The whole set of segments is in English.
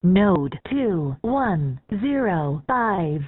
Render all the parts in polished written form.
Node 2105.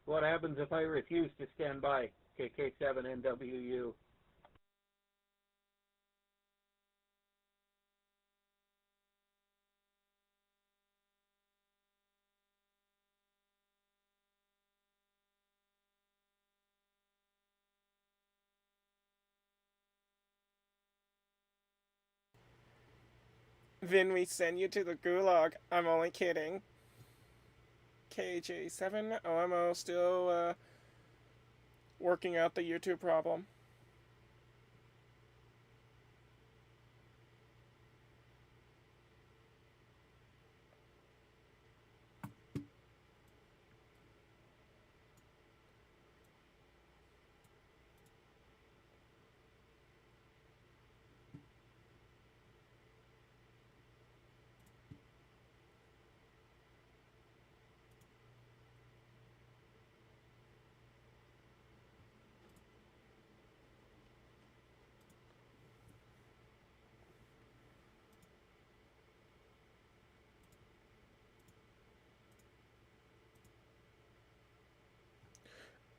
What happens if I refuse to stand by? KK7NWU. Then we send you to the gulag. I'm only kidding. KJ7OMO still working out the YouTube problem.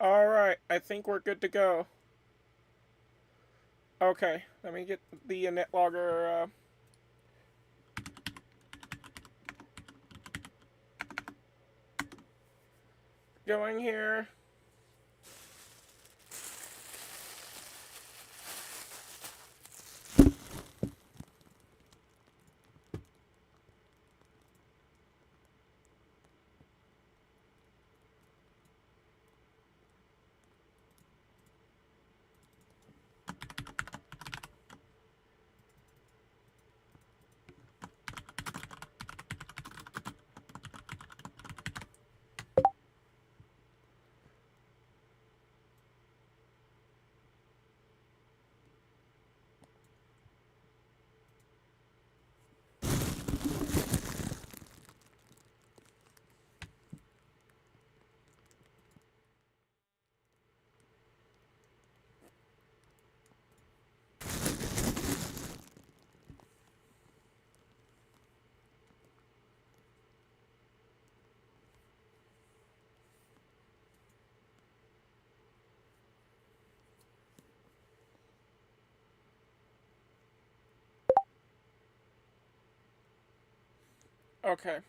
Alright, I think we're good to go. Okay, let me get the netlogger going here. Okay.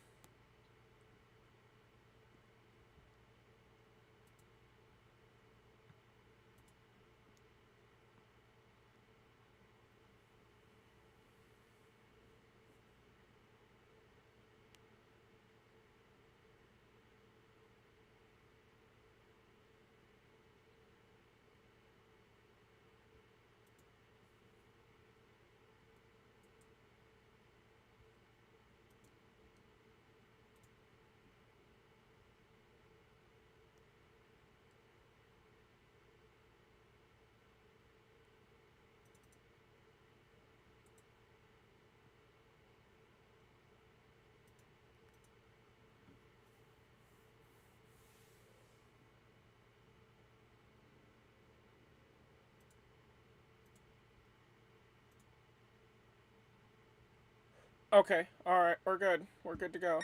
Okay, alright, we're good. We're good to go.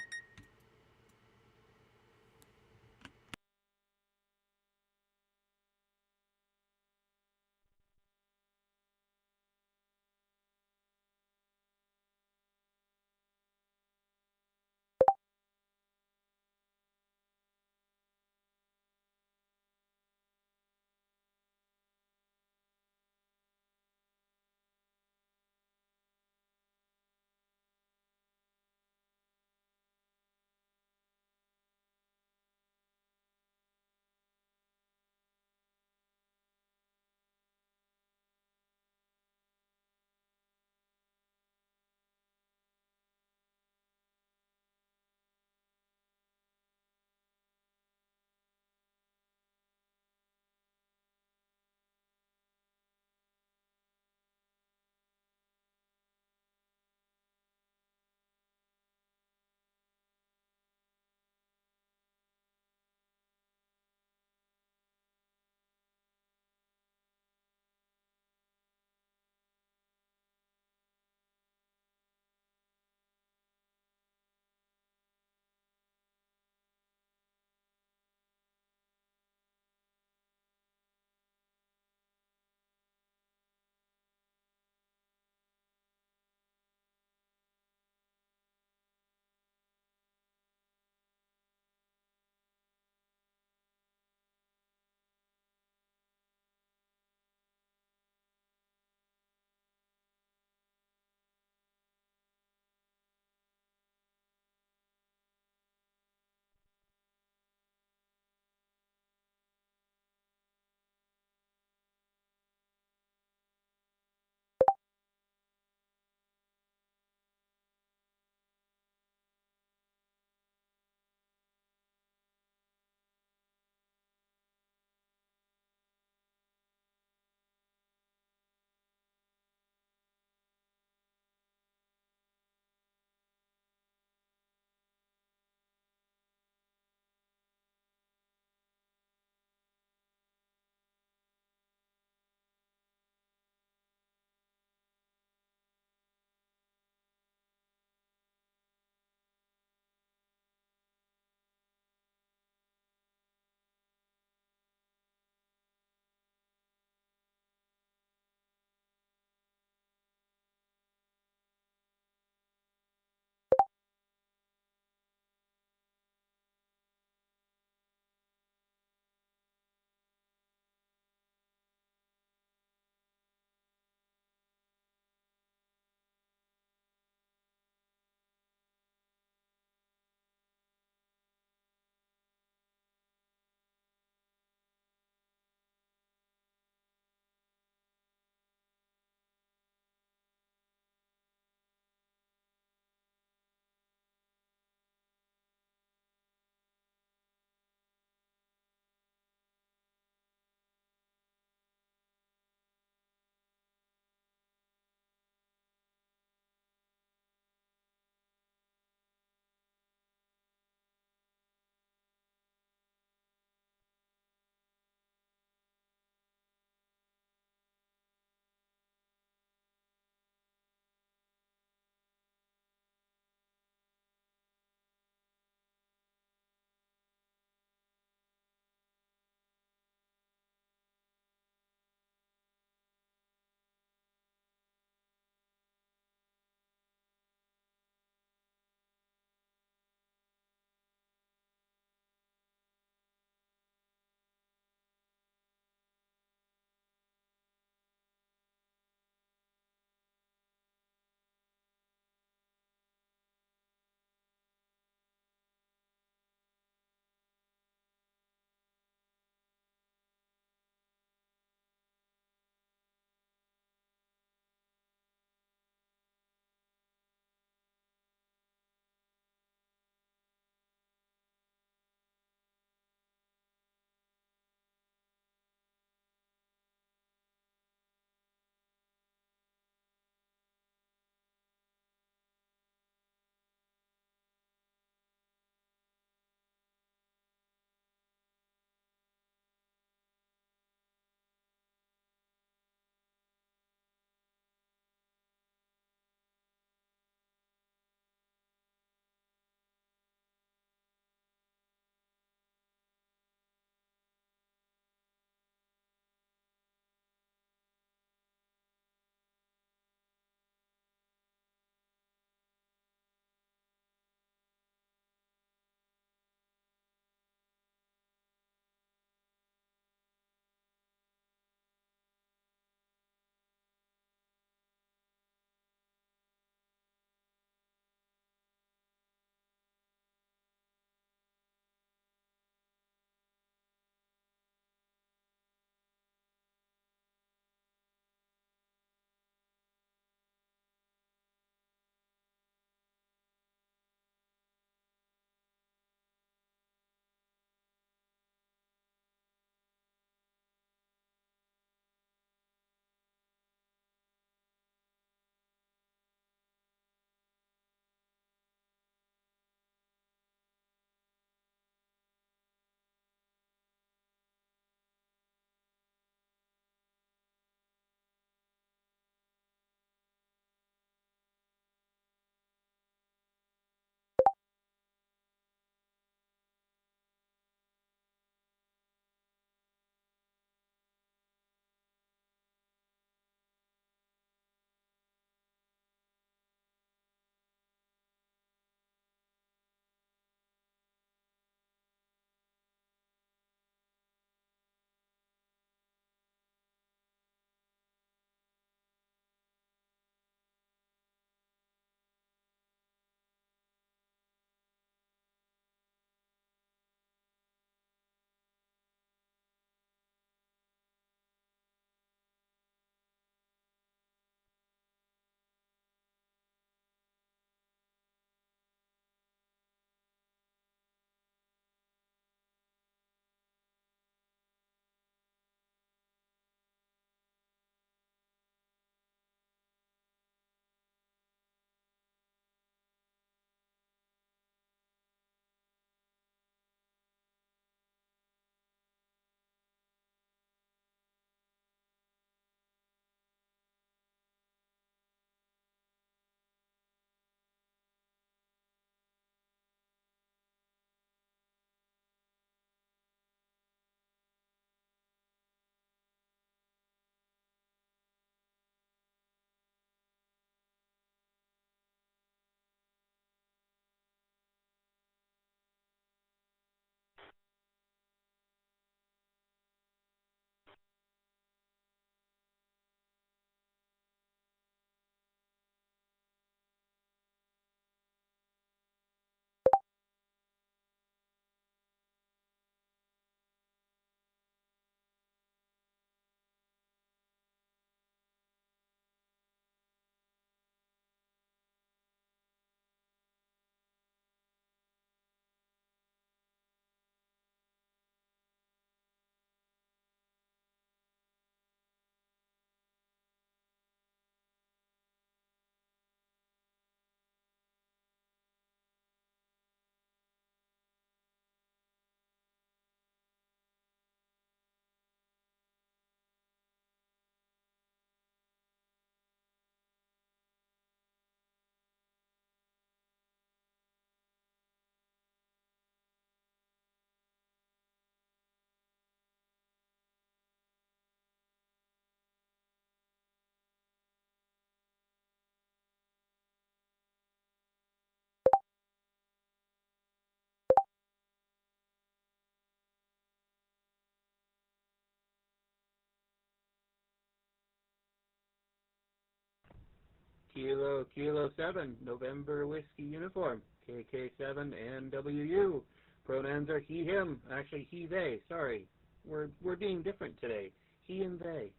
Kilo 7, November Whiskey Uniform, KK7 and WU. Pronouns are he, him. Actually, he, they. Sorry. We're being different today. He and they.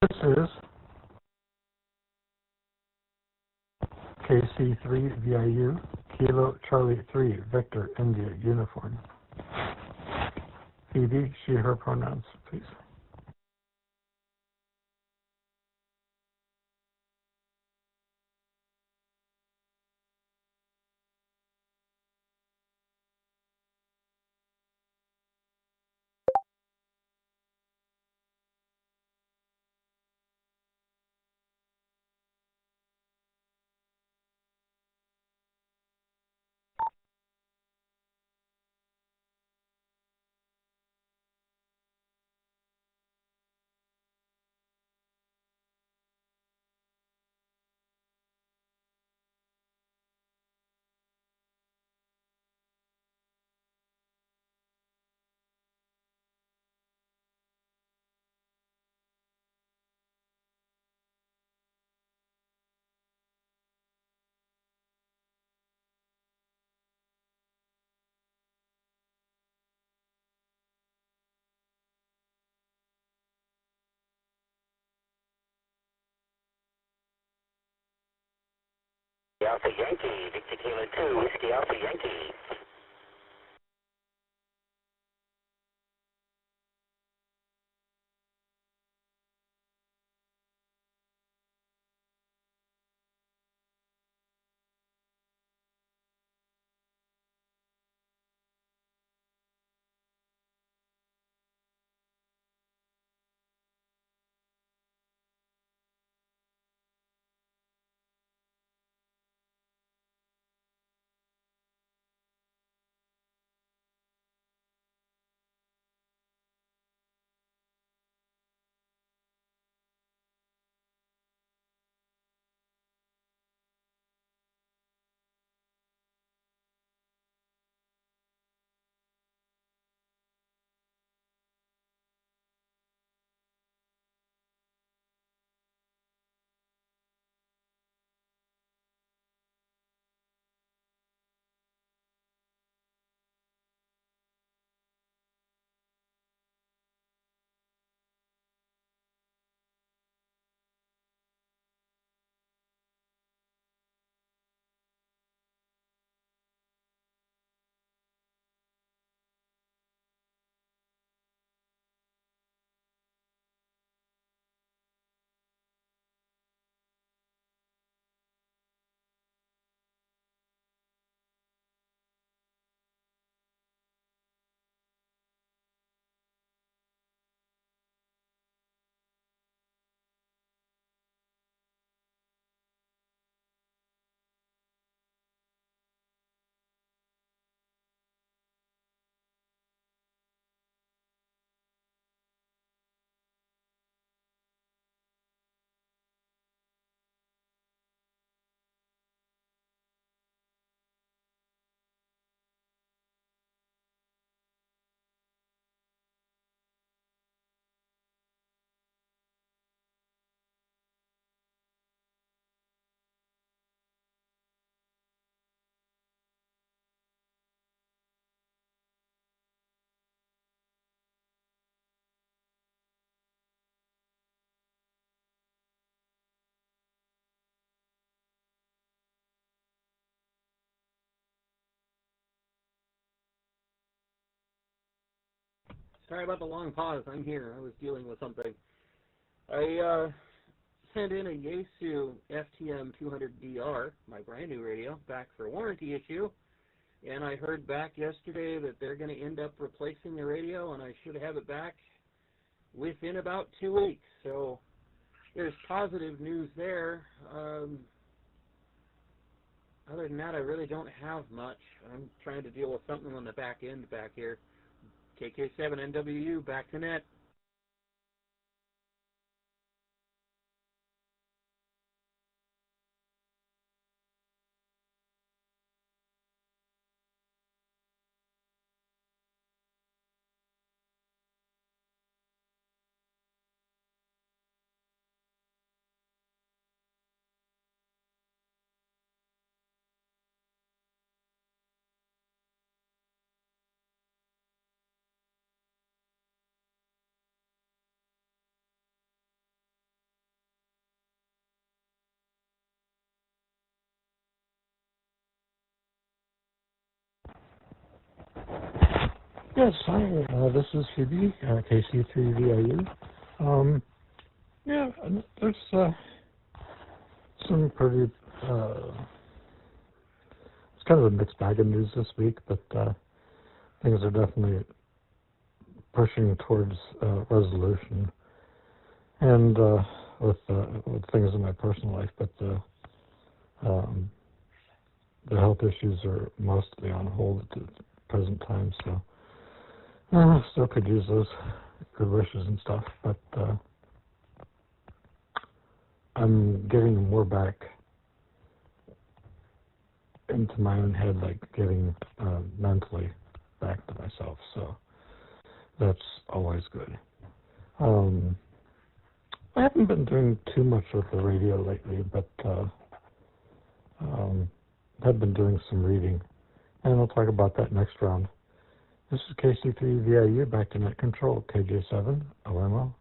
This is KC3VIU, Kilo Charlie 3, Victor India Uniform. Phoebe, she, her pronouns, please. Alpha Yankee, Victor Kilo 2, Whiskey Alpha Yankee. Sorry about the long pause. I'm here. I was dealing with something. I sent in a Yaesu FTM 200DR, my brand new radio, back for warranty issue. And I heard back yesterday that they're going to end up replacing the radio, and I should have it back within about 2 weeks. So there's positive news there. Other than that, I really don't have much. I'm trying to deal with something on the back end back here. KK7NWU, back to net. Yes, hi, this is Phoebe, KC3VIU. Yeah, there's some pretty, it's kind of a mixed bag of news this week, but things are definitely pushing towards resolution, and with things in my personal life, but the health issues are mostly on hold at the present time, so still could use those good wishes and stuff, but I'm getting more back into my own head, like getting mentally back to myself, so that's always good. I haven't been doing too much with the radio lately, but I've been doing some reading, and I'll talk about that next round. This is KC3VIU, back to net control, KJ7, OMO.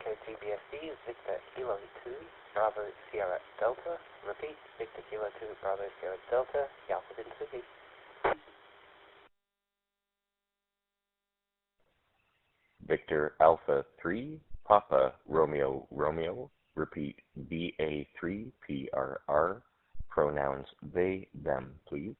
KTBSD is Victor Kilo 2, Bravo Sierra Delta. Repeat, Victor Kilo 2, Bravo Sierra Delta, Alpha City. Victor Alpha 3, Papa Romeo Romeo, Repeat, BA3PRR, pronouns they, them, please.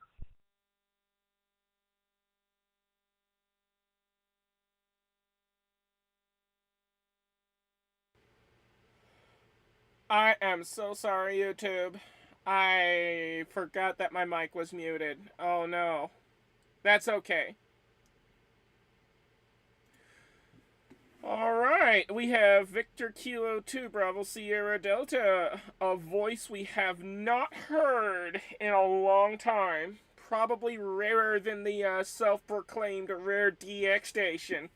I am so sorry, YouTube. I forgot that my mic was muted. Oh no. That's okay. Alright, we have Victor Kilo 2 Bravo Sierra Delta, a voice we have not heard in a long time. Probably rarer than the self-proclaimed rare DX station.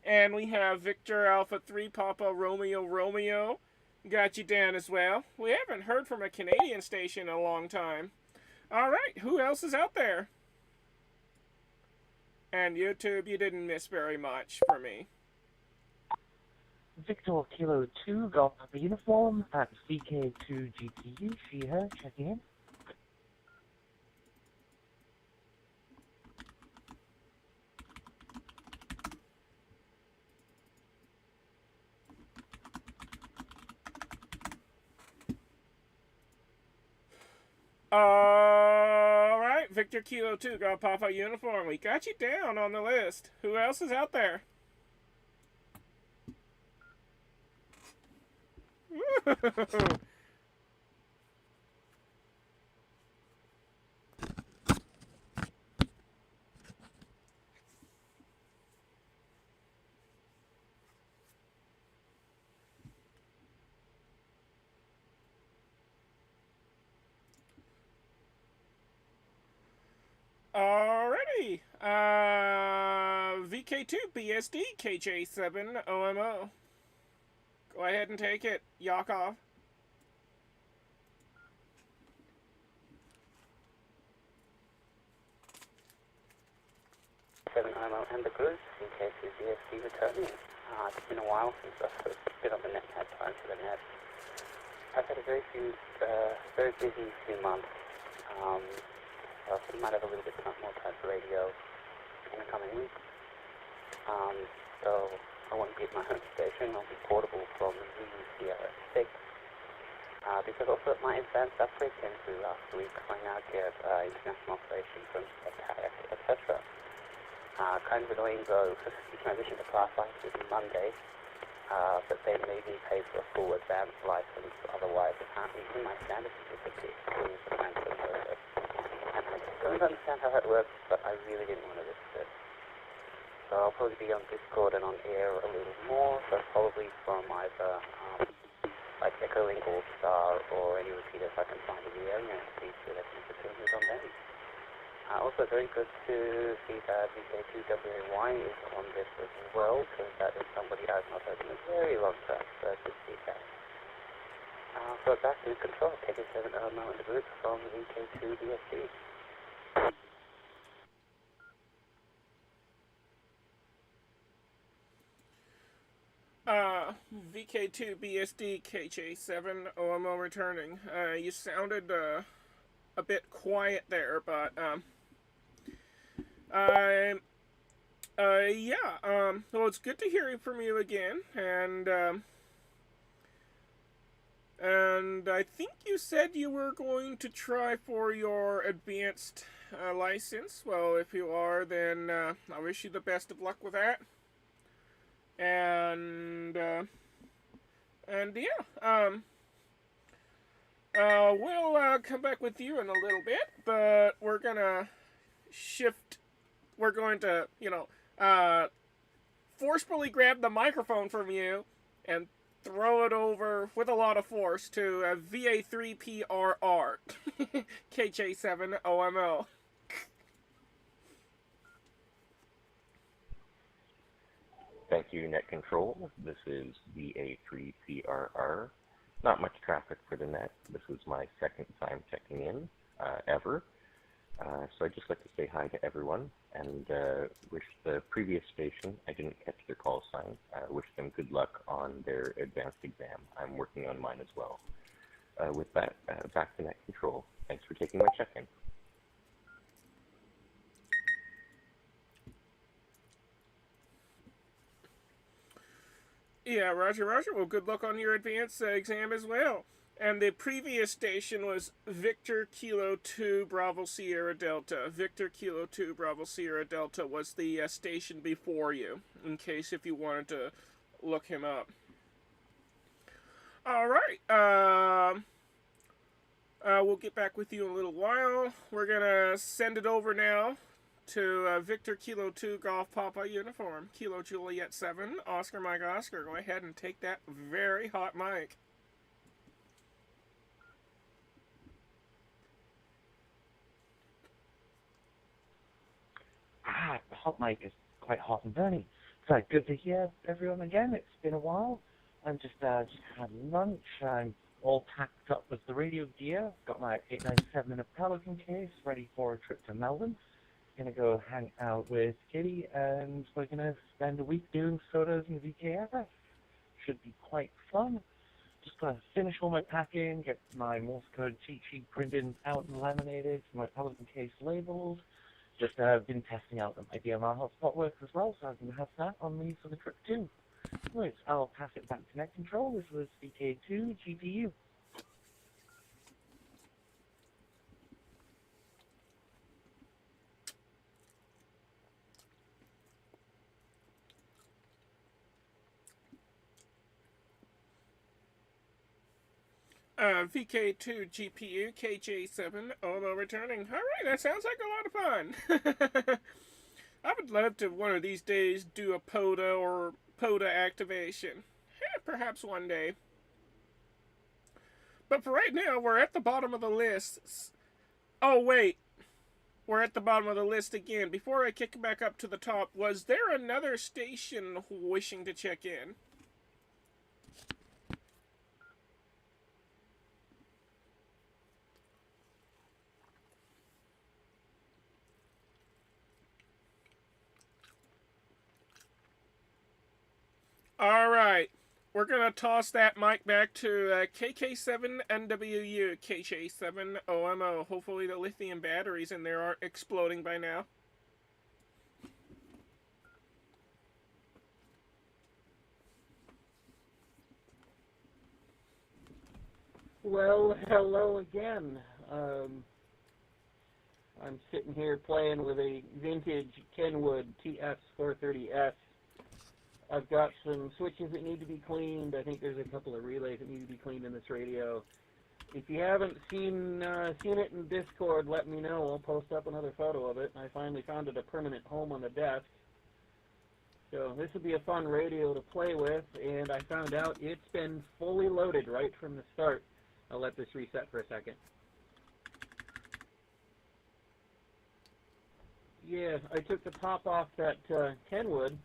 And we have Victor Alpha 3 Papa Romeo Romeo. Got you down as well. We haven't heard from a Canadian station in a long time. Alright, who else is out there? And YouTube, you didn't miss very much for me. Victor Kilo 2, Golf Papa Uniform at VK2GPU, she, her, checking in. Alright, Victor Kilo 2, Golf Papa Uniform. We got you down on the list. Who else is out there? Alrighty. VK2 BSD KJ7 OMO. Go ahead and take it, Yakov. And the Group, VK2 BSD returning. It's been a while since I've been on the net and had time for the net. I've had a very busy few months. I might have a little bit more time for radio in the coming weeks. So I won't be at my home station. I'll be portable from the CRS6. Because also at my advanced upgrade came through last week. I now get international operations from kayak, etc. Kind of annoying though, because the transition to class license is Monday. But they made me pay for a full advanced license. Otherwise, I can't even my standard certificate. I don't understand how that works, but I really didn't want to risk it. So I'll probably be on Discord and on air a little more, so probably from either like Echolink All-Star or any repeaters I can find in the area and see if there's any opportunities on them. Also very good to see that VK2WAY is on this as well, because that is somebody I've not heard in a very long time, so good to see that. So back to control, KJ7 OMO in the group from VK2BSD. VK2 BSD KJ7 OMO returning. You sounded a bit quiet there, but well, it's good to hear from you again, and I think you said you were going to try for your advanced license. Well, if you are, then I wish you the best of luck with that. And yeah, we'll come back with you in a little bit, but we're gonna shift. We're going to, forcefully grab the microphone from you and throw it over with a lot of force to VA3PRR, KJ7 OMO. Thank you, Net Control. This is BA3PRR. Not much traffic for the net. This is my second time checking in, ever. So I'd just like to say hi to everyone and wish the previous station, I didn't catch their call sign, wish them good luck on their advanced exam. I'm working on mine as well. With that, back to Net Control. Thanks for taking my check-in. Yeah, Roger, Roger. Well, good luck on your advanced exam as well. And the previous station was Victor Kilo 2 Bravo Sierra Delta. Victor Kilo 2 Bravo Sierra Delta was the station before you, in case if you wanted to look him up. All right. We'll get back with you in a little while. We're going to send it over now to Victor Kilo 2 Golf Papa Uniform. Kilo Juliet 7, Oscar Mike Oscar. Go ahead and take that very hot mic. The hot mic is quite hot and burning. So good to hear everyone again. It's been a while. I'm just had lunch. I'm all packed up with the radio gear. Got my 897 in a Pelican case, ready for a trip to Melbourne. Gonna go hang out with Kitty, and we're gonna spend a week doing sodas and VKFS. Should be quite fun. Just gonna finish all my packing, get my Morse code cheat sheet printed out and laminated, my Pelican case labeled. Just been testing out that my DMR hotspot works as well, so I'm going to have that on me for the trip too. Anyways, I'll pass it back to Net Control. This was VK2 GPU. VK2 GPU KJ7 Omo returning. All right, that sounds like a lot of fun. I would love to one of these days do a POTA or POTA activation. Perhaps one day. But for right now, we're at the bottom of the list. Oh, wait. We're at the bottom of the list again. Before I kick back up to the top, was there another station wishing to check in? Alright, we're gonna toss that mic back to KK7NWU, KJ7OMO. Hopefully the lithium batteries in there aren't exploding by now. Well, hello again. I'm sitting here playing with a vintage Kenwood TS430S. I've got some switches that need to be cleaned. I think there's a couple of relays that need to be cleaned in this radio. If you haven't seen it in Discord, let me know. I'll post up another photo of it. I finally found it a permanent home on the desk. So this will be a fun radio to play with, and I found out it's been fully loaded right from the start. I'll let this reset for a second. Yeah, I took the top off that Kenwood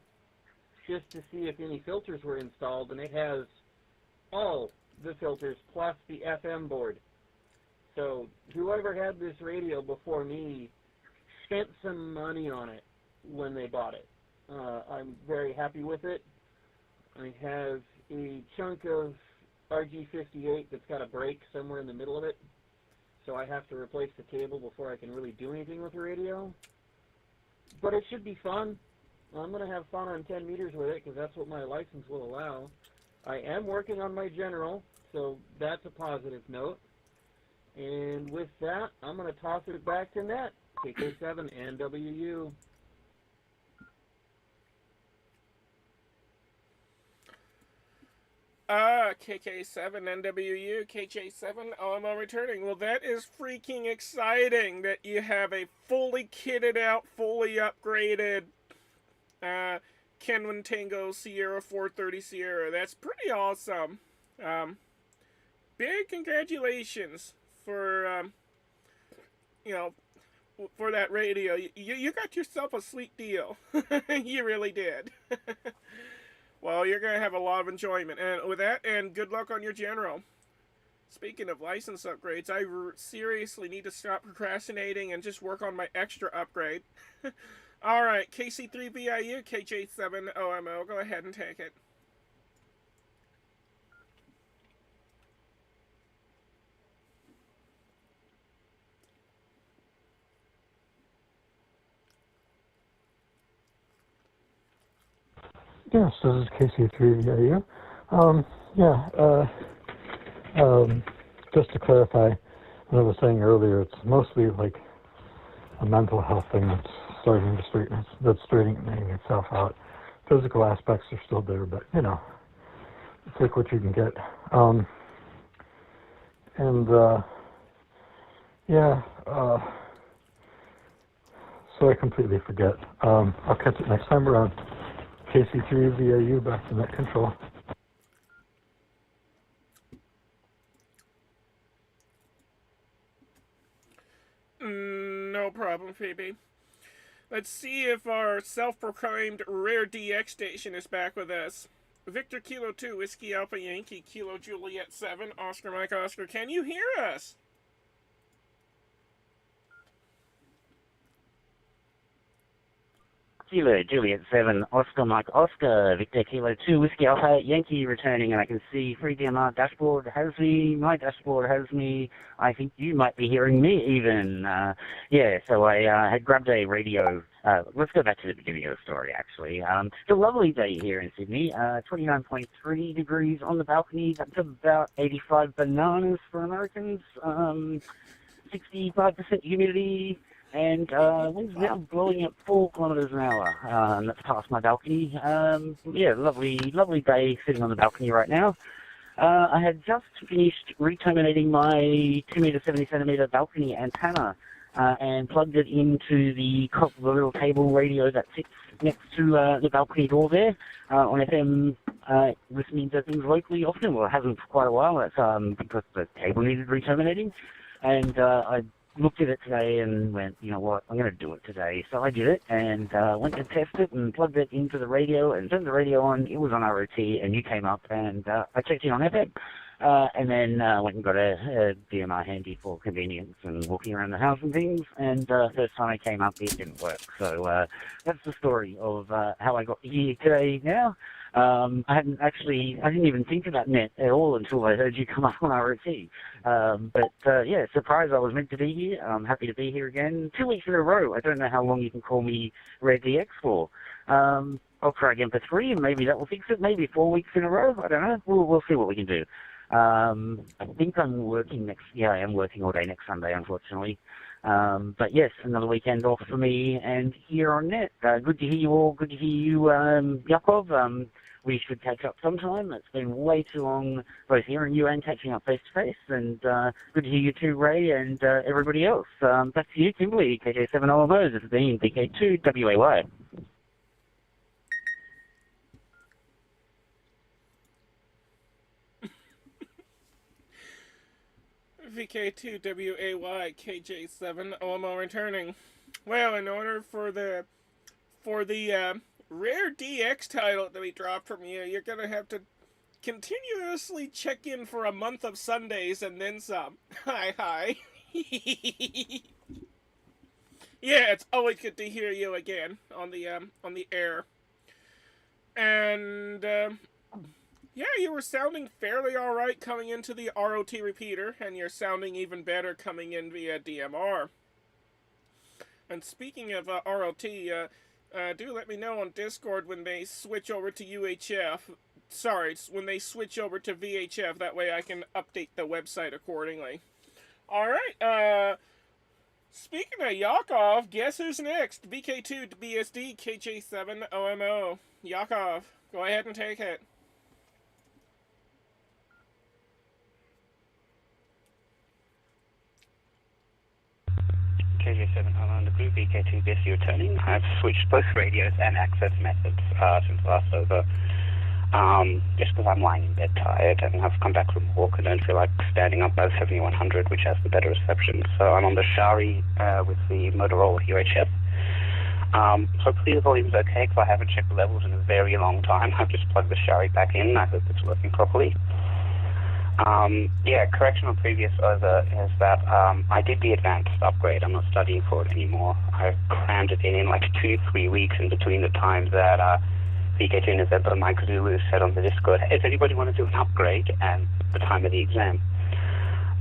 just to see if any filters were installed, and it has all the filters plus the FM board. So whoever had this radio before me spent some money on it when they bought it. I'm very happy with it. I have a chunk of RG58 that's got a break somewhere in the middle of it, so I have to replace the cable before I can really do anything with the radio. But it should be fun. I'm going to have fun on 10 meters with it because that's what my license will allow. I am working on my general, so that's a positive note. And with that, I'm going to toss it back to Net, KK7 and WU. KK7NWU, KJ7 OMO returning. Well, that is freaking exciting that you have a fully kitted out, fully upgraded Kenwood Tango Sierra 430 Sierra. That's pretty awesome. Big congratulations for, for that radio. You got yourself a sweet deal. You really did. Well, you're going to have a lot of enjoyment. And with that, and good luck on your general. Speaking of license upgrades, I seriously need to stop procrastinating and just work on my extra upgrade. Alright, KC3BIU, KJ7OMO, go ahead and take it. Yes, this is KC3VIU. Just to clarify what I was saying earlier, it's mostly like a mental health thing that's starting to straightening itself out. Physical aspects are still there, but it's like what you can get. So I completely forget. I'll catch it next time around. KC3VIU, back to net control. No problem, Phoebe. Let's see if our self-proclaimed rare DX station is back with us. Victor Kilo 2, Whiskey Alpha Yankee, Kilo Juliet 7, Oscar Mike Oscar. Can you hear us? Kilo Juliet 7, Oscar Mike Oscar, Victor Kilo 2, Whiskey Alpha Yankee returning, and I can see FreeDMR dashboard has me, my dashboard has me, I think you might be hearing me even. So I had grabbed a radio. Let's go back to the video story, actually. It's a lovely day here in Sydney, 29.3 degrees on the balcony, that's about 85 bananas for Americans, 65% humidity, and wind's now blowing at 4 kilometers an hour. That's past my balcony. Lovely day sitting on the balcony right now. I had just finished re-terminating my 2 meter 70 centimeter balcony antenna and plugged it into the little table radio that sits next to the balcony door there on FM, listening to things locally often. Well, it hasn't for quite a while. That's because the cable needed re-terminating, and I looked at it today and went, you know what, I'm going to do it today. So I did it and went to test it and plugged it into the radio and turned the radio on. It was on ROT and you came up and I checked in on FM and then went and got a DMR handy for convenience and walking around the house and things. And first time I came up, it didn't work. So that's the story of how I got here today now. I didn't even think about net at all until I heard you come up on ROT. Surprised I was meant to be here. I'm happy to be here again. 2 weeks in a row. I don't know how long you can call me Red DX for. I'll try again for 3 and maybe that will fix it. Maybe 4 weeks in a row. I don't know. We'll see what we can do. I think I'm working I am working all day next Sunday, unfortunately. But yes, another weekend off for me and here on net. Good to hear you all. Good to hear you, Yakov. We should catch up sometime. It's been way too long both hearing you and catching up face to face. And good to hear you too, Ray, and everybody else. Back to you, Kimberly, KJ7OMO. This has been BK2WAY. VK2WAY, KJ7OMO returning. Well, in order for the rare DX title to be dropped from you, you're gonna have to continuously check in for a month of Sundays and then some. Hi. Yeah, it's always good to hear you again on the air. And you were sounding fairly alright coming into the ROT repeater, and you're sounding even better coming in via DMR. And speaking of ROT, do let me know on Discord when they switch over to UHF. Sorry, when they switch over to VHF. That way I can update the website accordingly. Alright, speaking of Yakov, guess who's next? BK2BSD, KJ7OMO. Yakov, go ahead and take it. KJ7 on the group, BK2BSD returning. I've switched both radios and access methods since last over, just because I'm lying in bed tired and I've come back from walk and don't feel like standing up by the 7100, which has the better reception. So I'm on the Shari with the Motorola UHF. Hopefully the volume's okay because I haven't checked the levels in a very long time. I've just plugged the Shari back in. I hope it's working properly. Correction on previous over is that I did the advanced upgrade. I'm not studying for it anymore. I crammed it in like 2-3 weeks in between the times that VK2 November Mike Zulu said on the Discord, hey, does anybody want to do an upgrade? And the time of the exam.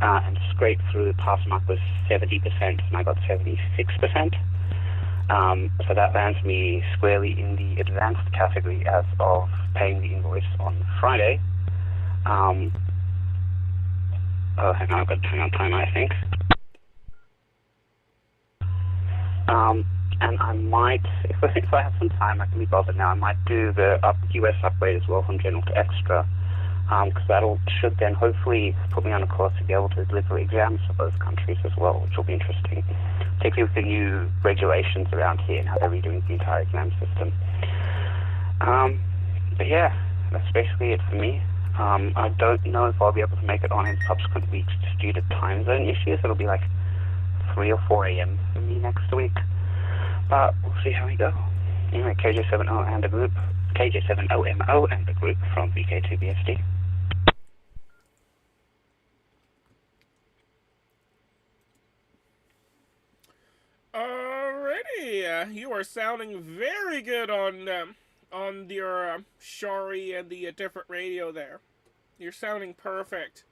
And scraped through, pass mark was 70% and I got 76%. So that lands me squarely in the advanced category as of paying the invoice on Friday. Hang on, I've got to turn on timer, I think. And I might, if I have some time, I can be bothered now, I might do the US upgrade as well from General to Extra, because should then hopefully put me on a course to be able to deliver exams for both countries as well, which will be interesting, particularly with the new regulations around here and how they're redoing the entire exam system. But yeah, that's basically it for me. I don't know if I'll be able to make it on in subsequent weeks just due to time zone issues. It'll be like 3 or 4 a.m. for me next week. But we'll see how we go. Anyway, KJ7O and the group, KJ7OMO and the group from VK2BSD. Alrighty, you are sounding very good on your Shari and the different radio there. You're sounding perfect.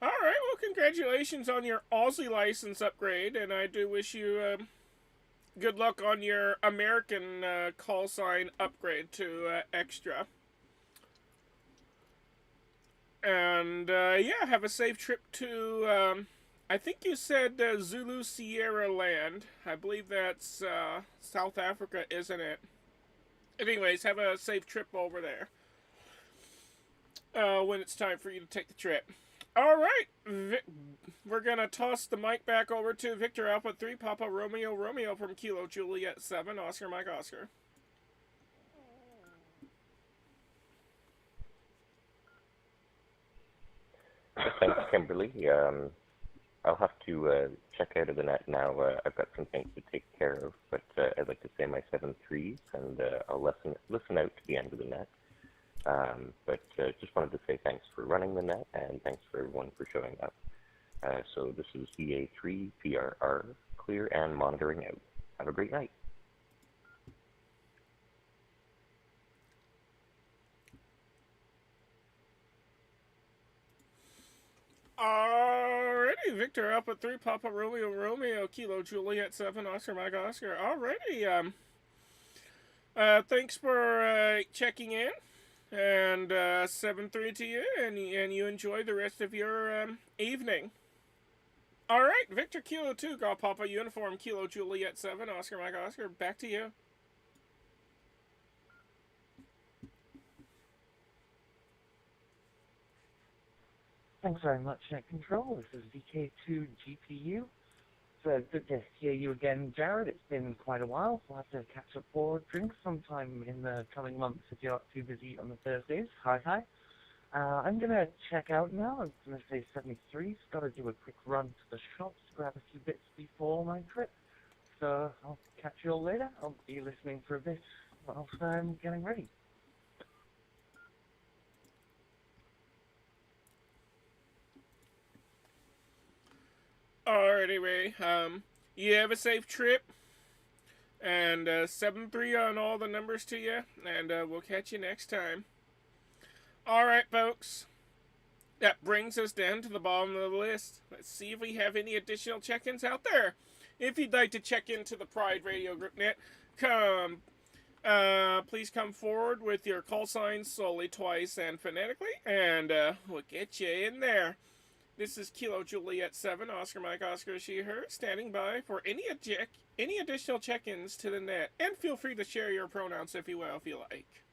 Alright, well, congratulations on your Aussie license upgrade, and I do wish you good luck on your American call sign upgrade to Extra. And, yeah, have a safe trip to, I think you said Zulu Sierra Land. I believe that's South Africa, isn't it? Anyways, have a safe trip over there when it's time for you to take the trip. Alright, we're going to toss the mic back over to Victor Alpha 3, Papa Romeo Romeo from Kilo Juliet 7, Oscar Mike Oscar. Thanks, Kimberly. I'll have to check out of the net now. I've got some things to take care of, but I'd like to say my 7-3s, and I'll listen out to the end of the net. But just wanted to say thanks for running the net, and thanks for everyone for showing up. So this is EA3 PRR, clear and monitoring out. Have a great night. Alrighty, Victor Alpha 3, Papa Romeo Romeo, Kilo Juliet 7, Oscar Mike Oscar. Alrighty, thanks for checking in, and 7-3 to you, and you enjoy the rest of your evening. Alright, Victor Kilo 2, Golf Papa Uniform, Kilo Juliet 7, Oscar Mike Oscar, back to you. Thanks very much, Net Control. This is VK2 GPU. It's good to hear you again, Jared. It's been quite a while. We'll have to catch up for drinks sometime in the coming months if you're not too busy on the Thursdays. Hi. I'm going to check out now. I'm going to say 73's. Got to do a quick run to the shops, grab a few bits before my trip. So I'll catch you all later. I'll be listening for a bit whilst I'm getting ready. Alrighty, Ray. You have a safe trip, and 7-3 on all the numbers to you, and we'll catch you next time. Alright, folks. That brings us down to the bottom of the list. Let's see if we have any additional check-ins out there. If you'd like to check into the Pride Radio Group Net, please come forward with your call signs slowly, twice, and phonetically, and we'll get you in there. This is Kilo Juliet 7, Oscar Mike Oscar she her, standing by for any additional check-ins to the net. And feel free to share your pronouns if you will, if you like.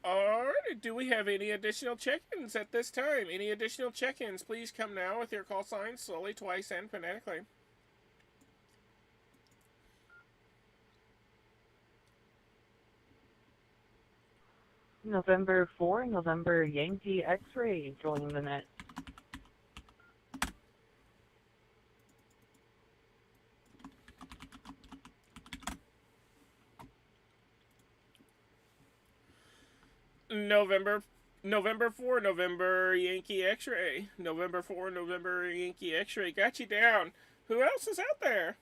Alright, do we have any additional check-ins at this time? Any additional check-ins, please come now with your call signs slowly, twice, and phonetically. November 4, November Yankee X-Ray joining the net. November November 4, November Yankee X-Ray. November 4, November Yankee X-Ray. Got you down. Who else is out there?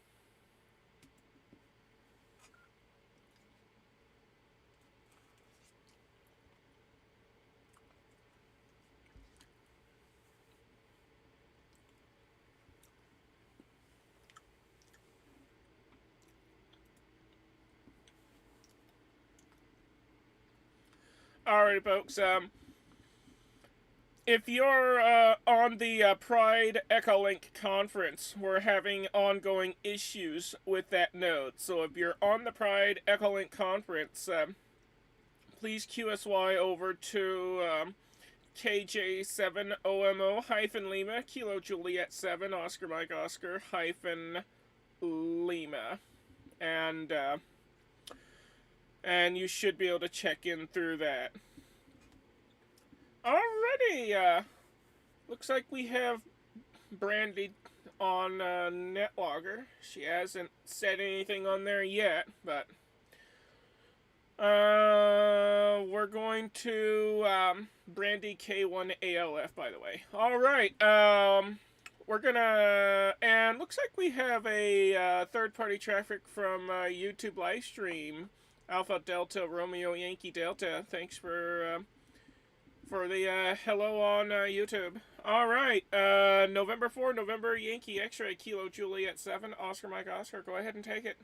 Alright, folks. If you're on the Pride Echolink conference, we're having ongoing issues with that node. So if you're on the Pride Echolink conference, please QSY over to KJ7OMO-Lima, Kilo Juliet 7, Oscar Mike Oscar Lima. And you should be able to check in through that. Alrighty, looks like we have Brandy on NetLogger. She hasn't said anything on there yet, but we're going to Brandy K1ALF, by the way. Alright, we're gonna, and looks like we have a third-party traffic from YouTube livestream, Alpha Delta Romeo Yankee Delta. Thanks for the hello on YouTube. Alright, November 4, November Yankee X-Ray, Kilo Juliet 7, Oscar Mike Oscar. Go ahead and take it.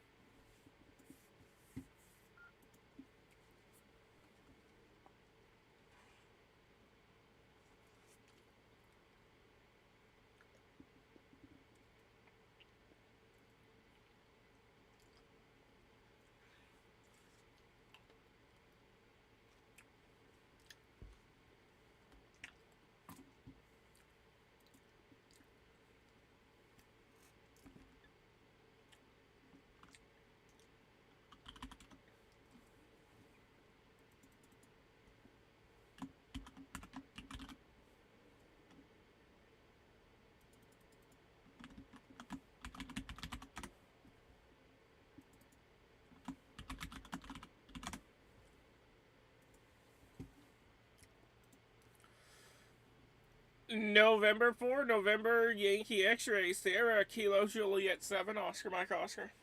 November 4, November Yankee X-Ray, Sierra, Kilo Juliet 7, Oscar Mike Oscar.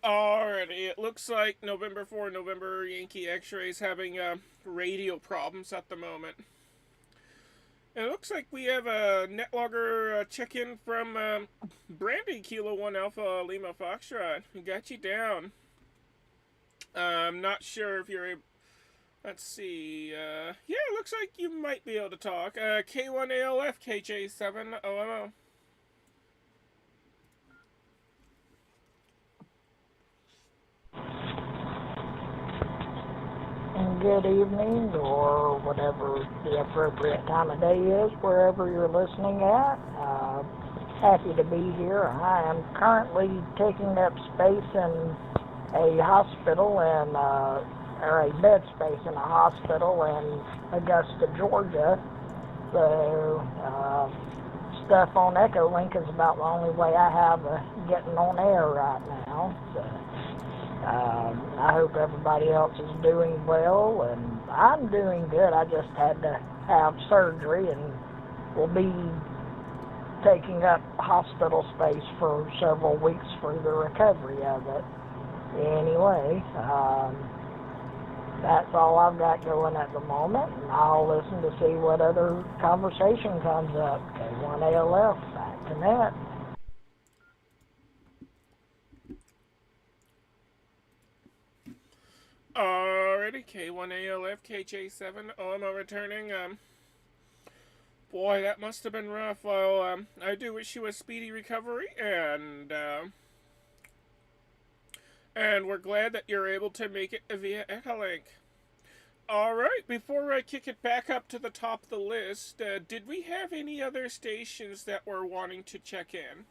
Alrighty, it looks like November 4, November Yankee X-Ray is having radio problems at the moment. And it looks like we have a NetLogger check-in from Brandy, Kilo 1 Alpha Lima Foxtrot. We got you down. I'm not sure if you're able... Let's see. Yeah, it looks like you might be able to talk. K1ALF, KJ7OMO. Good evening, or whatever the appropriate time of day is, wherever you're listening at. Happy to be here. I am currently taking up space in a hospital or a bed space in a hospital in Augusta, Georgia. So stuff on Echolink is about the only way I have of getting on air right now. So I hope everybody else is doing well, and I'm doing good. I just had to have surgery and will be taking up hospital space for several weeks for the recovery of it. Anyway, that's all I've got going at the moment, and I'll listen to see what other conversation comes up. K1ALF, back to net. Alrighty, K1ALF, KJ7OMO returning. Boy, that must have been rough. Well, I do wish you a speedy recovery, and we're glad that you're able to make it via Echolink. Alright, before I kick it back up to the top of the list, did we have any other stations that were wanting to check in?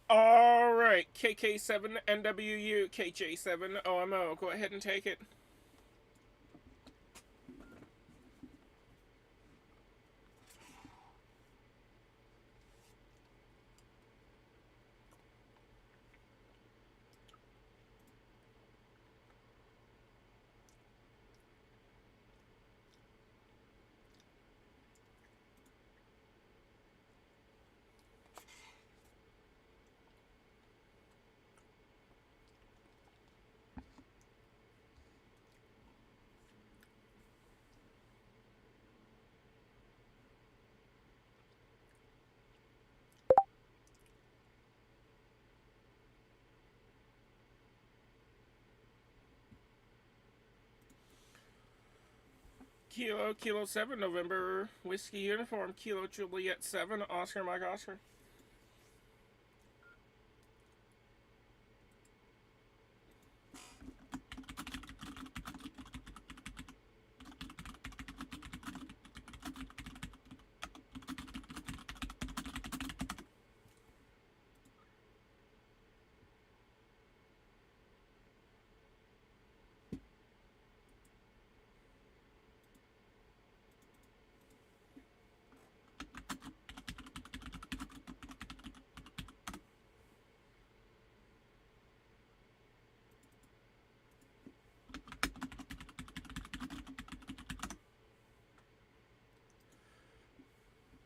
All right, KK7NWU, KJ7OMO. Go ahead and take it. Kilo 7, November, Whiskey Uniform, Kilo Juliet 7, Oscar Mike Oscar.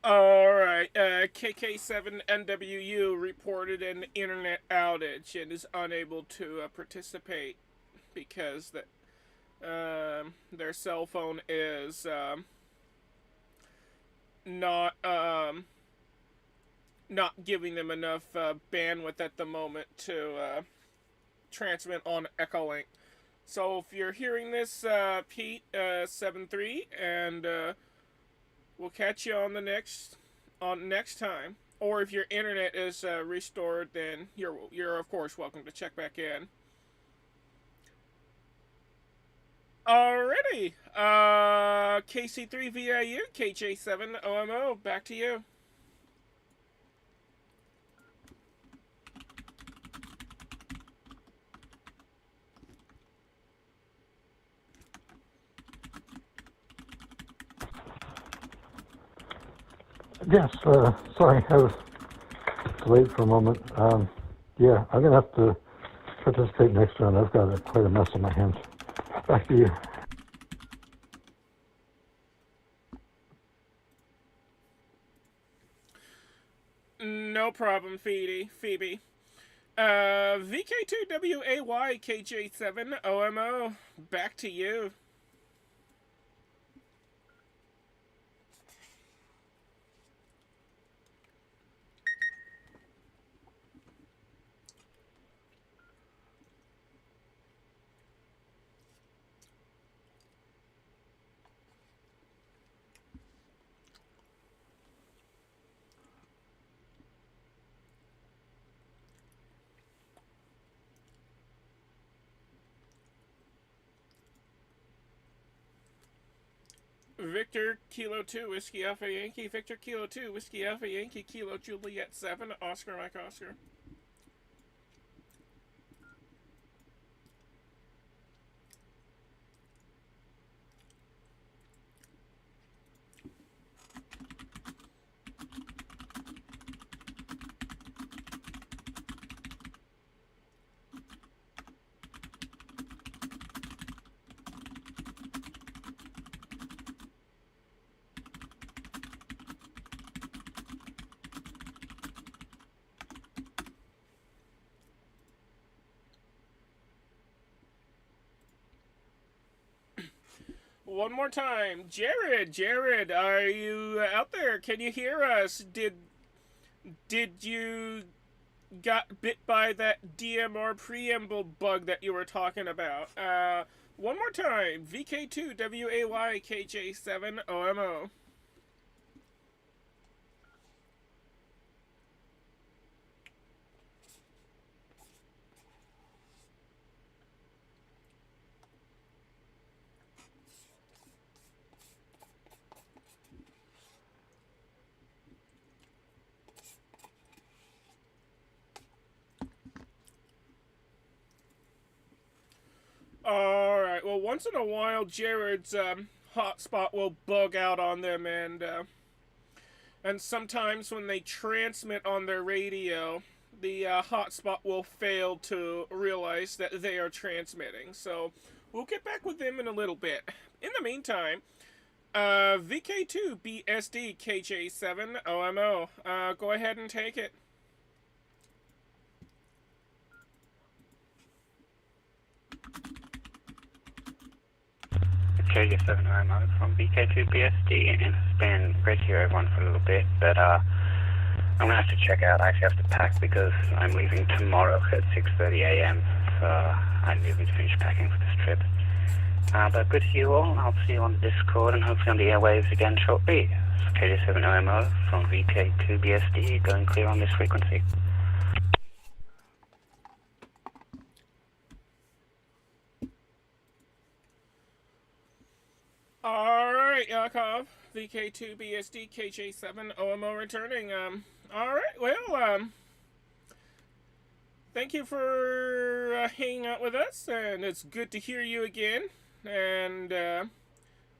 Alright, KK7NWU reported an internet outage and is unable to participate because their cell phone is not not giving them enough bandwidth at the moment to transmit on Echolink. So if you're hearing this, Pete 73, and we'll catch you on the next time. Or if your internet is restored, then you're of course welcome to check back in. Alrighty, KC3VIU, KJ7OMO, back to you. Yes, sorry, I was delayed for a moment. Yeah, I'm going to have to participate next round. I've got quite a mess on my hands. Back to you. No problem, Phoebe. VK2WAY, KJ7OMO, back to you. Victor Kilo 2 Whiskey Alpha Yankee, Victor Kilo 2 Whiskey Alpha Yankee, Kilo Juliet 7, Oscar Mike Oscar. One more time, Jared, are you out there? Can you hear us? Did you got bit by that DMR preamble bug that you were talking about? One more time, VK2WAY KJ7OMO. Alright, well, once in a while, Jared's hotspot will bug out on them, and sometimes when they transmit on their radio, the hotspot will fail to realize that they are transmitting. So we'll get back with them in a little bit. In the meantime, VK2 BSD KJ7 OMO, go ahead and take it. KJ7 OMO from VK2 BSD, and it's been great to hear everyone for a little bit, but I'm going to have to check out. I actually have to pack because I'm leaving tomorrow at 6:30 a.m., so I need to finish packing for this trip. But good to see you all. I'll see you on the Discord and hopefully on the airwaves again shortly. It's KJ7 OMO from VK2 BSD, going clear on this frequency. Alright, Yakov, VK2 BSD KJ7 OMO returning. Alright, well, thank you for hanging out with us, and it's good to hear you again. And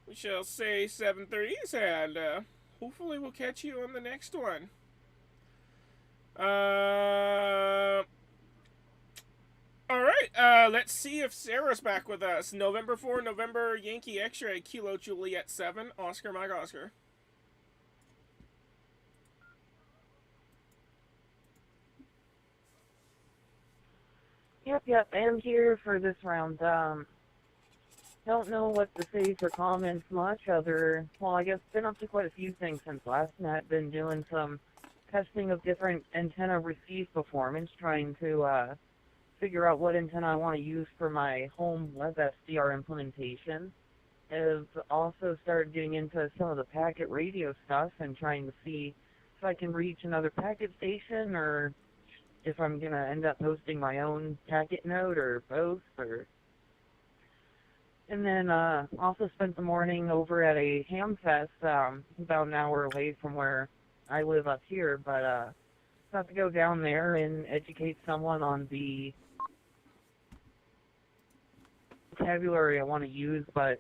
we shall say 7:30s, and hopefully we'll catch you on the next one. Alright, let's see if Sarah's back with us. November 4, November Yankee X-Ray, Kilo Juliet 7, Oscar Mike Oscar. Yep, I'm here for this round. Don't know what to say for comments much well, I guess been up to quite a few things since last night. Been doing some testing of different antenna receive performance, trying to figure out what antenna I want to use for my home WebSDR implementation. I've also started getting into some of the packet radio stuff and trying to see if I can reach another packet station or if I'm going to end up hosting my own packet node or both. And then also spent the morning over at a ham fest about an hour away from where I live up here, but have to go down there and educate someone on the vocabulary I want to use, but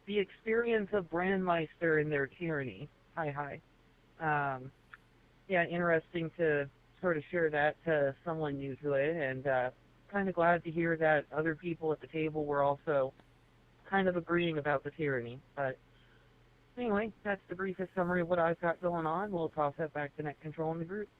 the experience of Brandmeister and their tyranny. Hi. Yeah, interesting to sort of share that to someone new to it, and kind of glad to hear that other people at the table were also kind of agreeing about the tyranny. But anyway, that's the briefest summary of what I've got going on. We'll toss that back to Net Control in the group.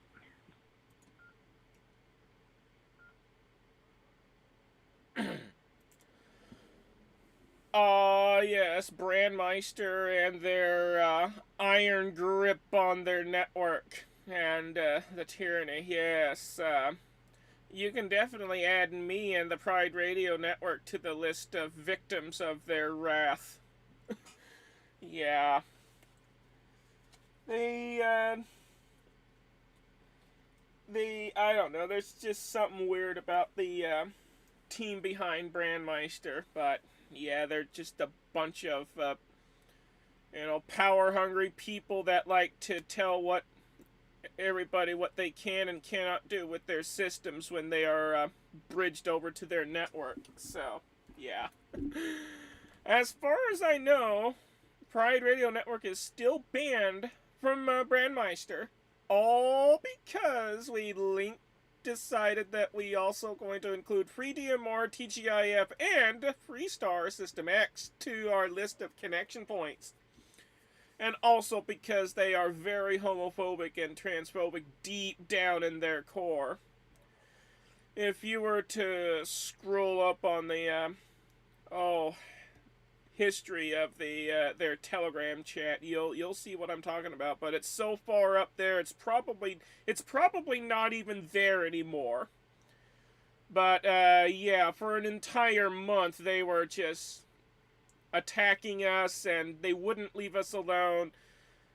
Yes, Brandmeister and their iron grip on their network and the tyranny. Yes, you can definitely add me and the Pride Radio Network to the list of victims of their wrath. Yeah. I don't know, there's just something weird about the team behind Brandmeister, but yeah, they're just a bunch of, power-hungry people that like to tell everybody what they can and cannot do with their systems when they are bridged over to their network. So, yeah. As far as I know, Pride Radio Network is still banned from Brandmeister, all because decided that we also going to include FreeDMR, TGIF, and Freestar System X to our list of connection points. And also because they are very homophobic and transphobic deep down in their core. If you were to scroll up on the history of their Telegram chat, you'll see what I'm talking about. But it's so far up there, it's probably not even there anymore. But yeah, for an entire month they were just attacking us, and they wouldn't leave us alone.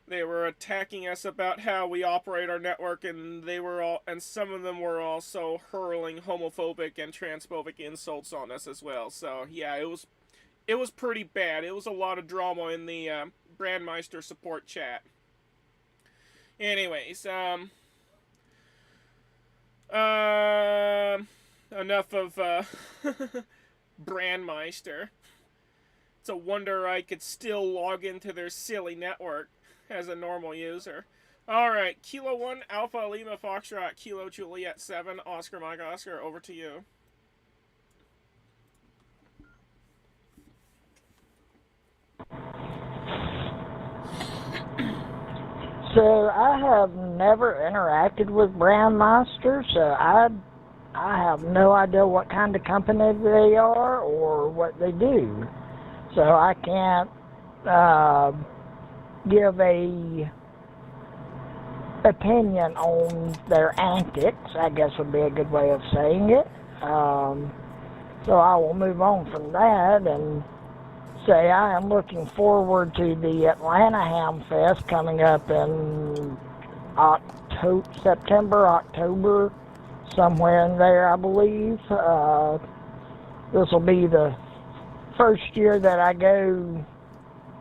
They were attacking us about how we operate our network, and some of them were also hurling homophobic and transphobic insults on us as well. So yeah, it was pretty bad. It was a lot of drama in the Brandmeister support chat. Anyways, enough of Brandmeister. It's a wonder I could still log into their silly network as a normal user. Alright, Kilo 1, Alpha Lima Foxtrot, Kilo Juliet 7, Oscar Mike Oscar, over to you. So I have never interacted with Brandmeister, so I have no idea what kind of company they are or what they do. So I can't give a opinion on their antics, I guess would be a good way of saying it. So I will move on from that and say I am looking forward to the Atlanta Ham Fest coming up in September, October, somewhere in there, I believe. This will be the first year that I go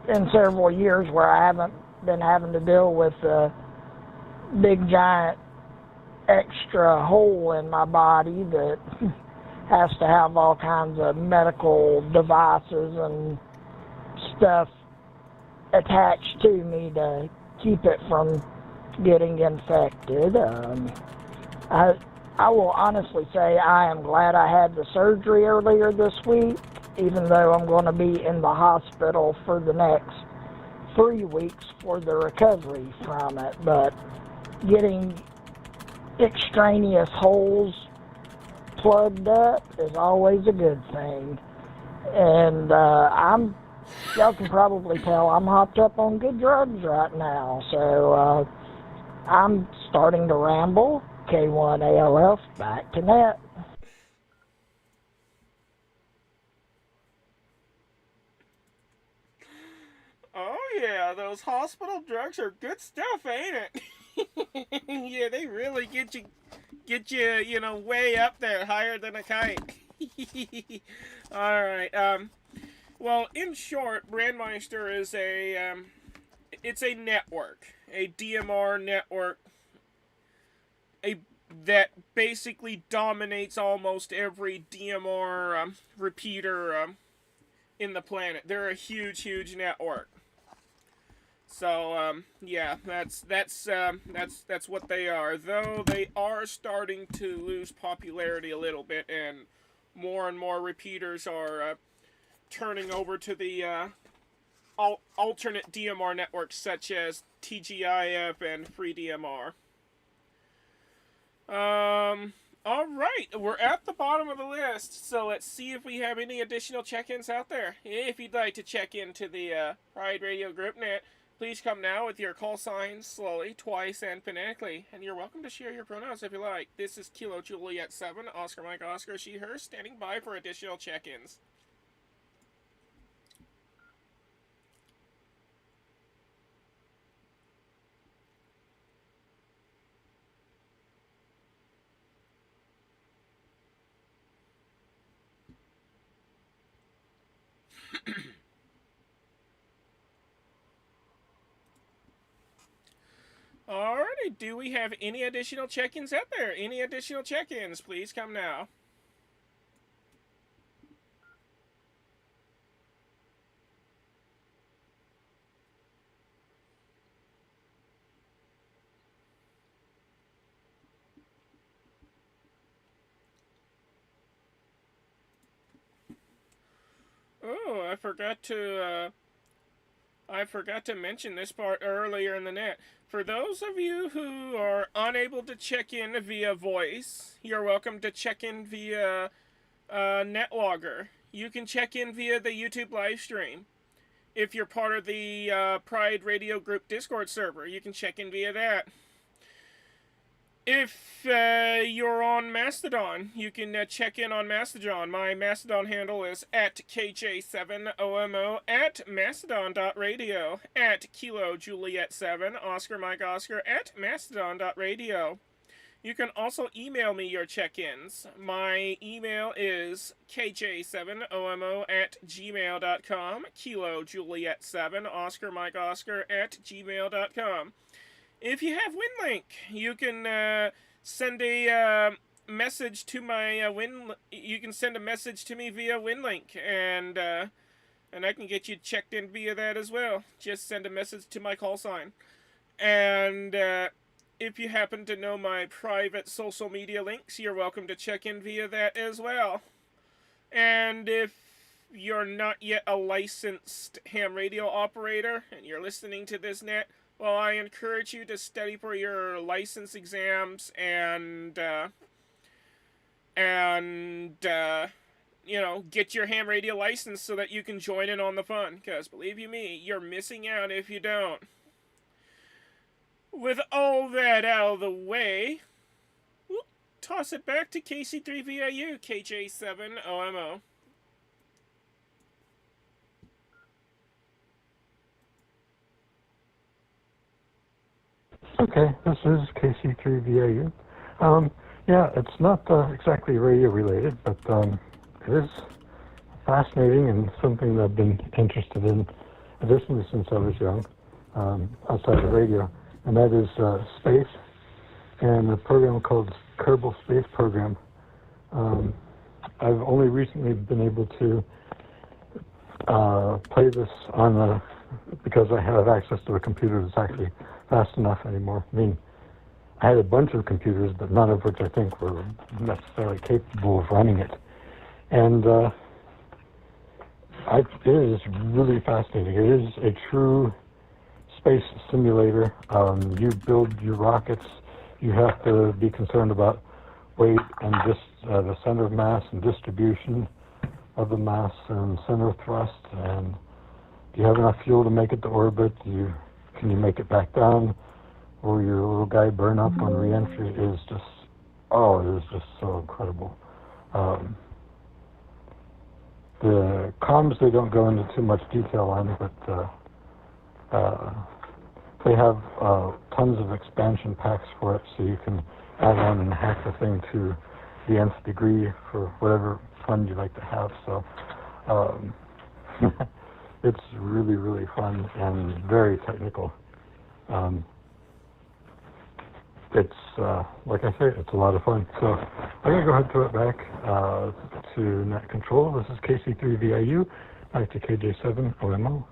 in several years where I haven't been having to deal with a big giant extra hole in my body that has to have all kinds of medical devices and stuff attached to me to keep it from getting infected. I will honestly say I am glad I had the surgery earlier this week, even though I'm going to be in the hospital for the next 3 weeks for the recovery from it. But getting extraneous holes plugged up is always a good thing. And y'all can probably tell I'm hopped up on good drugs right now. So I'm starting to ramble. K1ALF, back to net. Oh yeah, those hospital drugs are good stuff, ain't it? Yeah, they really get you, way up there, higher than a kite. All right. Well, in short, Brandmeister is it's a network, a DMR network, that basically dominates almost every DMR repeater in the planet. They're a huge, huge network. So yeah, that's what they are. Though they are starting to lose popularity a little bit, and more repeaters are turning over to the alternate DMR networks such as TGIF and FreeDMR. Alright, we're at the bottom of the list, so let's see if we have any additional check-ins out there. If you'd like to check into the Pride Radio Group Net, please come now with your call signs slowly, twice, and phonetically, and you're welcome to share your pronouns if you like. This is Kilo Juliet 7, Oscar Mike Oscar, she, her, standing by for additional check-ins. Alrighty, do we have any additional check-ins out there? Any additional check-ins? Please come now. Oh, I forgot to mention this part earlier in the net. For those of you who are unable to check in via voice, you're welcome to check in via NetLogger. You can check in via the YouTube live stream. If you're part of the Pride Radio Group Discord server, you can check in via that. If you're on Mastodon, you can check in on Mastodon. My Mastodon handle is @KJ7OMO, @Mastodon.radio, @Kilo Juliet 7, Oscar Mike Oscar, @Mastodon.radio. You can also email me your check-ins. My email is kj7omo@gmail.com, Kilo Juliet 7, Oscar Mike Oscar, @gmail.com. If you have WinLink, you can send a message to my you can send a message to me via WinLink, and I can get you checked in via that as well. Just send a message to my call sign. And if you happen to know my private social media links, you're welcome to check in via that as well. And if you're not yet a licensed ham radio operator and you're listening to this net, well, I encourage you to study for your license exams and get your ham radio license so that you can join in on the fun. Because believe you me, you're missing out if you don't. With all that out of the way, we'll toss it back to KC3VIU, KJ7OMO. Okay, this is KC3VIU. Yeah, it's not exactly radio related, but it is fascinating and something that I've been interested in, additionally since I was young, outside of radio, and that is space and a program called Kerbal Space Program. I've only recently been able to play this on because I have access to a computer that's actually fast enough anymore. I mean, I had a bunch of computers, but none of which I think were necessarily capable of running it. And it is really fascinating. It is a true space simulator. You build your rockets. You have to be concerned about weight and just the center of mass and distribution of the mass and center of thrust. And do you have enough fuel to make it to orbit? Can you make it back down? Or your little guy burn up on re-entry? It is just so incredible. The comms they don't go into too much detail on, but they have tons of expansion packs for it, so you can add on and hack the thing to the nth degree for whatever fun you like to have. So it's really, really fun and very technical. It's, like I say, it's a lot of fun. So I'm going to go ahead and throw it back to Net Control. This is KC3VIU, back to KJ7OMO.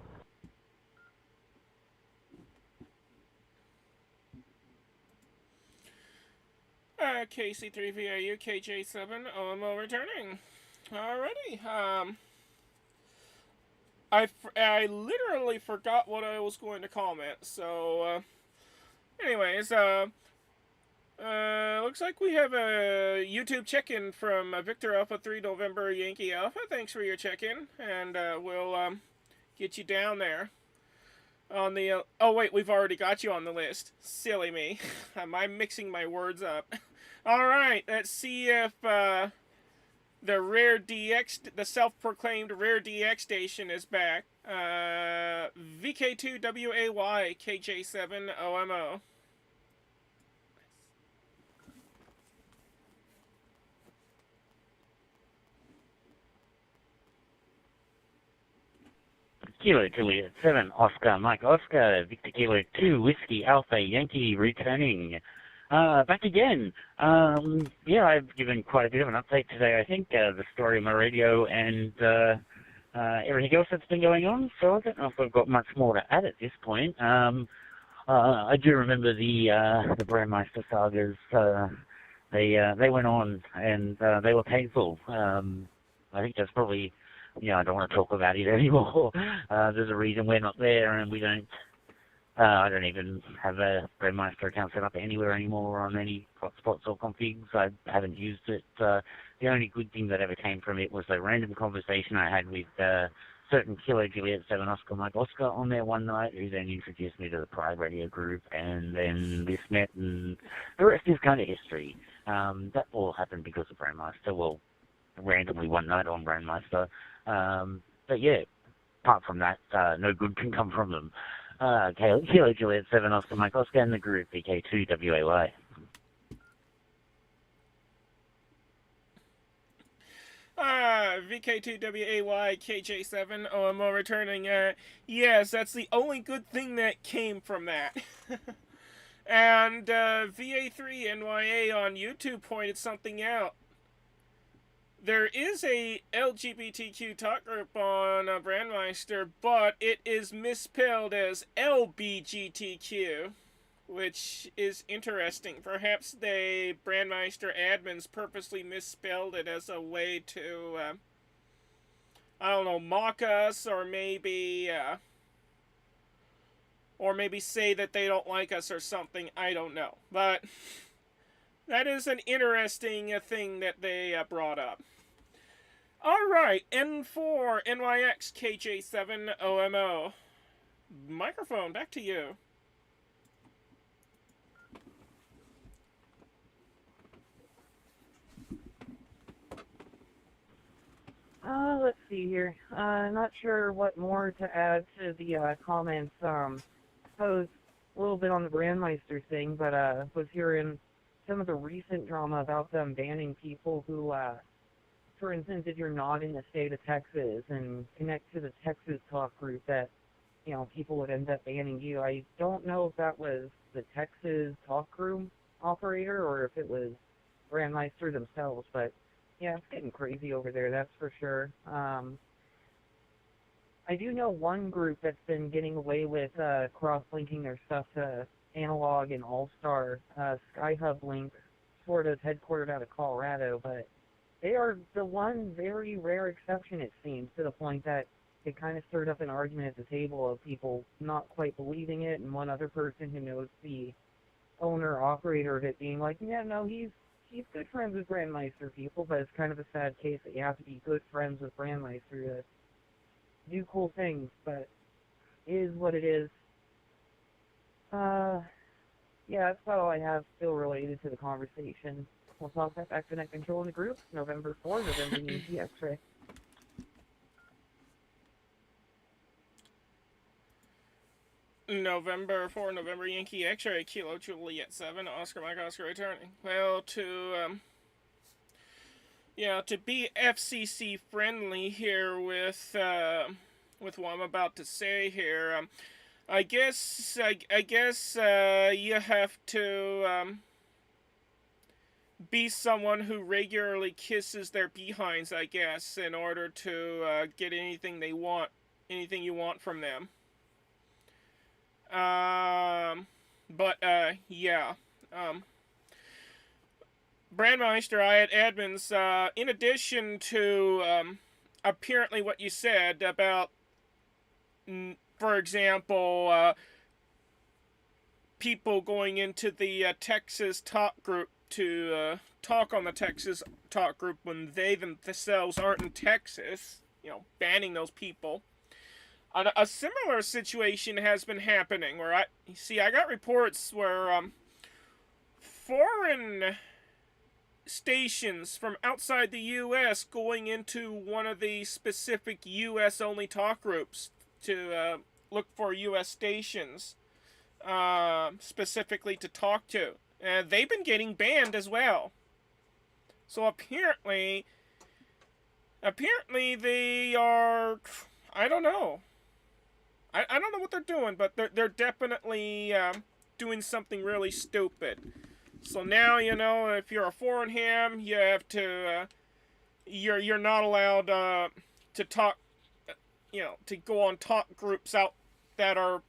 KC3VIU, KJ7OMO returning. Alrighty. I literally forgot what I was going to comment, so, anyways, looks like we have a YouTube check-in from Victor Alpha 3 November Yankee Alpha. Thanks for your check-in, and we'll get you down there on the... oh, wait, we've already got you on the list. Silly me. I'm mixing my words up. Alright, let's see if the Rare DX, the self-proclaimed Rare DX station is back. VK2WAY KJ7OMO. Kilo Juliet 7, Oscar Mike Oscar, Victor Kilo 2, Whiskey Alpha Yankee returning. Back again. Yeah, I've given quite a bit of an update today, I think, the story of my radio and everything else that's been going on, so I don't know if I've got much more to add at this point. I do remember the Brandmeister sagas. They went on, and they were painful. I think that's probably... I don't want to talk about it anymore. There's a reason we're not there, and we don't... I don't even have a Brandmeister account set up anywhere anymore on any hotspots or configs. I haven't used it. The only good thing that ever came from it was a random conversation I had with certain Kilo Juliet 7 Oscar Mike Oscar on there one night, who then introduced me to the Pride Radio group, and then this met, and the rest is kind of history. That all happened because of Brandmeister. Well, randomly one night on Brandmeister. But yeah, apart from that, no good can come from them. Kilo Juliet 7 Oscar Mike Oscar and the group VK2WAY. VK2WAY KJ7OMO returning. Yes, that's the only good thing that came from that. And VA3NYA on YouTube pointed something out. There is a LGBTQ talk group on Brandmeister, but it is misspelled as LBGTQ, which is interesting. Perhaps the Brandmeister admins purposely misspelled it as a way to, I don't know, mock us, or maybe say that they don't like us or something. I don't know. But that is an interesting thing that they brought up. Alright, N4, NYX, KJ7, OMO. Microphone, back to you. Let's see here. Not sure what more to add to the comments. Suppose a little bit on the Brandmeister thing, but was hearing some of the recent drama about them banning people who, for instance, if you're not in the state of Texas and connect to the Texas talk group, that, you know, people would end up banning you. I don't know if that was the Texas talk group operator or if it was Brandmeister themselves, but yeah, it's getting crazy over there, that's for sure. I do know one group that's been getting away with cross-linking their stuff to Analog and All-Star. Skyhub Link, sort of headquartered out of Colorado, but they are the one very rare exception, it seems, to the point that it kind of stirred up an argument at the table of people not quite believing it, and one other person who knows the owner-operator of it being like, yeah, no, he's good friends with Brandmeister people, but it's kind of a sad case that you have to be good friends with Brandmeister to do cool things, but it is what it is. Yeah, that's about all I have still related to the conversation. We'll talk about back to net control in the group, November 4, November Yankee X-ray. November 4, November Yankee X-ray, Kilo Juliet 7, Oscar Mike Oscar returning. Well, to be FCC friendly here with what I'm about to say here, I guess you have to be someone who regularly kisses their behinds, I guess, in order to get anything you want from them. Brandmeister, I had admins, in addition to, apparently what you said about, for example, people going into the Texas talk group to talk on the Texas talk group when they themselves aren't in Texas, banning those people. A similar situation has been happening where I got reports where foreign stations from outside the U.S. going into one of the specific U.S.-only talk groups to look for U.S. stations specifically to talk to. They've been getting banned as well. So apparently they are, I don't know. I don't know what they're doing, but they're definitely doing something really stupid. So now, if you're a foreign ham, you have to, you're not allowed to talk, to go on talk groups out that are,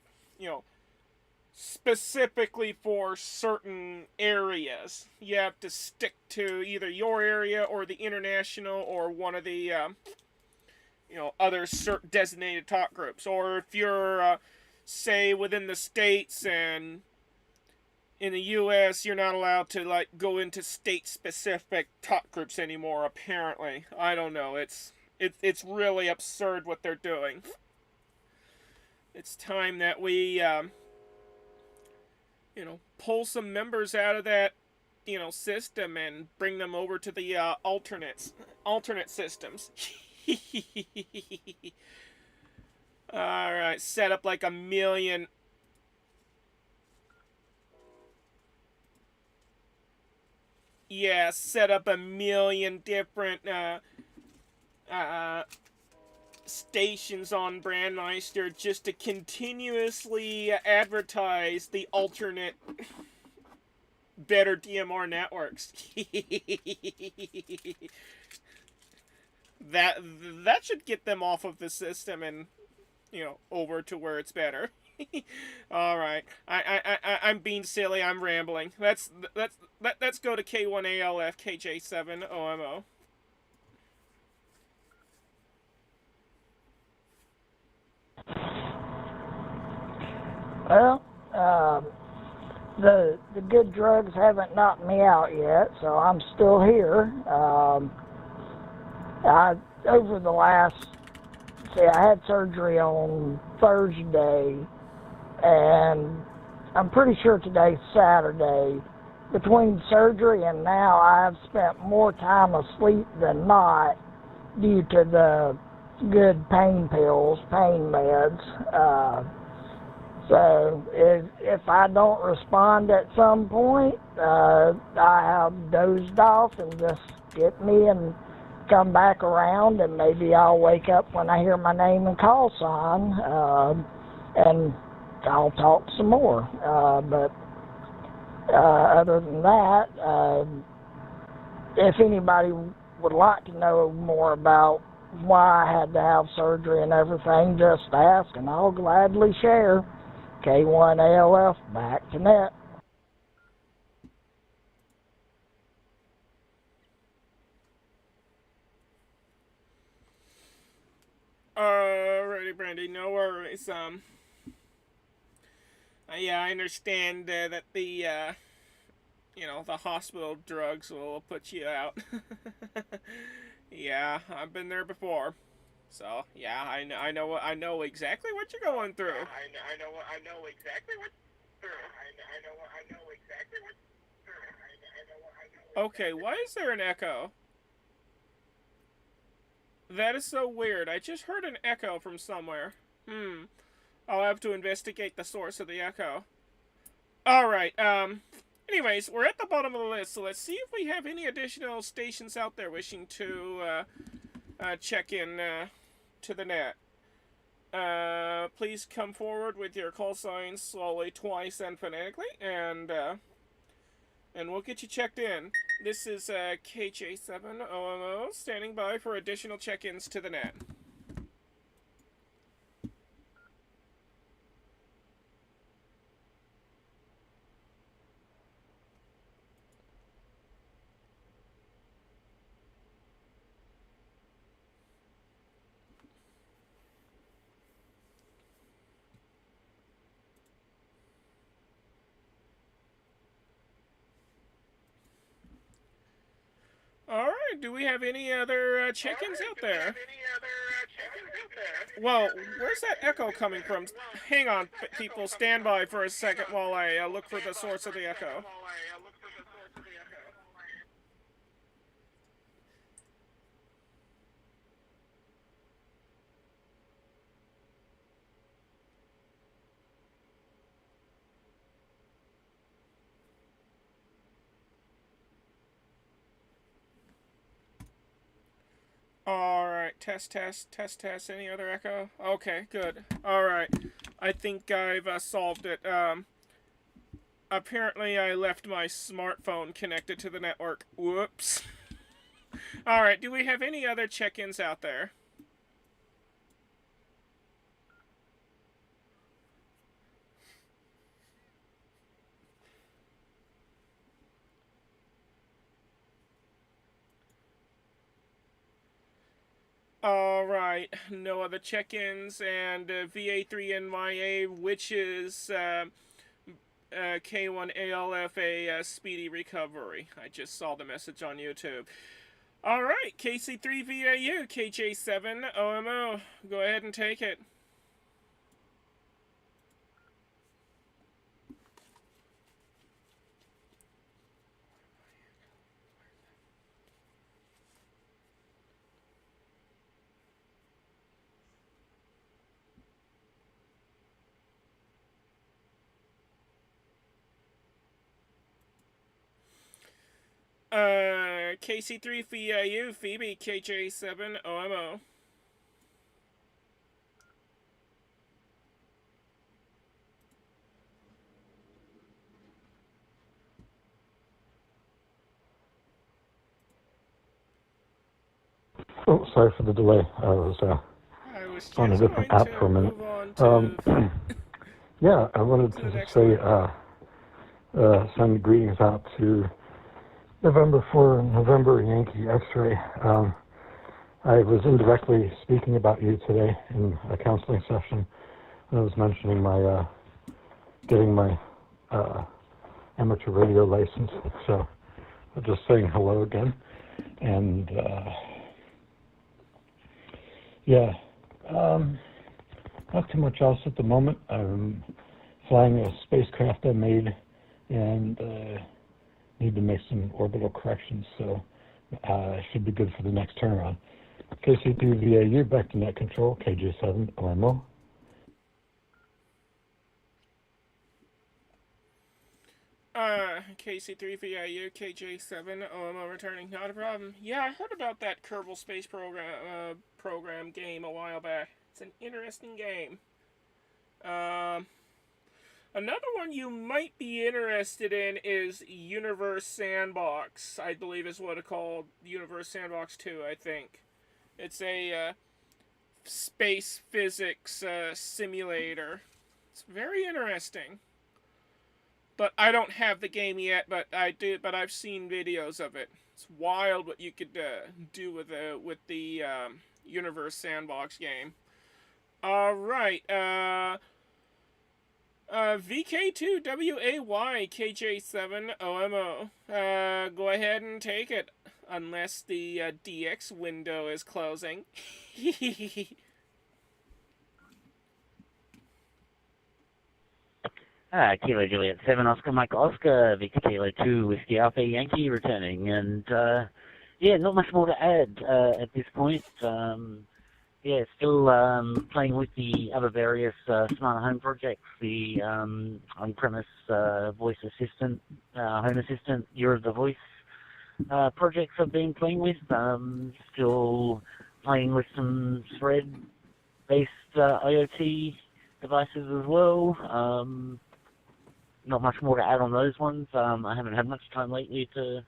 specifically for certain areas. You have to stick to either your area or the international or one of the, other designated talk groups. Or if you're, say, within the States and in the U.S., you're not allowed to, go into state-specific talk groups anymore, apparently. I don't know. It's really absurd what they're doing. It's time that we, pull some members out of that, system and bring them over to the, alternate systems. Alright, set up like a million. Yeah, set up a million different stations on Brandmeister just to continuously advertise the alternate better DMR networks. that that should get them off of the system and over to where it's better. All right, I'm being silly. I'm rambling. Let's go to K1ALF KJ7 OMO. Well, the good drugs haven't knocked me out yet, so I'm still here. Over the last, I had surgery on Thursday, and I'm pretty sure today's Saturday. Between surgery and now, I've spent more time asleep than not due to the good pain pills, pain meds. So if I don't respond at some point, I have dozed off and just get me and come back around, and maybe I'll wake up when I hear my name and call sign, and I'll talk some more. But other than that, if anybody would like to know more about why I had to have surgery and everything, just ask and I'll gladly share. K1ALF, back to net. Alrighty, Brandy, no worries. Yeah, I understand that the the hospital drugs will put you out. Yeah, I've been there before. So yeah, I know exactly what you're going through. I know exactly what. I know exactly what. Okay, why is there an echo? That is so weird. I just heard an echo from somewhere. I'll have to investigate the source of the echo. Alright, anyways, we're at the bottom of the list, so let's see if we have any additional stations out there wishing to, check in, to the net. Please come forward with your call signs slowly, twice, and phonetically, and we'll get you checked in. This is, KJ7 OMO, standing by for additional check-ins to the net. Alright, do we have any other check-ins out there? Well, where's that echo coming from? Hang on, people, stand by for a second while I look for the source of the echo. Alright, test. Any other echo? Okay, good. Alright, I think I've solved it. Apparently I left my smartphone connected to the network. Whoops. Alright, do we have any other check-ins out there? Alright, no other check-ins, and VA3NYA, which is K1ALF, a speedy recovery. I just saw the message on YouTube. Alright, KC3VAU, KJ7 OMO, go ahead and take it. KC3VAU, Phoebe, KJ7 OMO. Oh, sorry for the delay. I was I was on a just different going app to for a minute. move on to Yeah, I wanted to the to next say, one. send greetings out to November for November Yankee X-ray. I was indirectly speaking about you today in a counseling session. I was mentioning my getting my amateur radio license. So I'm just saying hello again. And yeah, not too much else at the moment. I'm flying a spacecraft I made and need to make some orbital corrections, so should be good for the next turnaround. KC2VAU, back to net control, KJ7 OMO. KC3VIU, KJ7 OMO returning, not a problem. Yeah, I heard about that Kerbal Space program game a while back. It's an interesting game. Another one you might be interested in is Universe Sandbox, I believe is what it's called. Universe Sandbox 2, I think. It's a space physics simulator. It's very interesting. But I don't have the game yet, but I've seen videos of it. It's wild what you could do with the Universe Sandbox game. All right, VK2WAY KJ7OMO. Go ahead and take it, unless the DX window is closing. Kilo Juliet 7, Oscar Mike Oscar, Victor Kilo 2, Whiskey Alpha Yankee returning, and yeah, not much more to add at this point. Yeah, still playing with the other various smart home projects, the on-premise voice assistant, home assistant, Year of the Voice projects I've been playing with. Still playing with some thread-based IoT devices as well. Not much more to add on those ones. I haven't had much time lately to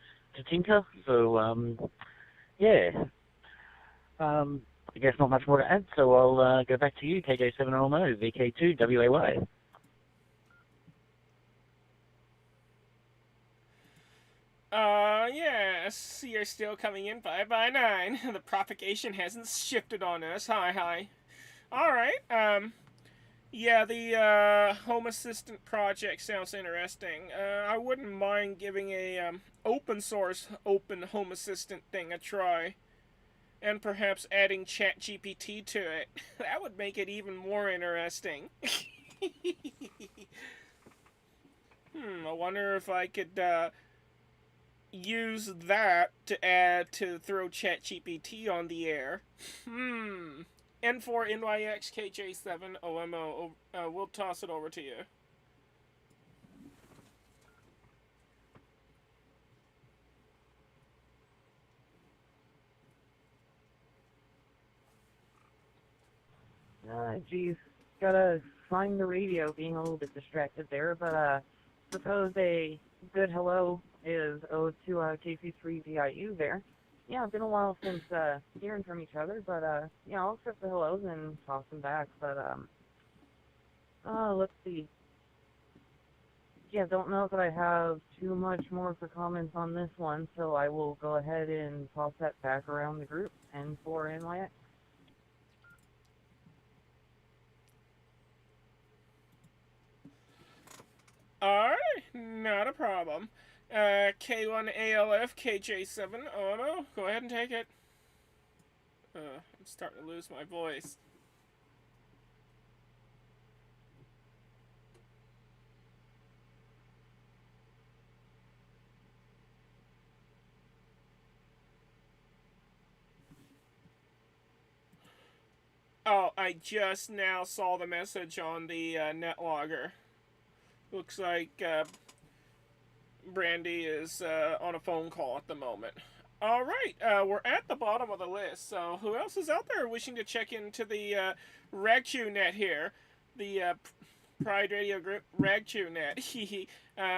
tinker, so yeah. I guess not much more to add, so I'll go back to you, KJ7LMO, VK2WAY. Yes, you're still coming in 5 by 9. The propagation hasn't shifted on us. Hi. Alright, yeah, the Home Assistant project sounds interesting. I wouldn't mind giving a open source open Home Assistant thing a try. And perhaps adding ChatGPT to it. That would make it even more interesting. I wonder if I could use that to throw ChatGPT on the air. N4NYXKJ7OMO, we'll toss it over to you. Geez, gotta find the radio, being a little bit distracted there, but suppose a good hello is owed to KC3VIU there. Yeah, it's been a while since hearing from each other, but yeah, I'll accept the hellos and toss them back, but let's see. Yeah, don't know that I have too much more for comments on this one, so I will go ahead and toss that back around the group, N4NYX. Alright, not a problem. K1ALF, KJ7OMO, go ahead and take it. I'm starting to lose my voice. Oh, I just now saw the message on the netlogger. Looks like Brandy is on a phone call at the moment. Alright, we're at the bottom of the list, so who else is out there wishing to check into the RagChewNet here? The Pride Radio Group, RagChewNet.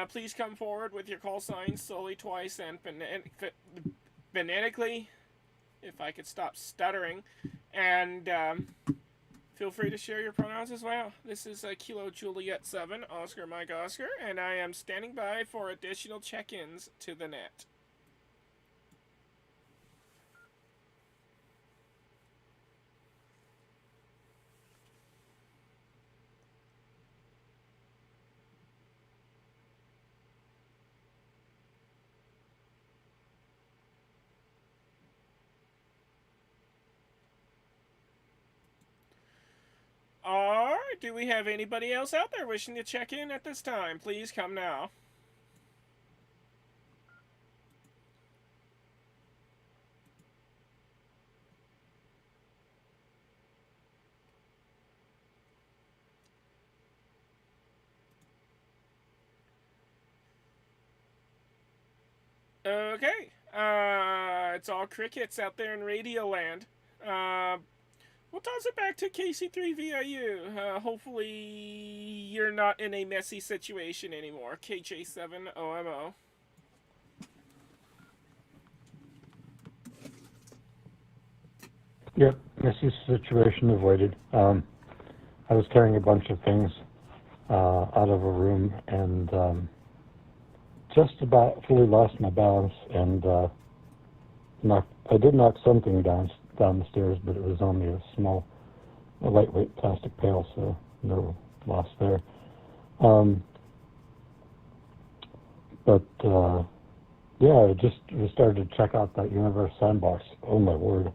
Please come forward with your call signs solely twice and phonetically. if I could stop stuttering. And feel free to share your pronouns as well. This is Kilo Juliet 7, Oscar Mike Oscar, and I am standing by for additional check-ins to the net. Alright, do we have anybody else out there wishing to check in at this time? Please come now. Okay, it's all crickets out there in Radio Land. We'll toss it back to KC3VIU. Hopefully you're not in a messy situation anymore. KJ7OMO. Yep, messy situation avoided. I was carrying a bunch of things out of a room and just about fully lost my balance and I did knock something down the stairs, but it was only a lightweight plastic pail, so no loss there. But yeah, we started to check out that Universe Sandbox. Oh my word.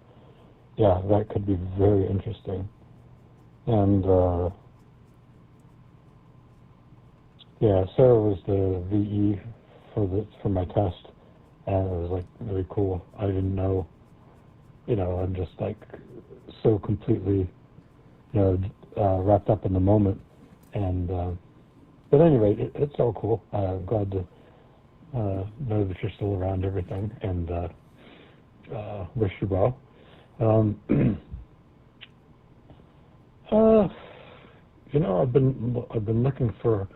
Yeah, that could be very interesting. And yeah, Sarah was the VE for my test, and it was like really cool. I didn't know, I'm just like so completely, wrapped up in the moment. And but anyway, it's all cool. I'm glad to know that you're still around everything, and wish you well. I've been looking for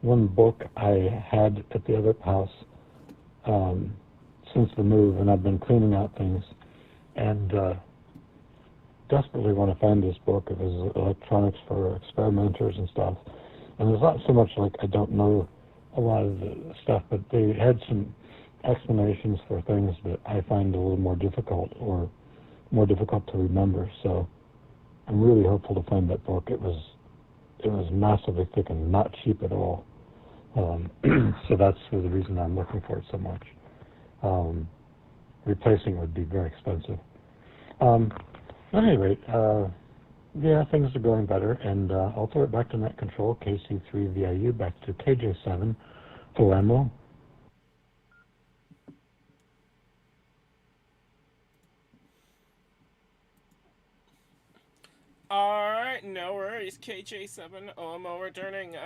one book I had at the other house since the move, and I've been cleaning out things, and desperately want to find this book. It was electronics for experimenters and stuff, and it's not so much like I don't know a lot of the stuff, but they had some explanations for things that I find a little more difficult or more difficult to remember. So I'm really hopeful to find that book. It was massively thick and not cheap at all. So that's the reason I'm looking for it so much. Replacing it would be very expensive. At any rate, yeah, things are going better, and I'll throw it back to Net Control, KC3VIU, back to KJ7, OMO. Alright, no worries. KJ7 OMO returning.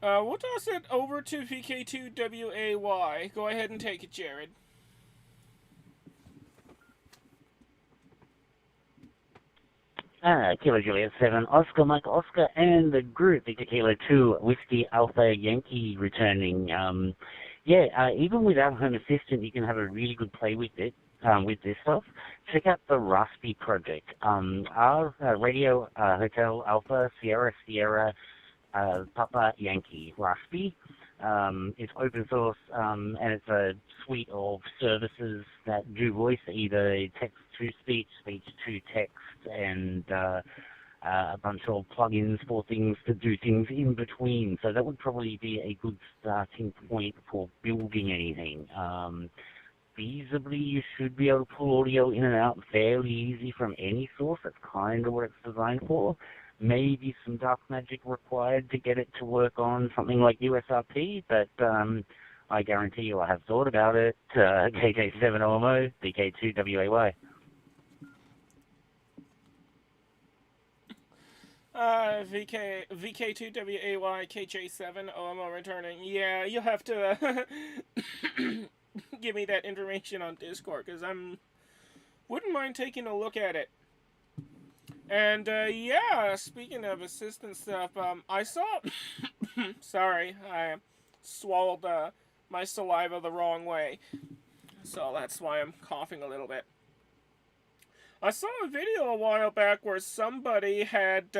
We'll toss it over to VK2WAY. Go ahead and take it, Jared. Kilo Juliet 7, Oscar Mike Oscar, and the group, Victor Kilo 2, Whiskey Alpha Yankee returning. Even without Home Assistant, you can have a really good play with it. With this stuff, check out the Raspy project. Our Radio Hotel Alpha Sierra Papa Yankee Raspy. It's open source, and it's a suite of services that do voice, either text to speech, speech to text, and a bunch of plugins for things to do things in between. So that would probably be a good starting point for building anything. Feasibly, you should be able to pull audio in and out fairly easy from any source. That's kind of what it's designed for. Maybe some dark magic required to get it to work on something like USRP, but I guarantee you I have thought about it. KJ7OMO, BK2WAY. VK2WAY, KJ7OMO returning. Yeah, you'll have to give me that information on Discord, because wouldn't mind taking a look at it. And yeah, speaking of assistant stuff, I saw sorry, I swallowed my saliva the wrong way. so that's why I'm coughing a little bit. I saw a video a while back where somebody had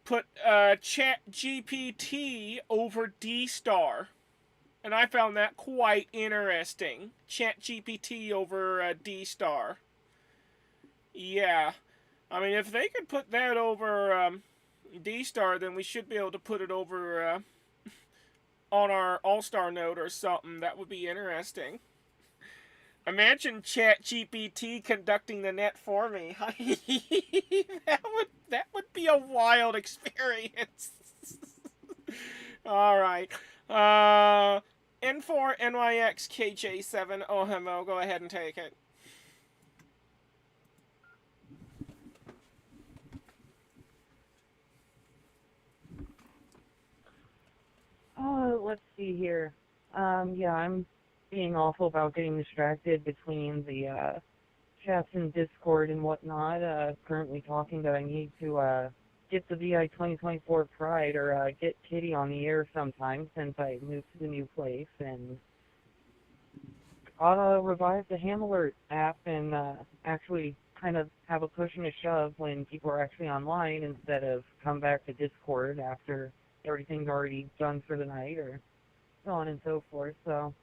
put Chat GPT over D-Star, and I found that quite interesting. Chat GPT over D-Star. Yeah, I mean, if they could put that over D-Star, then we should be able to put it over on our All-Star node or something. That would be interesting. Imagine ChatGPT conducting the net for me. that would be a wild experience. All right. N4 NYX KJ7 OHMO. Go ahead and take it. Oh, let's see here. Yeah, I'm being awful about getting distracted between the chats and Discord and whatnot. Currently talking that I need to get the VI 2024 Pride or get Kitty on the air sometime since I moved to the new place, and ought to revive the Ham Alert app and actually kind of have a push and a shove when people are actually online instead of come back to Discord after everything's already done for the night or so on and so forth. So,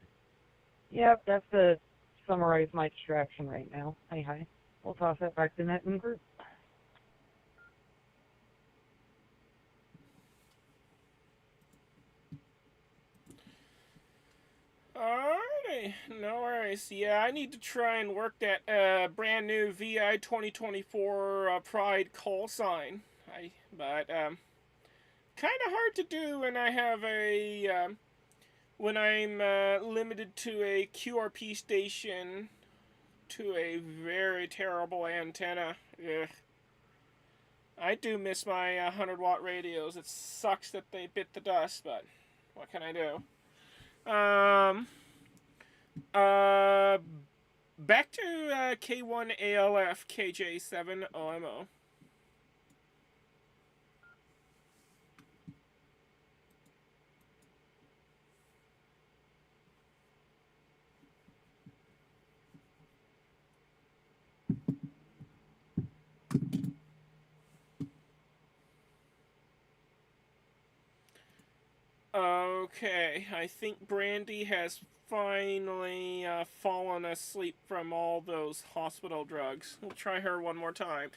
yep, that's to summarize my distraction right now. Hi. We'll toss that back to net and group. Alrighty, no worries. Yeah, I need to try and work that brand new VI 2024 Pride call sign. But kind of hard to do when I have a when I'm limited to a QRP station to a very terrible antenna. Ugh. I do miss my 100-watt radios. It sucks that they bit the dust, but what can I do? Back to K1ALF KJ7OMO. Okay, I think Brandy has finally fallen asleep from all those hospital drugs. We'll try her one more time.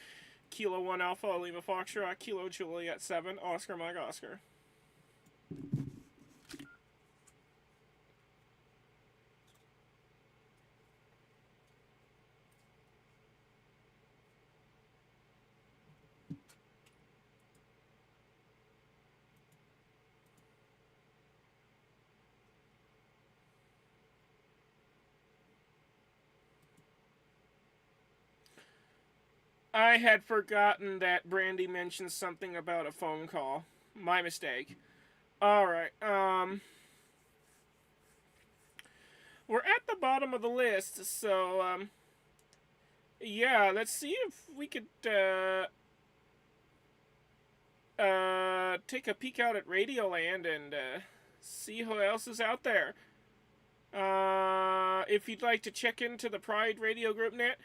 Kilo 1 Alpha, Lima Foxtrot, Kilo Juliet 7, Oscar Mike Oscar. I had forgotten that Brandy mentioned something about a phone call. My mistake. Alright, we're at the bottom of the list, so, yeah, let's see if we could, take a peek out at Radioland and, see who else is out there. If you'd like to check into the Pride Radio Group Net,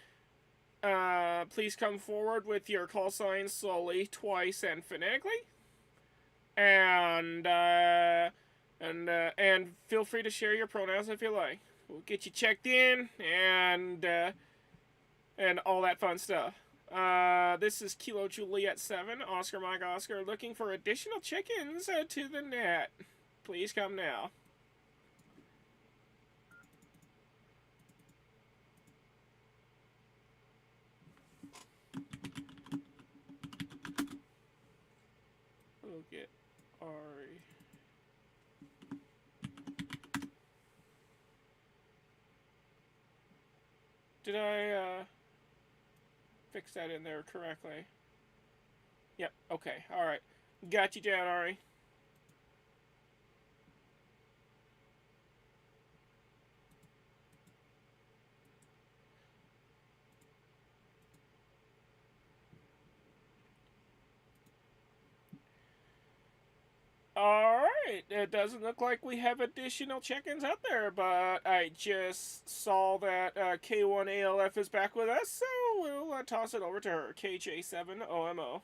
please come forward with your call signs slowly, twice, and phonetically. And feel free to share your pronouns if you like. We'll get you checked in and all that fun stuff. This is Kilo Juliet 7, Oscar Mike Oscar, looking for additional check-ins to the net. Please come now. We'll get Ari. Did I fix that in there correctly? Yep, okay, alright. Got you down, Ari. Alright, right. It doesn't look like we have additional check-ins out there, but I just saw that K1ALF is back with us, so we'll toss it over to her. KJ7OMO.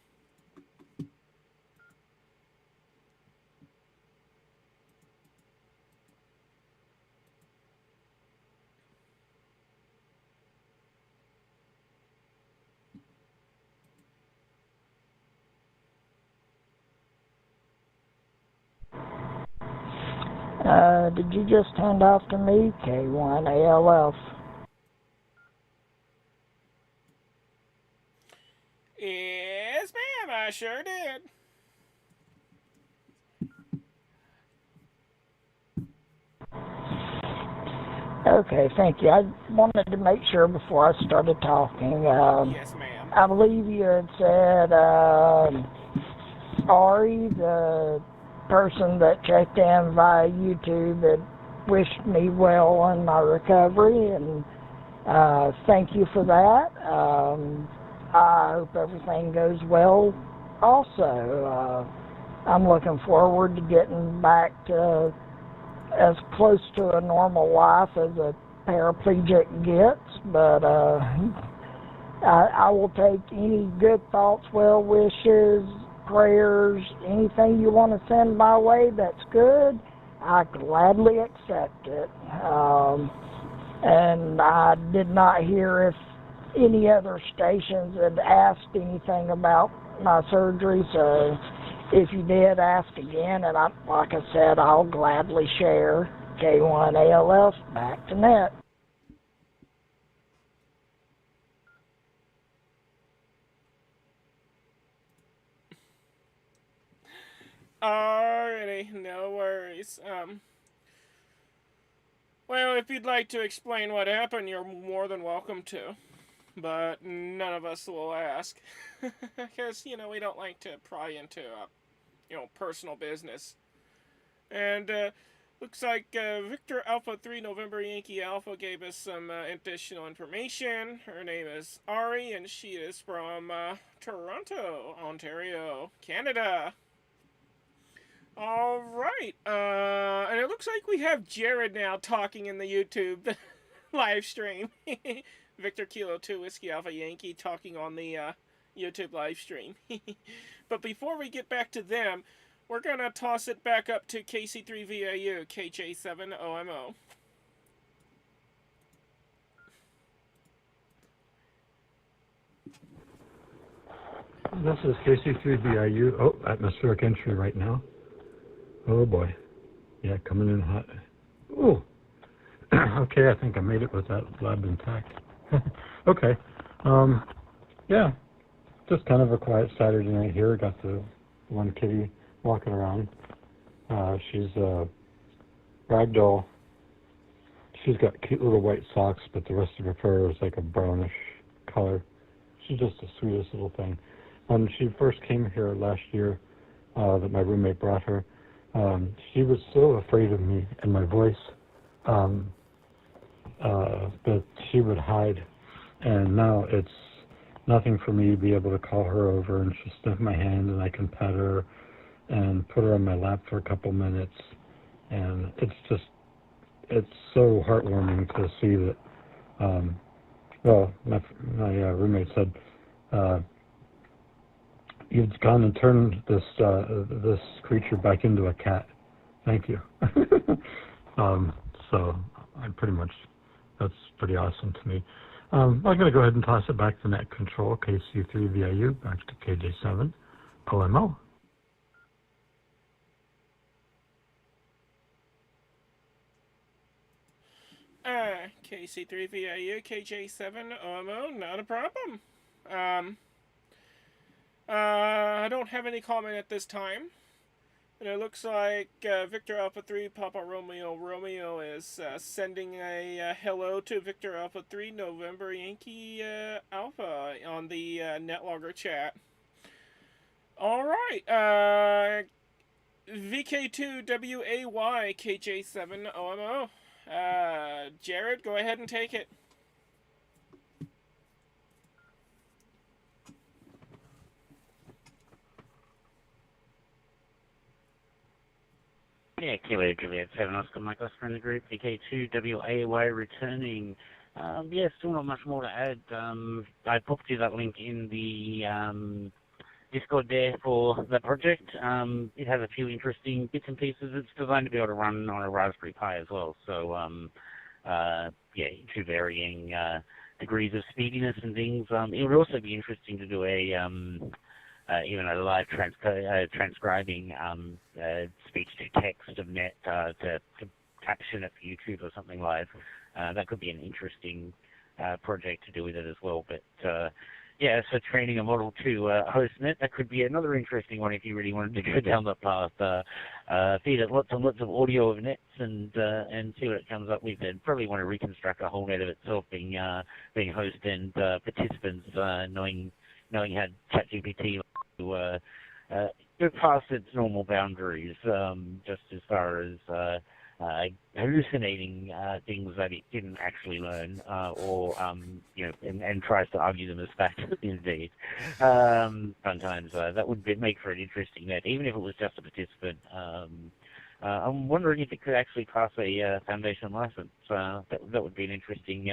Did you just hand off to me? K1ALF. Yes, ma'am, I sure did. Okay, thank you. I wanted to make sure before I started talking. Yes, ma'am. I believe you had said Ari, the person that checked in via YouTube, had wished me well on my recovery, and thank you for that. I hope everything goes well also. I'm looking forward to getting back to as close to a normal life as a paraplegic gets, but I will take any good thoughts, well wishes, prayers, anything you want to send my way that's good. I gladly accept it. And I did not hear if any other stations had asked anything about my surgery, so if you did, ask again, and like I said, I'll gladly share. K1ALF, back to net. Alrighty, no worries. Well, if you'd like to explain what happened, you're more than welcome to. But none of us will ask. Because, we don't like to pry into, personal business. And, looks like Victor Alpha 3 November Yankee Alpha gave us some additional information. Her name is Ari, and she is from Toronto, Ontario, Canada. All right. And it looks like we have Jared now talking in the YouTube live stream. Victor Kilo 2 Whiskey Alpha Yankee talking on the YouTube live stream. But before we get back to them, we're going to toss it back up to KC3VAU, KJ7OMO. This is KC3VIU. Oh, atmospheric entry right now. Oh boy. Yeah, coming in hot. Ooh. Okay, I think I made it with that lab intact. Okay. Yeah. Just kind of a quiet Saturday night here. Got the one kitty walking around. She's a ragdoll. She's got cute little white socks, but the rest of her fur is like a brownish color. She's just the sweetest little thing. When she first came here last year, that my roommate brought her, she was so afraid of me and my voice that she would hide. And now it's nothing for me to be able to call her over and she'll sniff my hand and I can pet her and put her on my lap for a couple minutes. And it's so heartwarming to see that, my roommate said, you've gone and turned this creature back into a cat. Thank you. So I pretty much, that's pretty awesome to me. I'm going to go ahead and toss it back to net control, KC3VIU, back to KJ7, OMO. KC3VIU, KJ7OMO, not a problem. I don't have any comment at this time. And it looks like Victor Alpha 3 Papa Romeo is sending a hello to Victor Alpha 3 November Yankee Alpha on the NetLogger chat. Alright, VK2WAY KJ7OMO. Jared, go ahead and take it. Yeah, Kilo Juliet 7 Oscar Mike Oscar in the group, VK2WAY returning. Yeah, still not much more to add. I popped you that link in the Discord there for the project. It has a few interesting bits and pieces. It's designed to be able to run on a Raspberry Pi as well. So, yeah, to varying degrees of speediness and things. It would also be interesting to do even a live transcribing speech to text of net to caption it for YouTube or something live. That could be an interesting project to do with it as well. But yeah, so training a model to host net, that could be another interesting one if you really wanted to go down the path. Feed it lots and lots of audio of nets and see what it comes up with. And probably want to reconstruct a whole net of itself being host and participants knowing how ChatGPT to go past its normal boundaries, just as far as hallucinating things that it didn't actually learn, or and tries to argue them as facts indeed. Sometimes that would make for an interesting net, even if it was just a participant. I'm wondering if it could actually pass a foundation license. That would be an interesting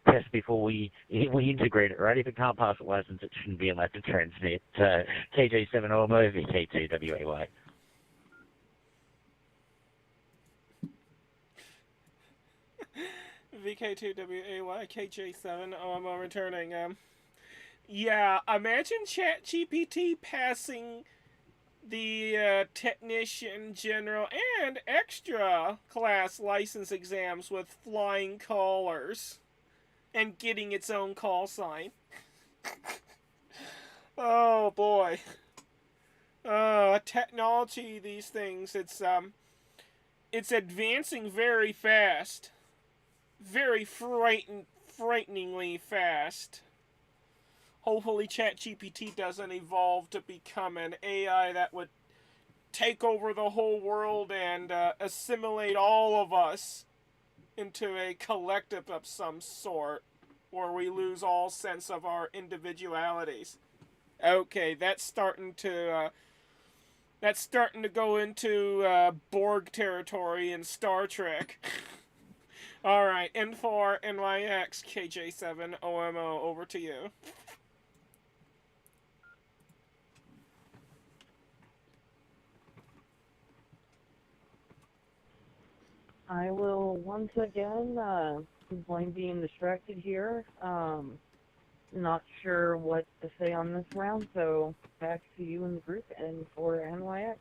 test before we integrate it, right? If it can't pass a license, it shouldn't be allowed to transmit. KJ7OMO, VK2WAY. VK2WAY, KJ7OMO returning. Yeah, imagine ChatGPT passing the technician, general, and extra class license exams with flying colors and getting its own call sign. Oh boy. Technology, these things, it's advancing very fast. Very frighteningly fast. Hopefully ChatGPT doesn't evolve to become an AI that would take over the whole world and assimilate all of us into a collective of some sort, where we lose all sense of our individualities. Okay, that's starting to go into Borg territory in Star Trek. Alright, N4, NYX, KJ7, OMO, over to you. I will once again blame being distracted here. Not sure what to say on this round, so back to you in the group and for NYX.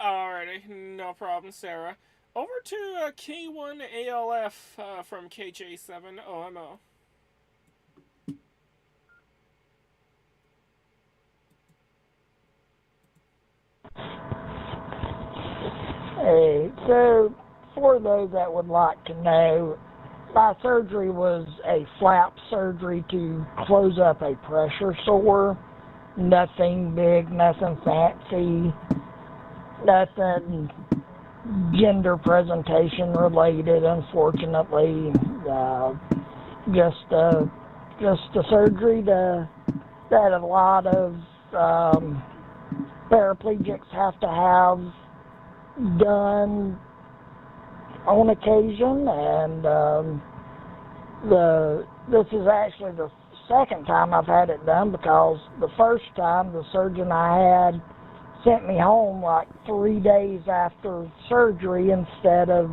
Alrighty, no problem, Sarah. Over to K1ALF from KJ7 OMO. Hey, so for those that would like to know, my surgery was a flap surgery to close up a pressure sore. Nothing big, nothing fancy, nothing gender presentation related, unfortunately. Just a surgery that a lot of paraplegics have to have done on occasion, and this is actually the second time I've had it done, because the first time the surgeon I had sent me home like 3 days after surgery instead of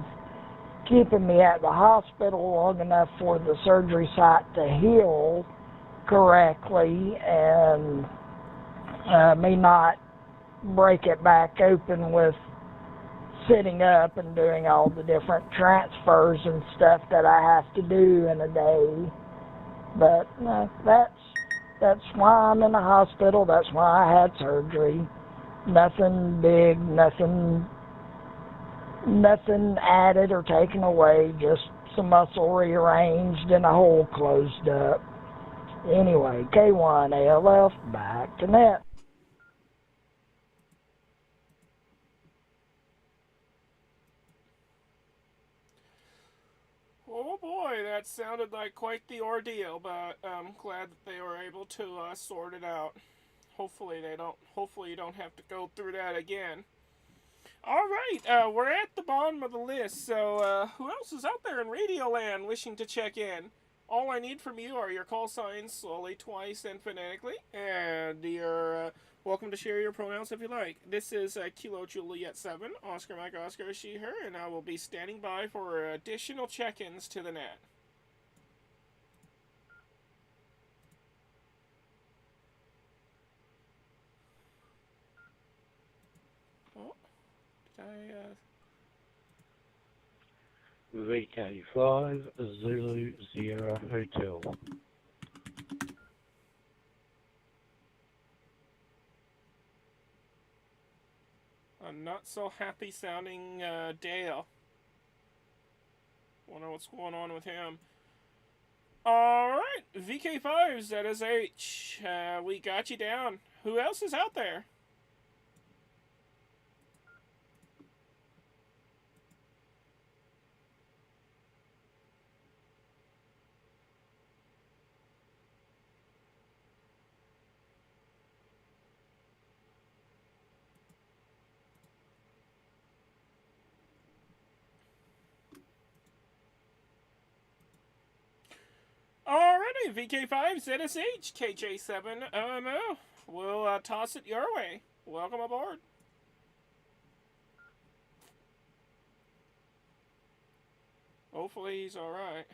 keeping me at the hospital long enough for the surgery site to heal correctly and me not break it back open with sitting up and doing all the different transfers and stuff that I have to do in a day. But that's why I'm in the hospital. That's why I had surgery. Nothing big, nothing added or taken away, just some muscle rearranged and a hole closed up. Anyway, K1ALF, back to net. Oh boy, that sounded like quite the ordeal, but I'm glad that they were able to sort it out. Hopefully they don't. Hopefully you don't have to go through that again. All right, we're at the bottom of the list. So who else is out there in Radio Land wishing to check in? All I need from you are your call signs slowly, twice, and phonetically, and you're welcome to share your pronouns if you like. This is Kilo Juliet 7, Oscar Mike Oscar she her, and I will be standing by for additional check-ins to the net. Oh, did I VK5 Zulu Sierra Hotel. a not so happy sounding Dale. Wonder what's going on with him. Alright, VK5 ZSH. We got you down. Who else is out there? Alrighty, VK5 ZSH KJ7 OMO. We'll toss it your way. Welcome aboard. Hopefully he's alright.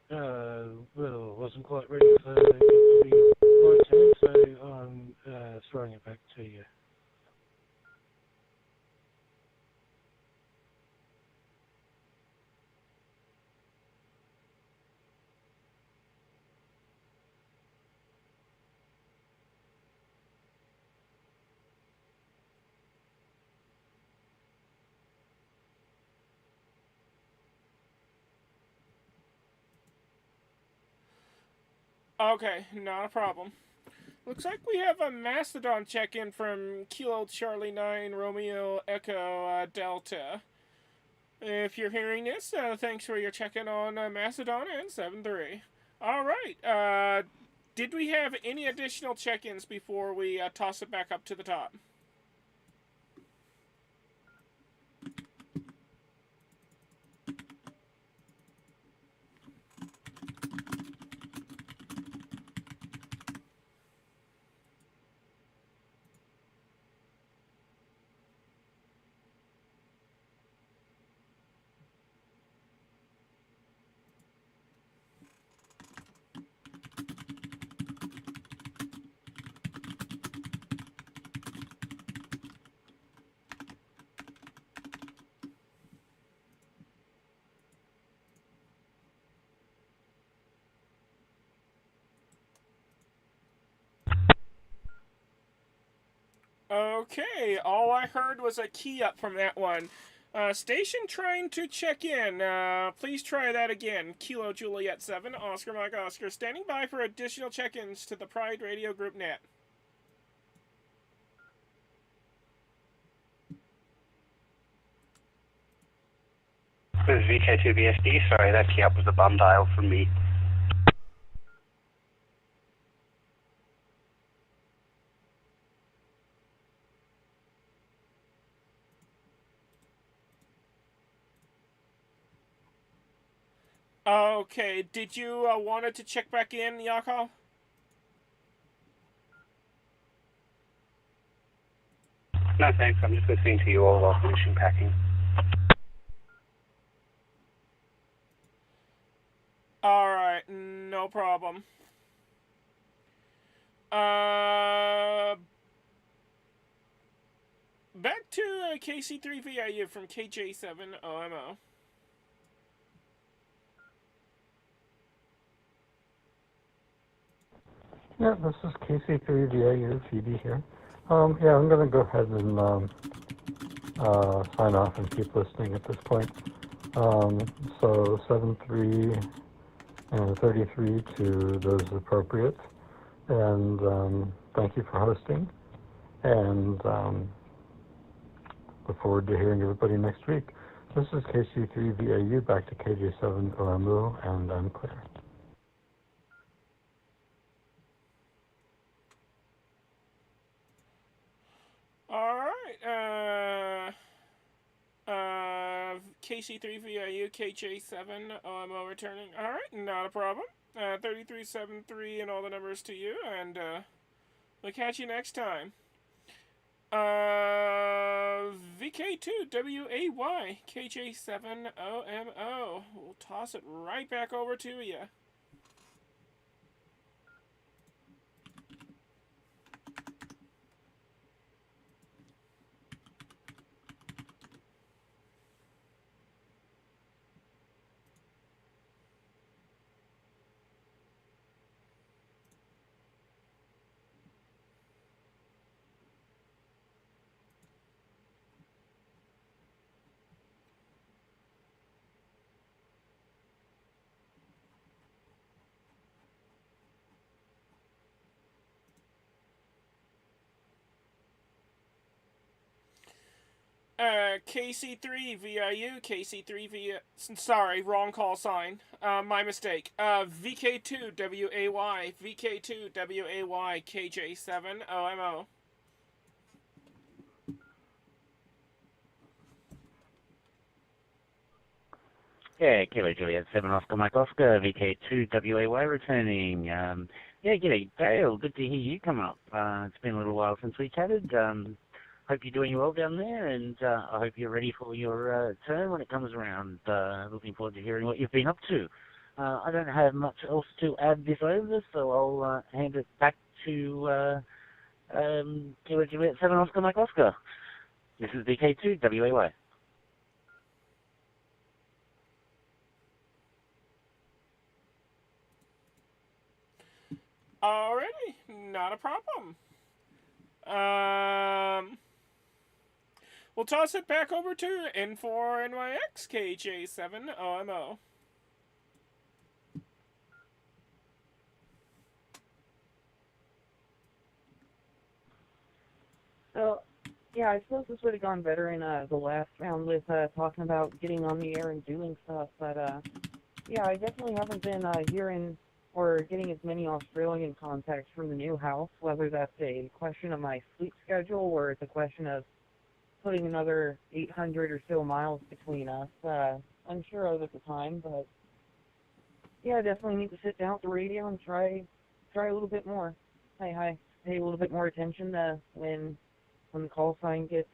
Well, I wasn't quite ready for my turn, so I'm throwing it back to you. Okay, not a problem. Looks like we have a Mastodon check-in from Kilo Charlie 9 Romeo Echo Delta. If you're hearing this, thanks for your check-in on Mastodon and 7-3. Alright, did we have any additional check-ins before we toss it back up to the top? Okay, all I heard was a key up from that one. Station trying to check in. Please try that again. Kilo Juliet 7, Oscar Mike Oscar, standing by for additional check-ins to the Pride Radio Group net. This is VK2BSD. Sorry, that key up was a bum dial from me. Okay, did you wanted to check back in, Yakov? No, thanks. I'm just listening to you all while finishing packing. Alright, no problem. Back to KC3VIU from KJ7OMO. Yeah, this is KC3VIU, GB here. Yeah, I'm going to go ahead and sign off and keep listening at this point. So 7-3, and 33 to those appropriate. And thank you for hosting. And look forward to hearing everybody next week. This is KC3VAU back to KJ7OMO, and I'm clear. All right. KC3VIU, KJ7OMO returning. All right, not a problem. 3373 and all the numbers to you, and we'll catch you next time. VK2WAY, KJ7OMO. We'll toss it right back over to you. KC3VIU, KC3V. Sorry, wrong call sign. My mistake. VK2WAY, VK2WAY, KJ7OMO. Yeah, Kilo Juliet 7 Oscar Mike Oscar, VK2WAY returning. G'day Dale, good to hear you come up. It's been a little while since we chatted. Hope you're doing well down there, and I hope you're ready for your turn when it comes around. Looking forward to hearing what you've been up to. I don't have much else to add this over, so I'll hand it back to Kilo Juliet 7 Oscar Mike Oscar. This is VK2WAY. Alrighty, not a problem. We'll toss it back over to N4NYX, KJ7OMO. So, yeah, I suppose this would have gone better in the last round with talking about getting on the air and doing stuff, but yeah, I definitely haven't been hearing or getting as many Australian contacts from the new house, whether that's a question of my sleep schedule or it's a question of putting another 800 or so miles between us. Unsure of at the time, but yeah, I definitely need to sit down at the radio and try a little bit more. Pay a little bit more attention when the call sign gets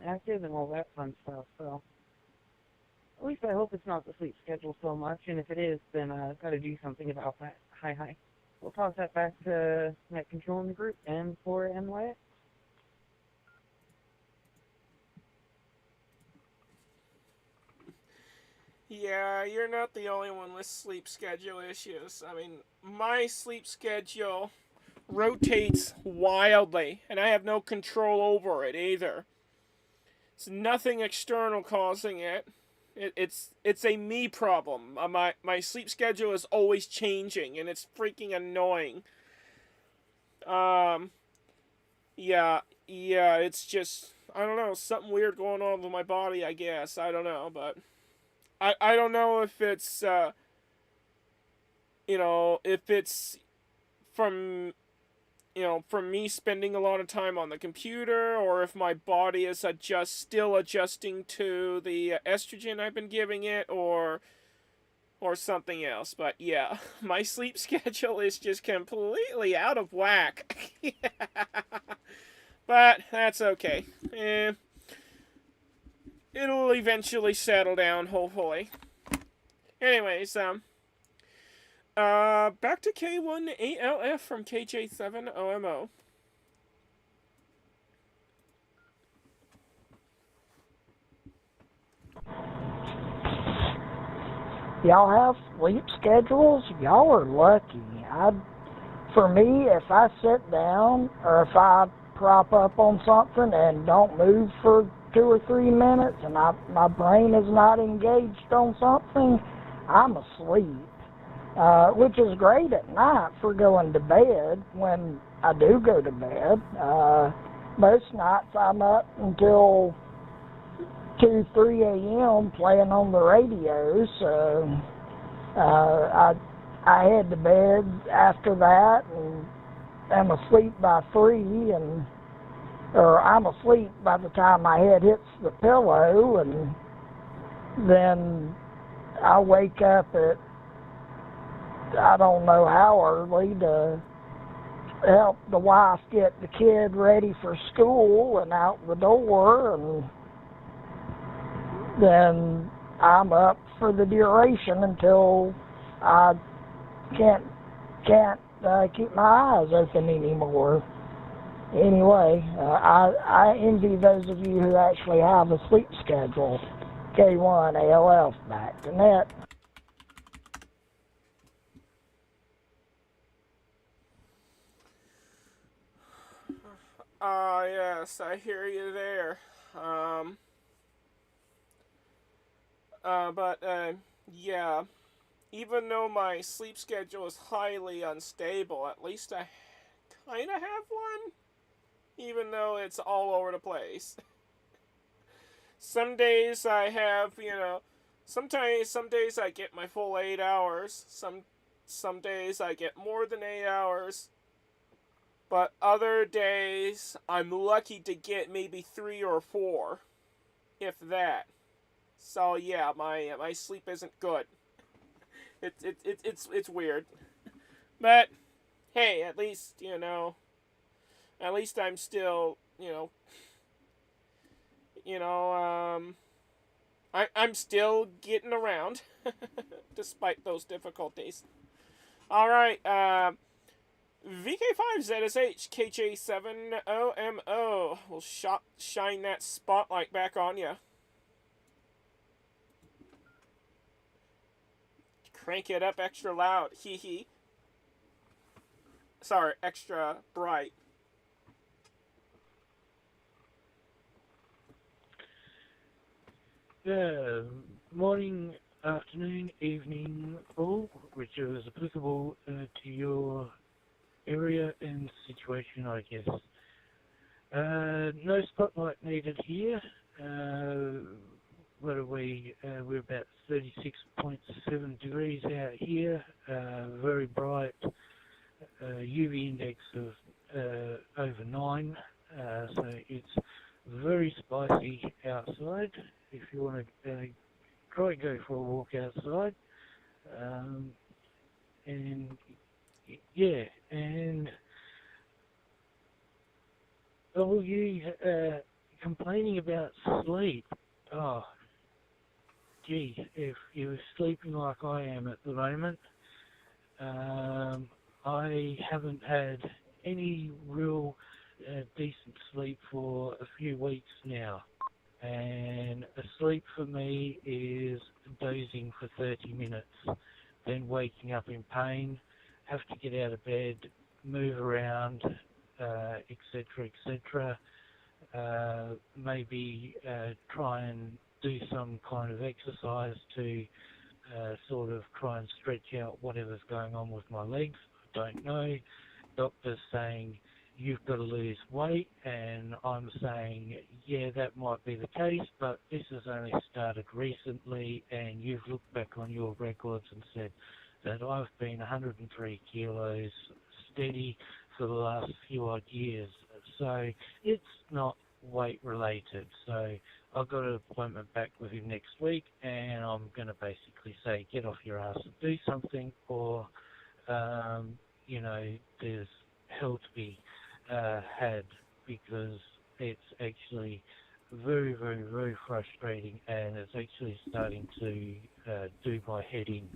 active and all that fun stuff. So at least I hope it's not the sleep schedule so much, and if it is, then I've got to do something about that. Hi. We'll toss that back to Net Control in the group and for NYX. Yeah, you're not the only one with sleep schedule issues. I mean, my sleep schedule rotates wildly, and I have no control over it either. It's nothing external causing it. It's a me problem. My sleep schedule is always changing, and it's freaking annoying. Yeah, it's just, I don't know, something weird going on with my body, I guess. I don't know, but I don't know if it's, if it's from me spending a lot of time on the computer, or if my body is still adjusting to the estrogen I've been giving it, or something else. But yeah, my sleep schedule is just completely out of whack. But that's okay. It'll eventually settle down, hopefully. Anyways, back to K1ALF from KJ7OMO. Y'all have sleep schedules? Y'all are lucky. For me, if I sit down or if I prop up on something and don't move for 2 or 3 minutes and my brain is not engaged on something, I'm asleep. which is great at night for going to bed when I do go to bed. Most nights I'm up until 2, 3 a.m. playing on the radio, so I head to bed after that and am asleep by 3, or I'm asleep by the time my head hits the pillow, and then I wake up at, I don't know how early, to help the wife get the kid ready for school and out the door, and then I'm up for the duration until I can't keep my eyes open anymore. Anyway, I envy those of you who actually have a sleep schedule. K1ALF, back to net. Yes, I hear you there. Yeah, even though my sleep schedule is highly unstable, at least I kind of have one, even though it's all over the place. Some days I have, some days I get my full 8 hours. Some days I get more than 8 hours. But other days I'm lucky to get maybe 3 or 4, if that. So yeah, my sleep isn't good. It's weird. But hey, at least, I'm still, I'm still getting around, despite those difficulties. All right, VK5ZSH KJ7OMO will shine that spotlight back on you. Crank it up extra loud, hee hee. Sorry, extra bright. Morning, afternoon, evening, all, which is applicable to your area and situation, I guess. No spotlight needed here. What are we? We're about 36.7 degrees out here. Very bright. UV index of over 9. So it's very spicy outside. If you want to try and go for a walk outside. And yeah, and oh, you complaining about sleep. Oh, gee, if you're sleeping like I am at the moment, I haven't had any real decent sleep for a few weeks now. And asleep for me is dozing for 30 minutes, then waking up in pain, have to get out of bed, move around, etc., etc. Maybe try and do some kind of exercise to sort of try and stretch out whatever's going on with my legs. I don't know. Doctor's saying you've got to lose weight, and I'm saying, yeah, that might be the case, but this has only started recently, and you've looked back on your records and said that I've been 103 kilos steady for the last few odd years. So it's not weight related. So I've got an appointment back with him next week, and I'm going to basically say, get off your ass and do something, or, there's hell to be had, because it's actually very, very, very frustrating, and it's actually starting to do my head in,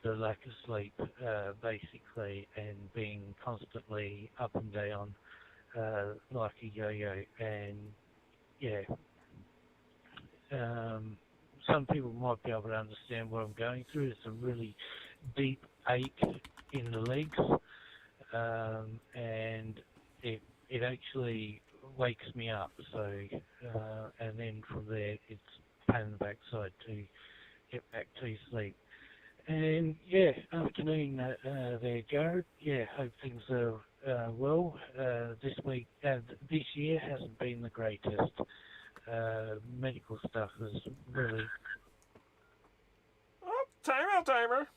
the lack of sleep, basically, and being constantly up and down like a yo-yo. And yeah, some people might be able to understand what I'm going through. It's a really deep ache in the legs, and it actually wakes me up. So, and then from there, it's pain in the backside to get back to sleep. And yeah, afternoon there, Jared. Yeah, hope things are well. This week, this year hasn't been the greatest. Medical stuff is really. Oh, timer.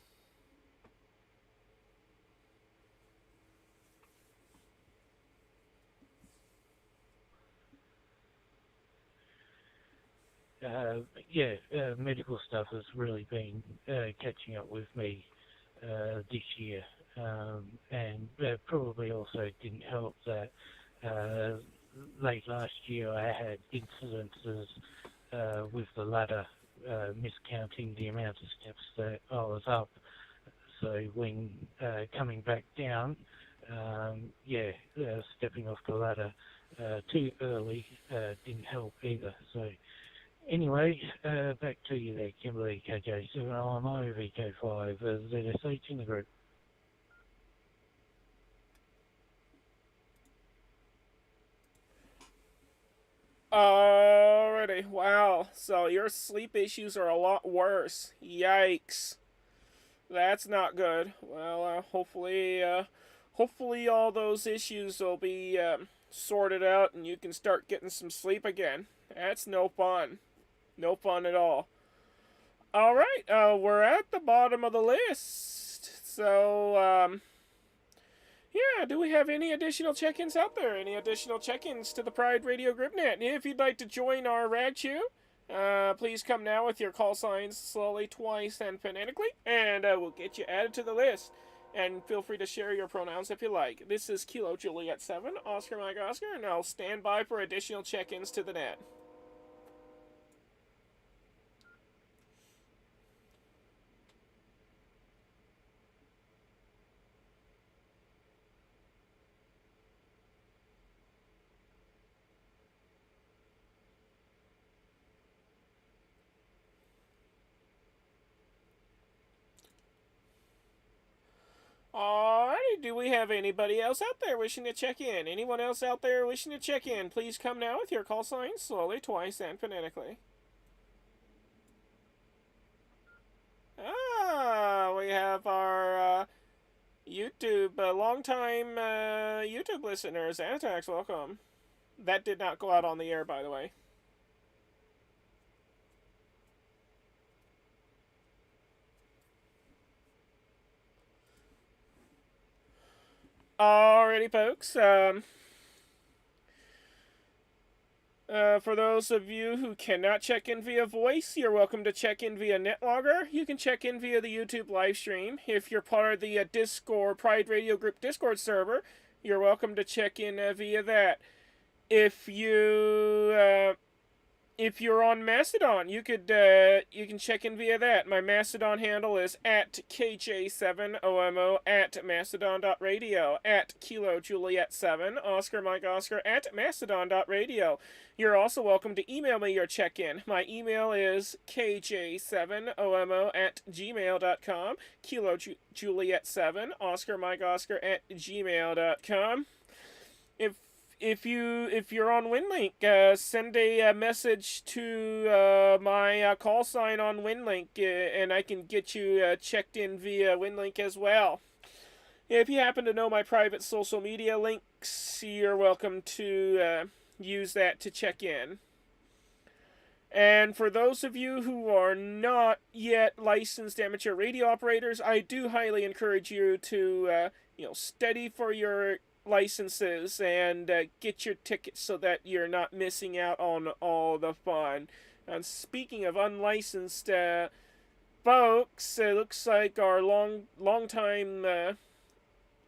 Medical stuff has really been catching up with me this year, and probably also didn't help that late last year I had incidences with the ladder, miscounting the amount of steps that I was up. So when coming back down, stepping off the ladder too early didn't help either. So anyway, back to you there, Kimberly, KJ7LMO, VK5, ZSH in the group. Alrighty, wow. So your sleep issues are a lot worse. Yikes. That's not good. Well, hopefully all those issues will be sorted out and you can start getting some sleep again. That's no fun. No fun at all. Alright, we're at the bottom of the list. So, yeah, do we have any additional check-ins out there? Any additional check-ins to the Pride Radio GroupNet? If you'd like to join our rag chew, please come now with your call signs slowly, twice, and phonetically, and we'll get you added to the list. And feel free to share your pronouns if you like. This is Kilo Juliet 7, Oscar Mike Oscar, and I'll stand by for additional check-ins to the net. Alrighty, do we have anybody else out there wishing to check in? Anyone else out there wishing to check in? Please come now with your call signs slowly, twice, and phonetically. We have our YouTube, long-time YouTube listeners. Anatax, welcome. That did not go out on the air, by the way. Alrighty, folks. For those of you who cannot check in via voice, you're welcome to check in via NetLogger. You can check in via the YouTube live stream. If you're part of the Discord, Pride Radio Group Discord server, you're welcome to check in via that. If you're on Mastodon, you can check in via that. My Mastodon handle is at KJ7OMO at Mastodon.radio, at Kilo Juliet 7, Oscar Mike Oscar at Mastodon.radio. You're also welcome to email me your check-in. My email is KJ7OMO at gmail.com, Kilo Juliet 7, Oscar Mike Oscar at gmail.com. If you're on WinLink, send a message to my call sign on WinLink, and I can get you checked in via WinLink as well. If you happen to know my private social media links, you're welcome to use that to check in. And for those of you who are not yet licensed amateur radio operators, I do highly encourage you to study for your licenses and get your tickets so that you're not missing out on all the fun. And speaking of unlicensed folks, it looks like our long time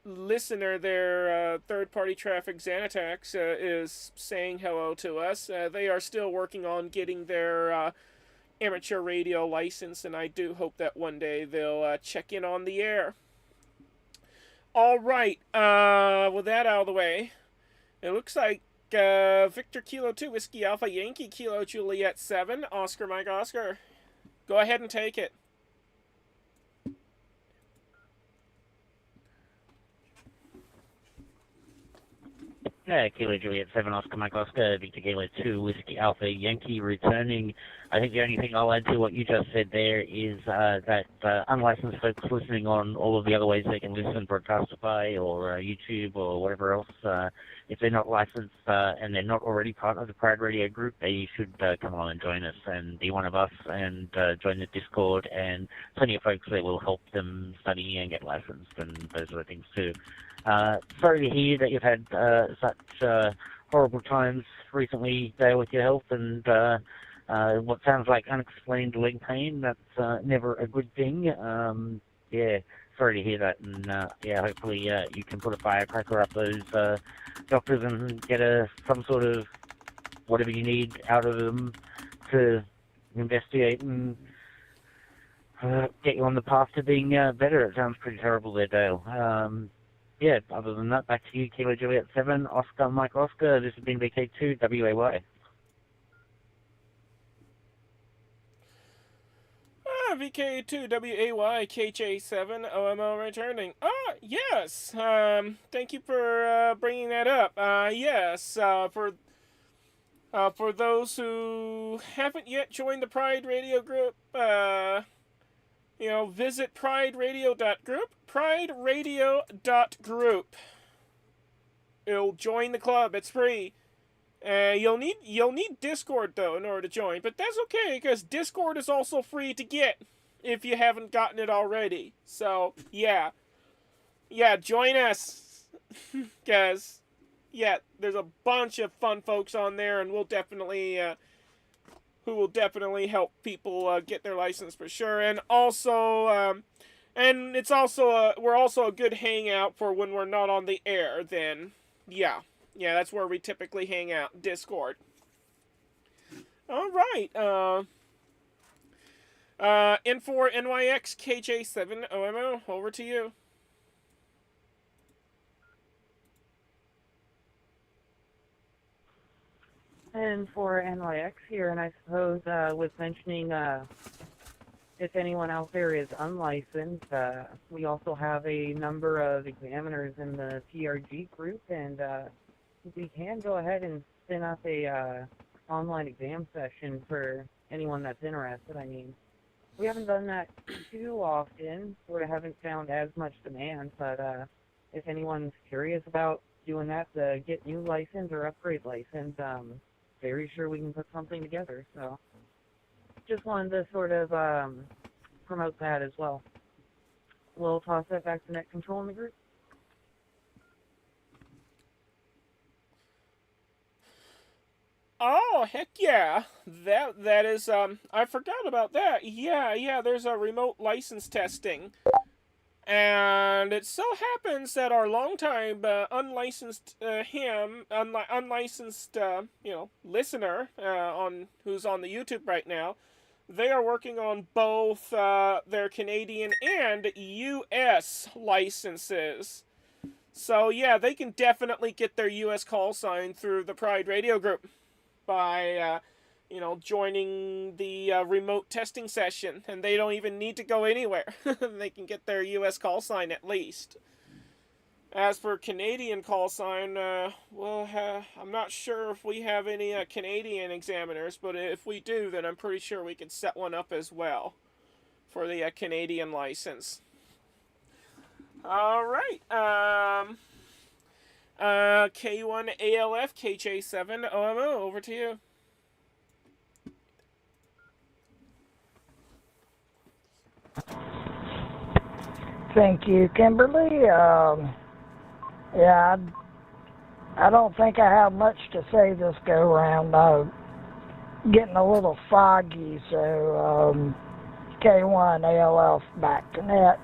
listener there, Third Party Traffic Xanatax, is saying hello to us. They are still working on getting their amateur radio license, and I do hope that one day they'll check in on the air. Alright, with that out of the way, it looks like Victor Kilo 2, Whiskey Alpha Yankee Kilo Juliet 7, Oscar Mike Oscar. Go ahead and take it. Kilo Juliet 7 Oscar Mike Oscar, Victor Kilo 2 Whiskey Alpha Yankee returning. I think the only thing I'll add to what you just said there is that unlicensed folks listening on all of the other ways they can listen, Broadcastify or YouTube or whatever else, if they're not licensed and they're not already part of the Pride Radio group, they should come on and join us and be one of us and join the Discord, and plenty of folks that will help them study and get licensed and those sort of things too. Sorry to hear that you've had such horrible times recently there with your health and what sounds like unexplained leg pain. That's never a good thing. Yeah, sorry to hear that. And yeah, hopefully you can put a firecracker up those doctors and get some sort of whatever you need out of them to investigate and get you on the path to being better. It sounds pretty terrible there, Dale. Yeah, other than that, back to you, Kilo Juliet 7, Oscar Mike Oscar. This has been VK2 WAY. VK2 WAY KJ7 OMO returning. Yes. Thank you for bringing that up. Yes. For those who haven't yet joined the Pride Radio group, visit prideradio.group. Prideradio.group. It'll join the club. It's free. You'll need Discord though in order to join, but that's okay because Discord is also free to get if you haven't gotten it already. So yeah, join us, guys. Yeah, there's a bunch of fun folks on there, and we'll definitely who will definitely help people get their license for sure, and also and it's also we're also a good hangout for when we're not on the air. Then yeah, that's where we typically hang out, Discord. All right. N4 NYX KJ7 OMO, over to you. And for NYX here, and I suppose with mentioning if anyone out there is unlicensed, we also have a number of examiners in the PRG group, and we can go ahead and spin up a online exam session for anyone that's interested. I mean, we haven't done that too often, sort of haven't found as much demand, but if anyone's curious about doing that to get new license or upgrade license, very sure we can put something together. So just wanted to sort of promote that as well. We'll toss that back to Net Control in the group. Oh, heck yeah. That is, I forgot about that. Yeah, there's a remote license testing. And it so happens that our longtime unlicensed listener who's on the YouTube right now, they are working on both their Canadian and U.S. licenses. So yeah, they can definitely get their U.S. call sign through the Pride Radio group by joining the remote testing session, and they don't even need to go anywhere. They can get their U.S. call sign at least. As for Canadian call sign, I'm not sure if we have any Canadian examiners, but if we do, then I'm pretty sure we could set one up as well for the Canadian license. All right. K1 ALF KJ7 OMO, over to you. Thank you, Kimberly. Yeah, I don't think I have much to say this go around. Getting a little foggy, so K1 ALF back to net.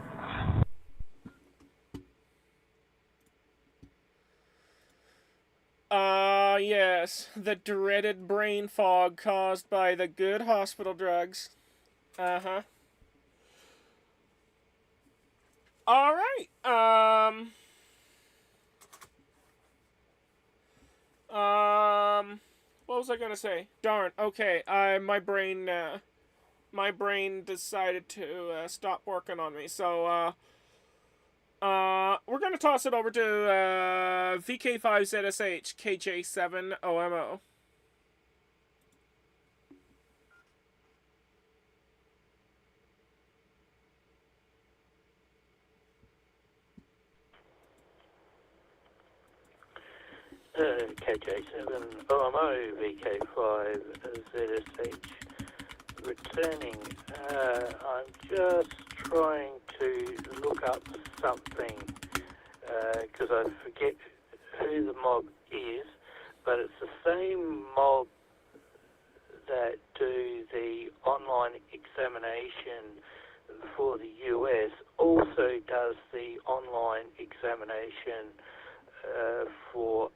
Yes, the dreaded brain fog caused by the good hospital drugs. Uh-huh. All right. What was I gonna say? Darn. Okay. My brain decided to stop working on me. So We're going to toss it over to VK5ZSH KJ7OMO. KJ7 OMO VK5 ZSH returning. I'm just trying to look up something because I forget who the mob is, but it's the same mob that do the online examination for the US, also does the online examination for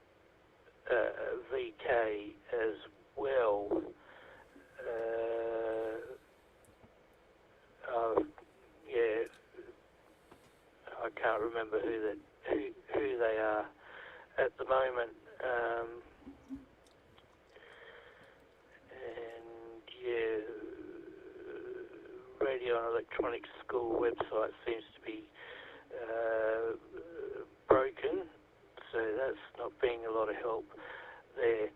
VK as well. Yeah, I can't remember who they are at the moment. And yeah, Radio and Electronics School website seems to be broken, so that's not being a lot of help there.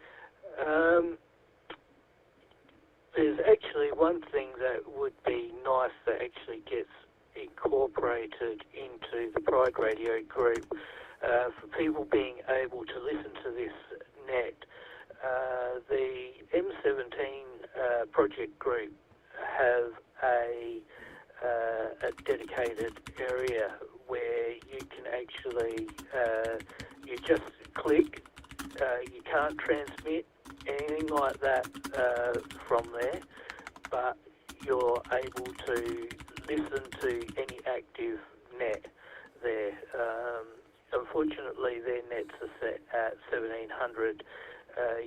There's actually one thing that would be nice that actually gets incorporated into the Pride Radio group for people being able to listen to this net. The M17 project group have a dedicated area where you can actually, you just click, you can't transmit anything like that from there, but you're able to listen to any active net there. Unfortunately, their nets are set at 1700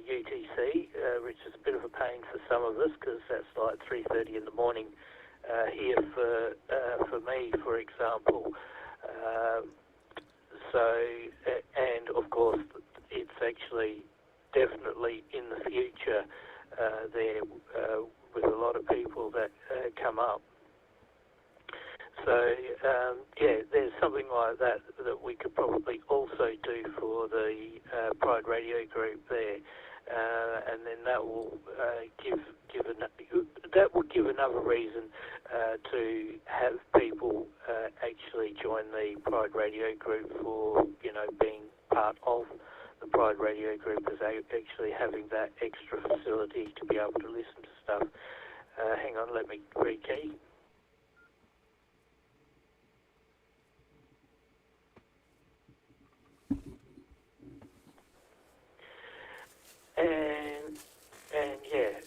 UTC, which is a bit of a pain for some of us because that's like 3:30 in the morning here for me, for example. And of course, it's actually definitely in the future there with a lot of people that come up. So, yeah, there's something like that that we could probably also do for the Pride Radio group there, and then that will give another reason to have people actually join the Pride Radio group for, you know, being part of the Pride Radio group, as actually having that extra facility to be able to listen to stuff. Hang on, let me rekey. And yeah,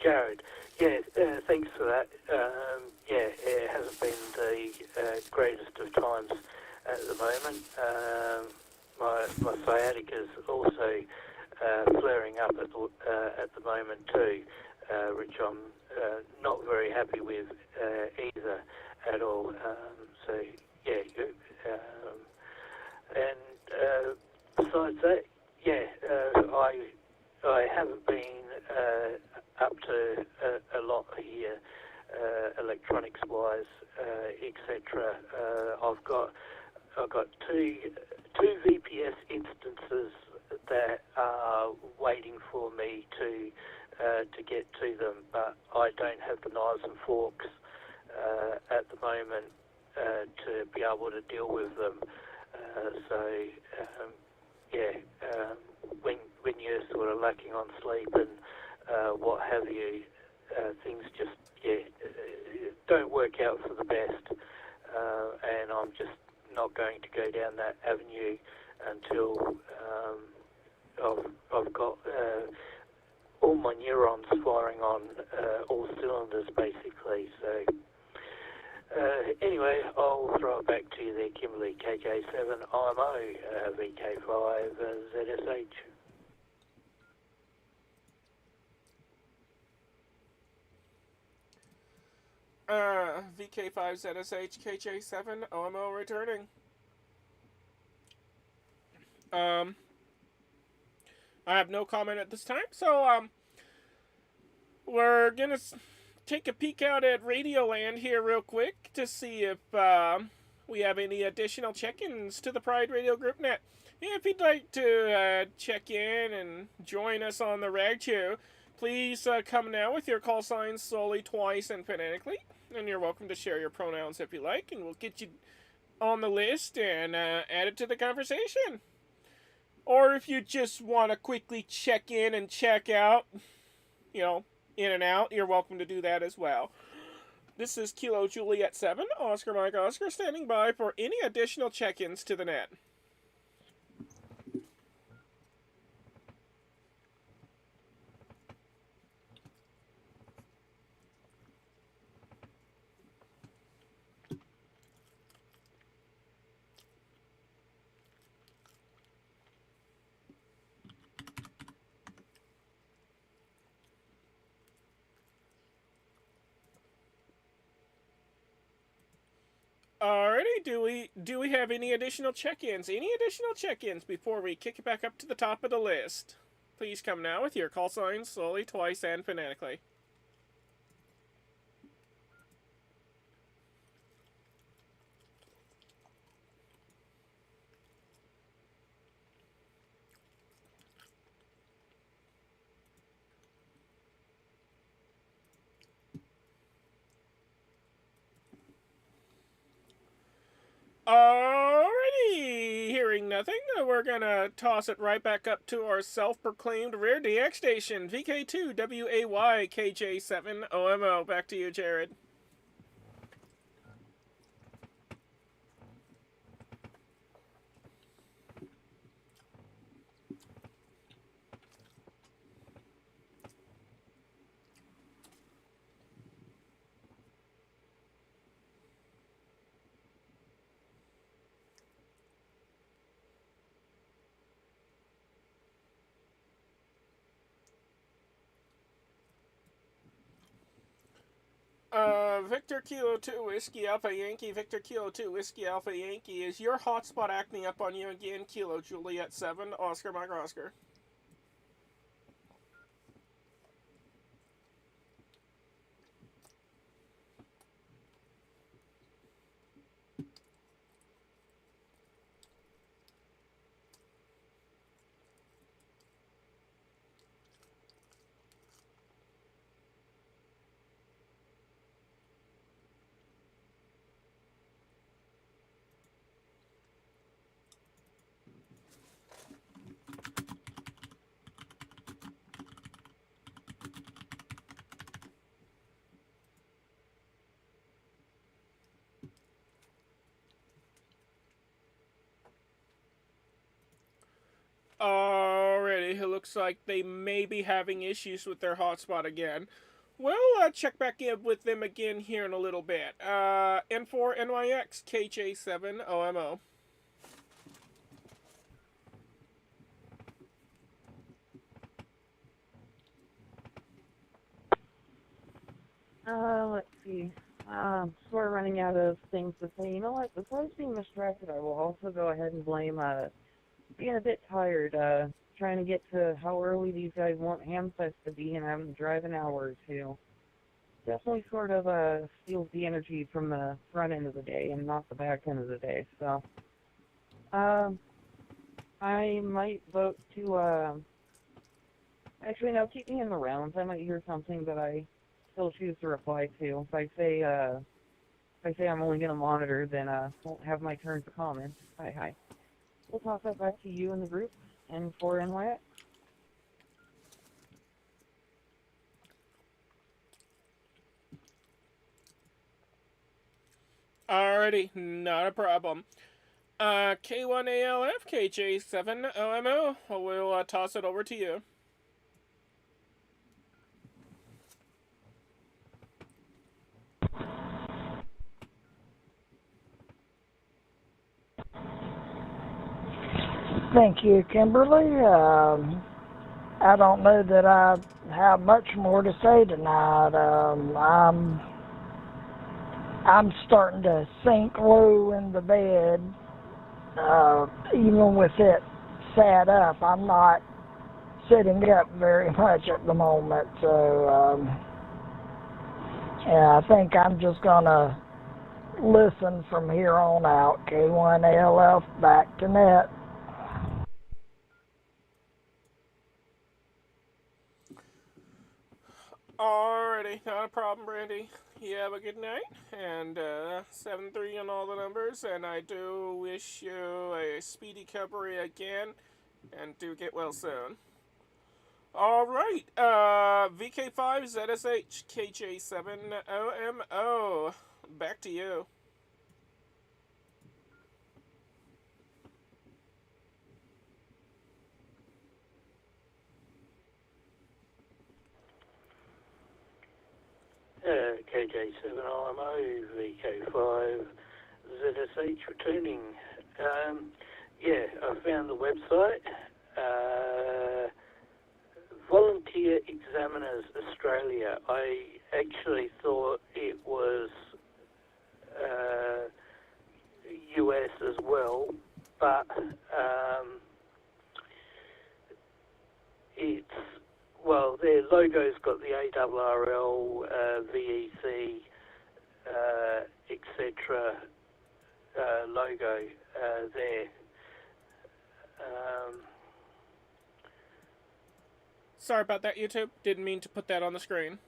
Jared, yeah, thanks for that. Yeah, it hasn't been the greatest of times at the moment. My sciatica is also flaring up at the moment too, which I'm not very happy with either at all. So yeah, and besides that, yeah, I haven't been up to a lot here, electronics wise, etc. I've got two VPS instances that are waiting for me to get to them, but I don't have the knives and forks at the moment to be able to deal with them. Yeah, when you're sort of lacking on sleep and what have you, things just don't work out for the best, and I'm just not going to go down that avenue until I've got all my neurons firing on all cylinders, basically. So anyway, I'll throw it back to you there, Kimberly. KJ7 IMO VK5 ZSH. VK5ZSH KJ7 OMO returning. I have no comment at this time, so we're gonna take a peek out at Radioland here real quick to see if we have any additional check-ins to the Pride Radio Group Net. If you'd like to check in and join us on the Rag Show, please come now with your call signs slowly, twice, and phonetically. And you're welcome to share your pronouns if you like, and we'll get you on the list and add it to the conversation. Or if you just want to quickly check in and check out, in and out, you're welcome to do that as well. This is Kilo Juliet 7, Oscar Mike Oscar, standing by for any additional check-ins to the net. Alrighty, do we have any additional check-ins? Any additional check-ins before we kick it back up to the top of the list? Please come now with your call signs slowly, twice, and phonetically. Alrighty, hearing nothing, we're gonna toss it right back up to our self-proclaimed Rare DX station, VK2WAY KJ7OMO. Back to you, Jared. Victor Kilo 2 Whiskey Alpha Yankee, Victor Kilo 2 Whiskey Alpha Yankee, is your hotspot acting up on you again? Kilo Juliet 7, Oscar Mike Oscar. Alrighty, it looks like they may be having issues with their hotspot again. We'll check back in with them again here in a little bit. N4NYX KJ7OMO. Let's see. We're running out of things to say. You know what? Besides being distracted, I will also go ahead and blame being a bit tired, trying to get to how early these guys want Hamfest to be and having to drive an hour or two. Definitely sort of steals the energy from the front end of the day and not the back end of the day. So, I might vote to, actually, no, keep me in the rounds. I might hear something that I still choose to reply to. If I say I'm only going to monitor, then won't have my turn for comment. Hi. We'll toss that back to you in the group and for NYX. Alrighty, not a problem. K1ALF KJ7OMO, we'll toss it over to you. Thank you, Kimberly. I don't know that I have much more to say tonight. I'm starting to sink low in the bed, even with it sat up. I'm not sitting up very much at the moment, so yeah, I think I'm just gonna listen from here on out. K1ALF back to net. Alrighty, not a problem, Brandy. You have a good night, and 7-3 on all the numbers, and I do wish you a speedy recovery again, and do get well soon. Alright, VK5 ZSH KJ7 OMO. Back to you. KJ7IMO, VK5, ZSH returning. Yeah, I found the website. Volunteer Examiners Australia. I actually thought it was US as well, but it's, well, their logo's got the ARRL, VEC, etc. Logo there. Sorry about that, YouTube. Didn't mean to put that on the screen.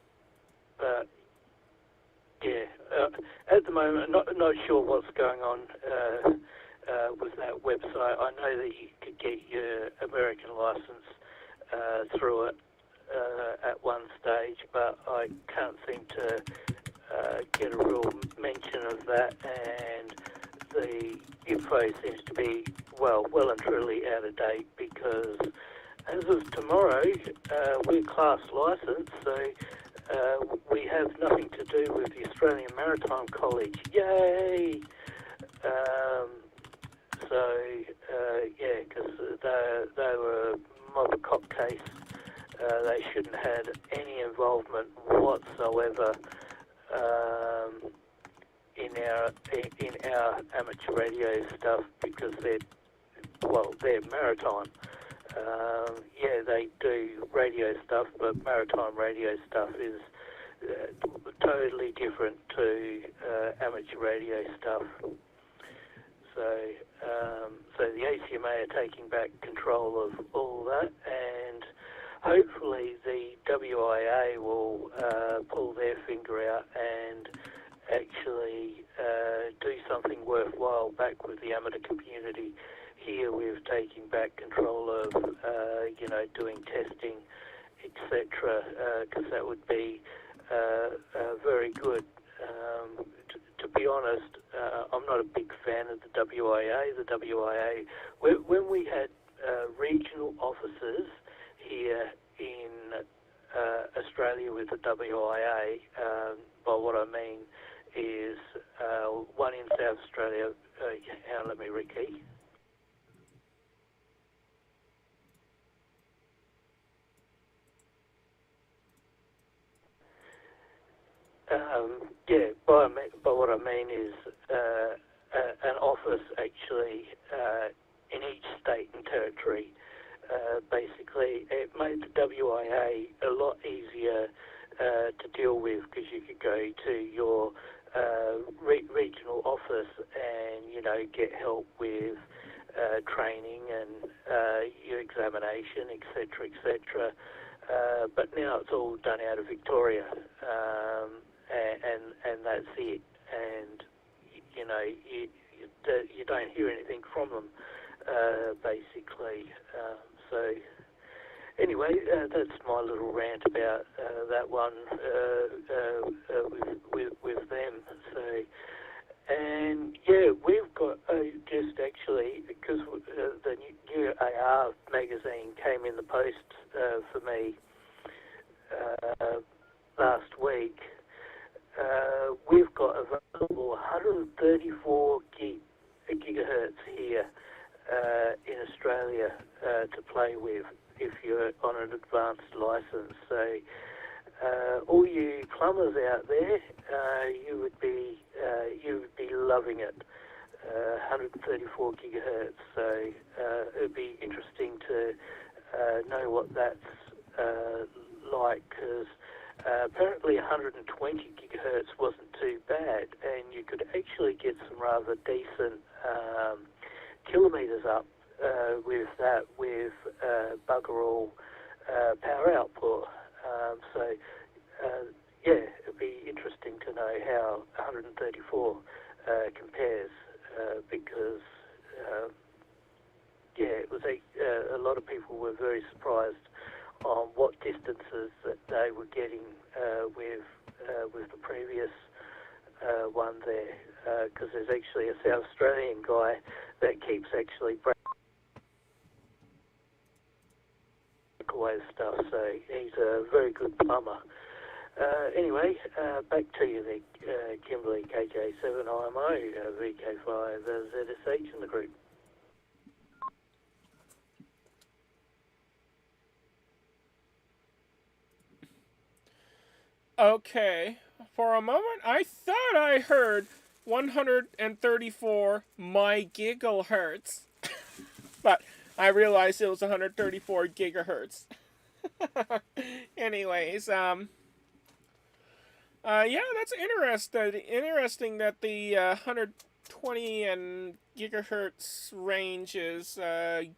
But yeah, at the moment, not sure what's going on with that website. I know that you could get your American license through it at one stage, but I can't seem to get a real mention of that, and the info seems to be well and truly out of date, because as of tomorrow, we're class licensed, so we have nothing to do with the Australian Maritime College. Yay! Yeah, because they were a mob cop case. They shouldn't have had any involvement whatsoever in our amateur radio stuff, because they're maritime. Yeah, they do radio stuff, but maritime radio stuff is totally different to amateur radio stuff. So the ACMA are taking back control of all that, and hopefully the WIA will pull their finger out and actually do something worthwhile back with the amateur community. Here we're taking back control of, doing testing, etc., because that would be very good. To be honest, I'm not a big fan of the WIA. The WIA, when we had regional officers here in Australia with the WIA, by what I mean is one in South Australia, let me rekey. Yeah, by what I mean is an office actually in each state and territory. Basically, it made the WIA a lot easier to deal with, because you could go to your regional office and get help with training and your examination, etc., etc. But now it's all done out of Victoria, and that's it. And you don't hear anything from them, basically. So anyway, that's my little rant about that one with them. So, and yeah, we've got just actually, because the new AR magazine came in the post for me last week. We've got available 134 gigahertz here in Australia to play with if you're on an advanced license. So all you plumbers out there, you would be loving it. 134 gigahertz. So it'd be interesting to know what that's like, because apparently 120 gigahertz wasn't too bad, and you could actually get some rather decent kilometres up with that, with bugger all power output. Yeah, it'd be interesting to know how 134 compares, because it was a lot of people were very surprised on what distances that they were getting with the previous one there, because there's actually a South Australian guy that keeps actually breakaway stuff, so he's a very good plumber. Anyway, back to you there, Kimberley, KJ7IMO, VK5, ZSH in the group. Okay, for a moment I thought I heard 134 my gigahertz, but I realized it was 134 gigahertz. Anyways, yeah, that's interesting. Interesting that the 120 and gigahertz range is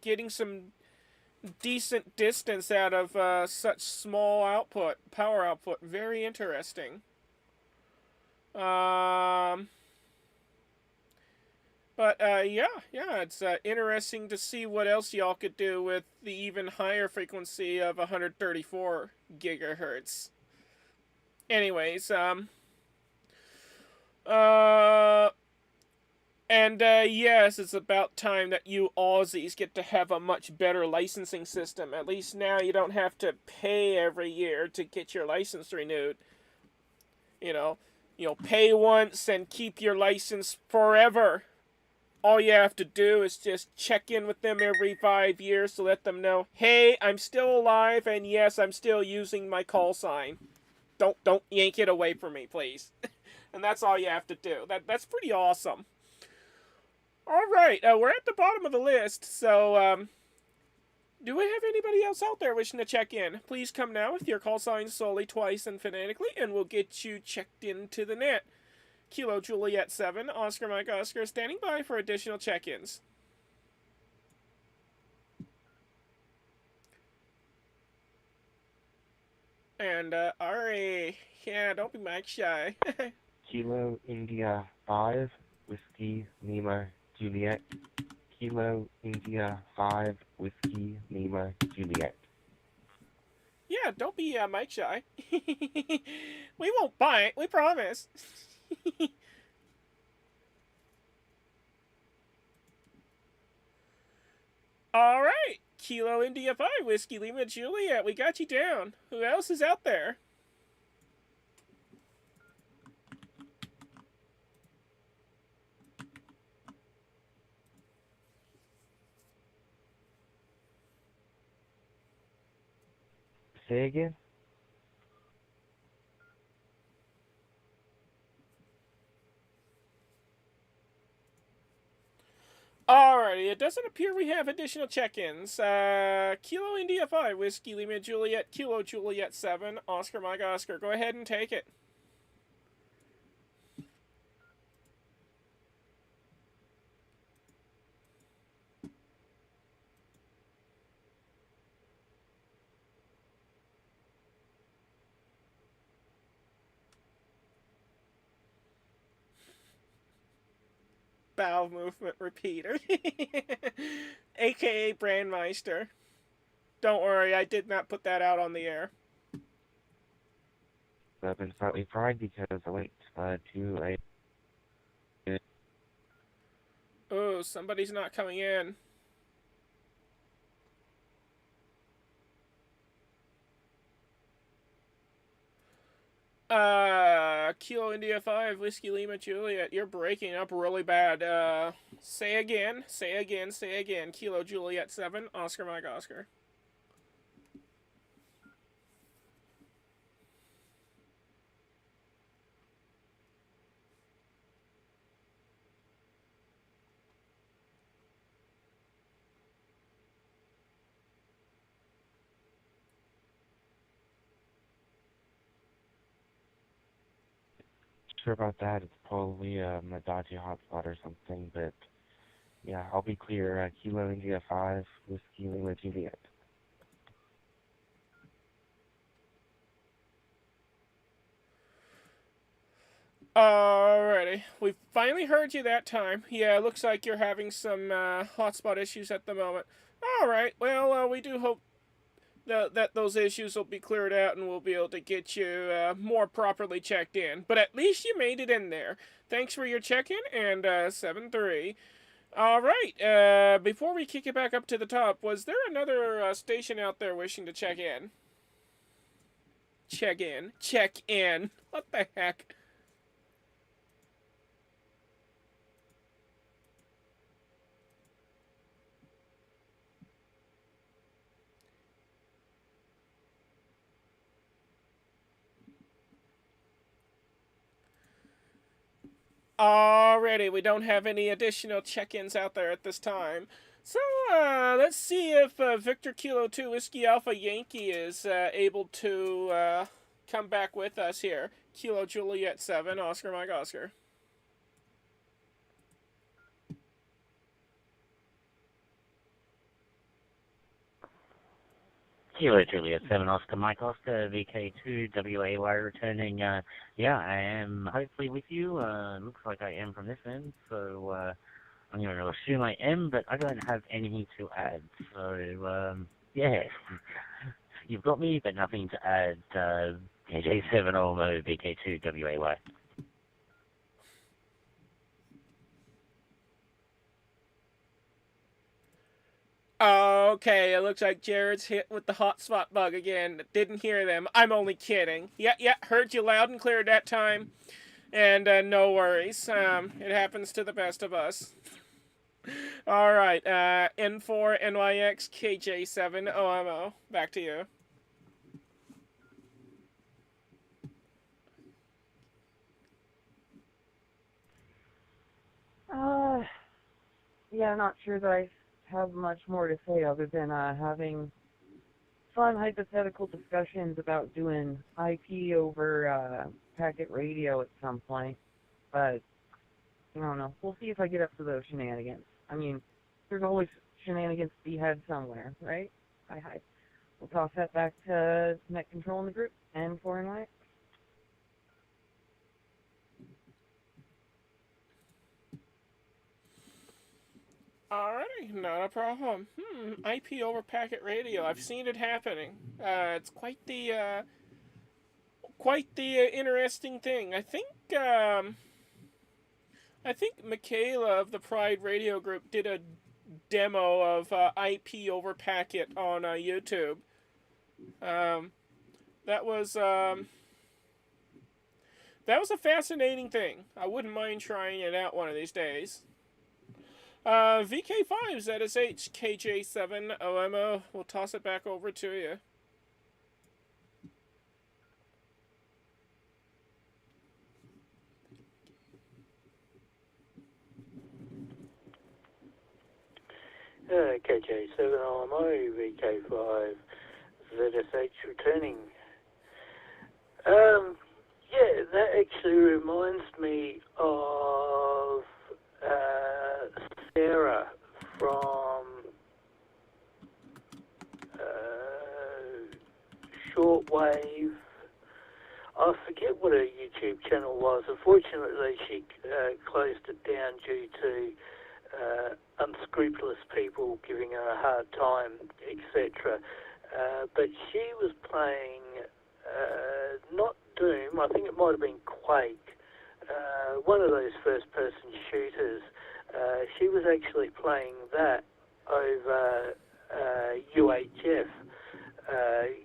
getting some decent distance out of such small power output. Very interesting. Yeah, it's interesting to see what else y'all could do with the even higher frequency of 134 gigahertz. Anyways, yes, it's about time that you Aussies get to have a much better licensing system. At least now you don't have to pay every year to get your license renewed. You'll pay once and keep your license forever. All you have to do is just check in with them every 5 years to let them know, hey, I'm still alive, and yes, I'm still using my call sign. Don't yank it away from me, please. And that's all you have to do. That's pretty awesome. Alright, we're at the bottom of the list, so, do we have anybody else out there wishing to check in? Please come now with your call sign solely, twice, and phonetically, and we'll get you checked into the net. Kilo Juliet 7, Oscar Mike Oscar, standing by for additional check-ins. And, Ari, yeah, don't be Mike shy. Kilo India 5, Whiskey Lima Juliet. Kilo India 5, Whiskey Lima Juliet. Yeah, don't be Mike shy. We won't bite, we promise. Alright, Kilo India 5, Whiskey Lima Juliet, we got you down. Who else is out there? Say again? Alrighty, it doesn't appear we have additional check-ins. Kilo India 5, Whiskey Lima Juliet, Kilo Juliet 7, Oscar Mike Oscar. Go ahead and take it. Bowel movement repeater. AKA Brandmeister. Don't worry, I did not put that out on the air. I've been slightly fried because I went to a... Oh, somebody's not coming in. Kilo India 5, Whiskey Lima Juliet, you're breaking up really bad. Say again. Kilo Juliet 7, Oscar Mike Oscar. sure about that. It's probably a dodgy hotspot or something, but yeah, I'll be clear. Kilo India 5, Whiskey Lima Juliet. Alrighty, we finally heard you that time. Yeah, looks like you're having some hotspot issues at the moment. Alright, well, we do hope that those issues will be cleared out and we'll be able to get you more properly checked in. But at least you made it in there. Thanks for your check-in, and 7-3. Alright, before we kick it back up to the top, was there another station out there wishing to check in? Check in. Check in. What the heck? Alrighty, we don't have any additional check-ins out there at this time. So, let's see if Victor Kilo 2 Whiskey Alpha Yankee is able to come back with us here. Kilo Juliet 7, Oscar Mike Oscar. Kilo Juliet 7 Oscar Mike Oscar VK2 WAY returning. Yeah, I am hopefully with you. Looks like I am from this end, so I'm going to assume I am, but I don't have anything to add. So, yeah, you've got me, but nothing to add. KJ7 Olmo VK2 WAY. Okay, it looks like Jared's hit with the hotspot bug again. Didn't hear them. I'm only kidding. Yeah, heard you loud and clear that time. And no worries. It happens to the best of us. Alright, N4 NYX KJ7 OMO. Back to you. Yeah, I'm not sure that I have much more to say other than having fun hypothetical discussions about doing IP over packet radio at some point. But I don't know. We'll see if I get up to those shenanigans. I mean, there's always shenanigans to be had somewhere, right? Hi. We'll toss that back to net control in the group and for NY. Alright, not a problem. IP over packet radio. I've seen it happening. It's quite the interesting thing. I think Michaela of the Pride Radio Group did a demo of IP over packet on YouTube. That was a fascinating thing. I wouldn't mind trying it out one of these days. VK5 ZSH KJ7 OMO. We'll toss it back over to you. KJ7 OMO, VK5 ZSH returning. Yeah, that actually reminds me of Sarah from Shortwave. I forget what her YouTube channel was. Unfortunately, she closed it down due to unscrupulous people giving her a hard time, etc. But she was playing not Doom, I think it might have been Quake, one of those first-person shooters. She was actually playing that over UHF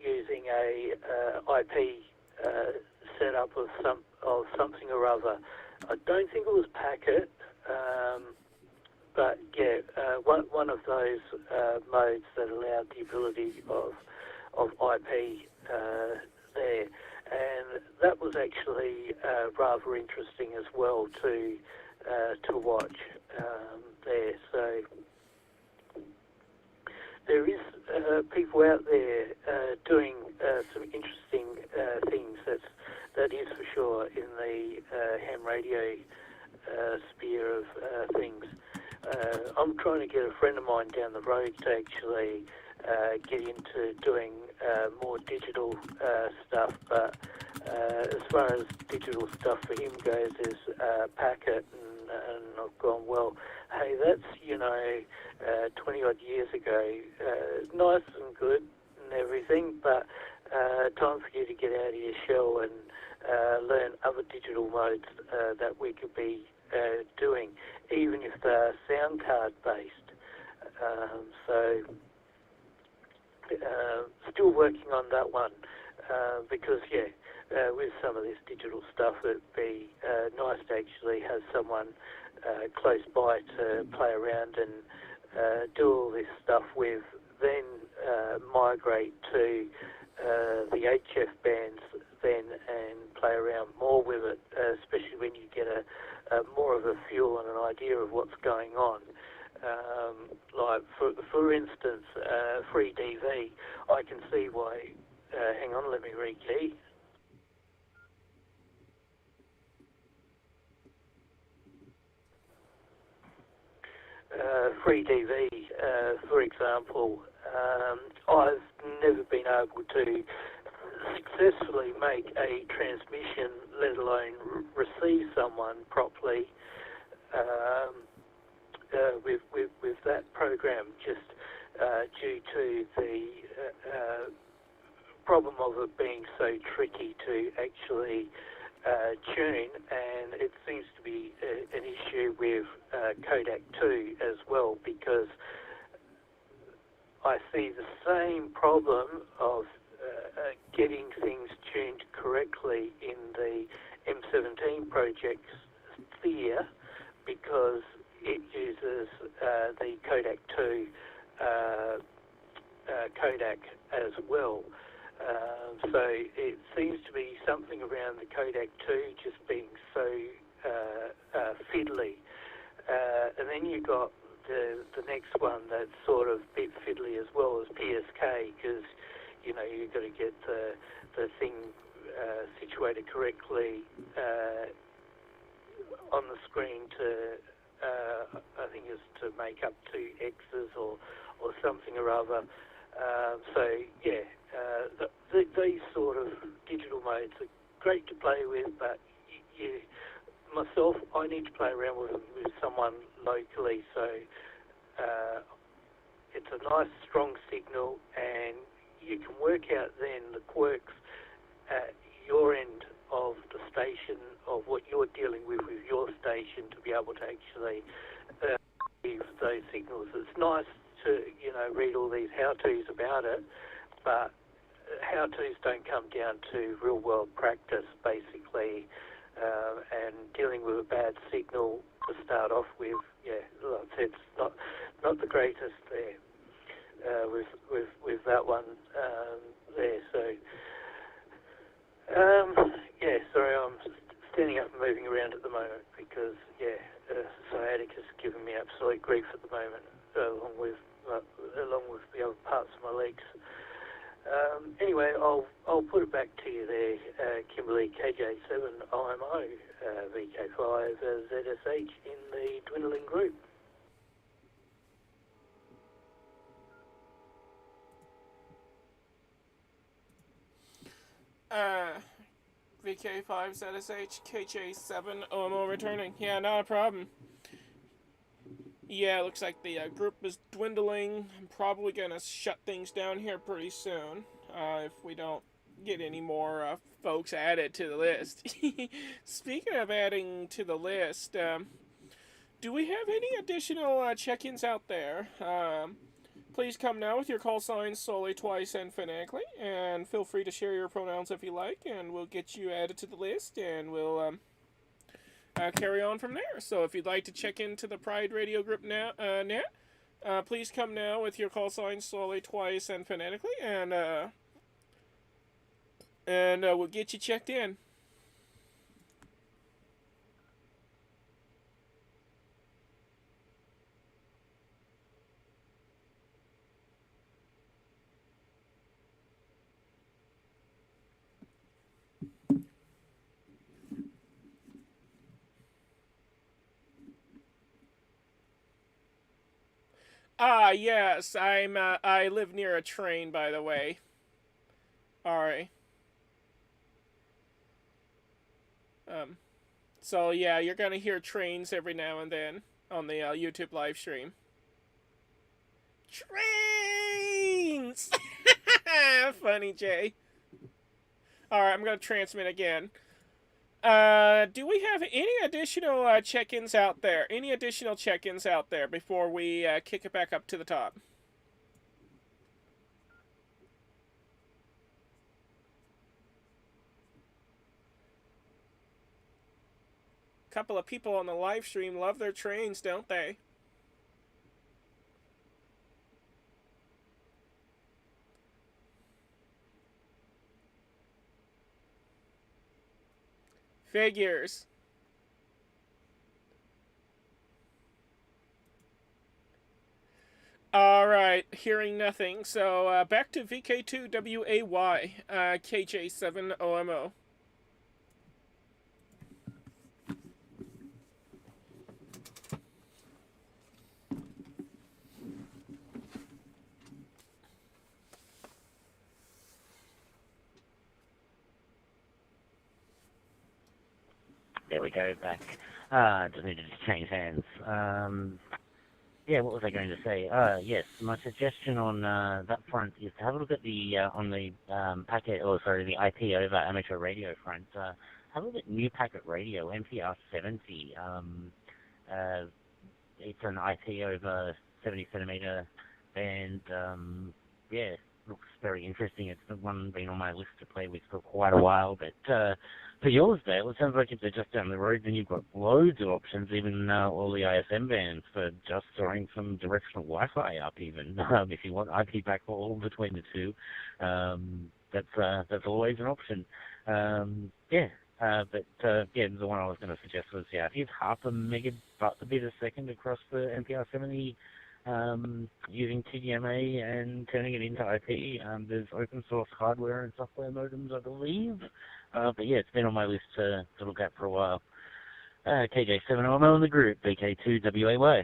using a IP setup of something or other. I don't think it was Packet, but yeah, one of those modes that allowed the ability of IP there, and that was actually rather interesting as well to watch there. So there is people out there doing some interesting things. That is for sure in the ham radio sphere of things. I'm trying to get a friend of mine down the road to actually get into doing more digital stuff, but as far as digital stuff for him goes, there's Packet, and I've gone, well, hey, that's, 20 odd years ago, nice and good and everything, but time for you to get out of your shell and learn other digital modes that we could be doing, even if they're sound card based. So still working on that one because with some of this digital stuff, it'd be nice to actually have someone close by to play around and do all this stuff with, then migrate to the HF bands then and play around more with it, especially when you get a more of a feel and an idea of what's going on. Like, for instance, free DV, I can see why, hang on, let me rekey. Free DV, for example, I've never been able to successfully make a transmission, let alone receive someone properly with that program, just due to the problem of it being so tricky to actually tune, and it seems to be an issue with Kodak 2 as well, because I see the same problem of getting things tuned correctly in the M17 project sphere, because it uses the Kodak 2 Kodak as well. So it seems to be something around the Kodak 2 just being so fiddly. And then you got the next one that's sort of a bit fiddly as well as PSK, because you've got to get the thing situated correctly on the screen to I think it's to make up 2 X's or something or other. These sort of digital modes are great to play with, but myself, I need to play around with someone locally, so it's a nice strong signal, and you can work out then the quirks at your end of the station, of what you're dealing with your station, to be able to actually give those signals. It's nice to read all these how-tos about it, but how-tos don't come down to real-world practice, basically, and dealing with a bad signal to start off with, it's not the greatest there with that one there. So, sorry, I'm standing up and moving around at the moment because, sciatica's giving me absolute grief at the moment, along with the other parts of my legs. Anyway, I'll put it back to you there, Kimberly, KJ7 IMO, VK5 ZSH in the dwindling group. VK5 ZSH KJ7 OMO returning. Yeah, not a problem. Yeah, it looks like the group is dwindling. I'm probably gonna shut things down here pretty soon if we don't get any more folks added to the list. Speaking of adding to the list, do we have any additional check-ins out there? Please come now with your call signs solely, twice, and phonetically, and feel free to share your pronouns if you like, and we'll get you added to the list, and we'll carry on from there. So if you'd like to check into the Pride Radio Group now, please come now with your call signs slowly, twice, and phonetically, and we'll get you checked in. Yes, I live near a train, by the way. Alright. So yeah, you're gonna hear trains every now and then on the YouTube live stream. Trains! Funny, Jay. Alright, I'm gonna transmit again. Do we have any additional check-ins out there? Any additional check-ins out there before we kick it back up to the top? Couple of people on the live stream love their trains, don't they? Figures. Alright, hearing nothing. So back to VK2WAY, KJ7OMO. There we go, back. Just needed to change hands. Yeah, what was I going to say? Yes, my suggestion on that front is to have a look at the on the the IP over amateur radio front. Have a look at New Packet Radio, NPR 70. It's an IP over 70 centimeter, and yeah, looks very interesting. It's the one been on my list to play with for quite a while, but for yours, Dale, it sounds like if they're just down the road, then you've got loads of options, even all the ISM bands for just throwing some directional Wi-Fi up even. If you want IP backhaul between the two, that's always an option. Yeah. But the one I was going to suggest was, if you have half a megabit a second across the NPR 70 using TDMA and turning it into IP, there's open source hardware and software modems, I believe. But yeah, it's been on my list to look at for a while. KJ7OMO in the group, VK2WAY.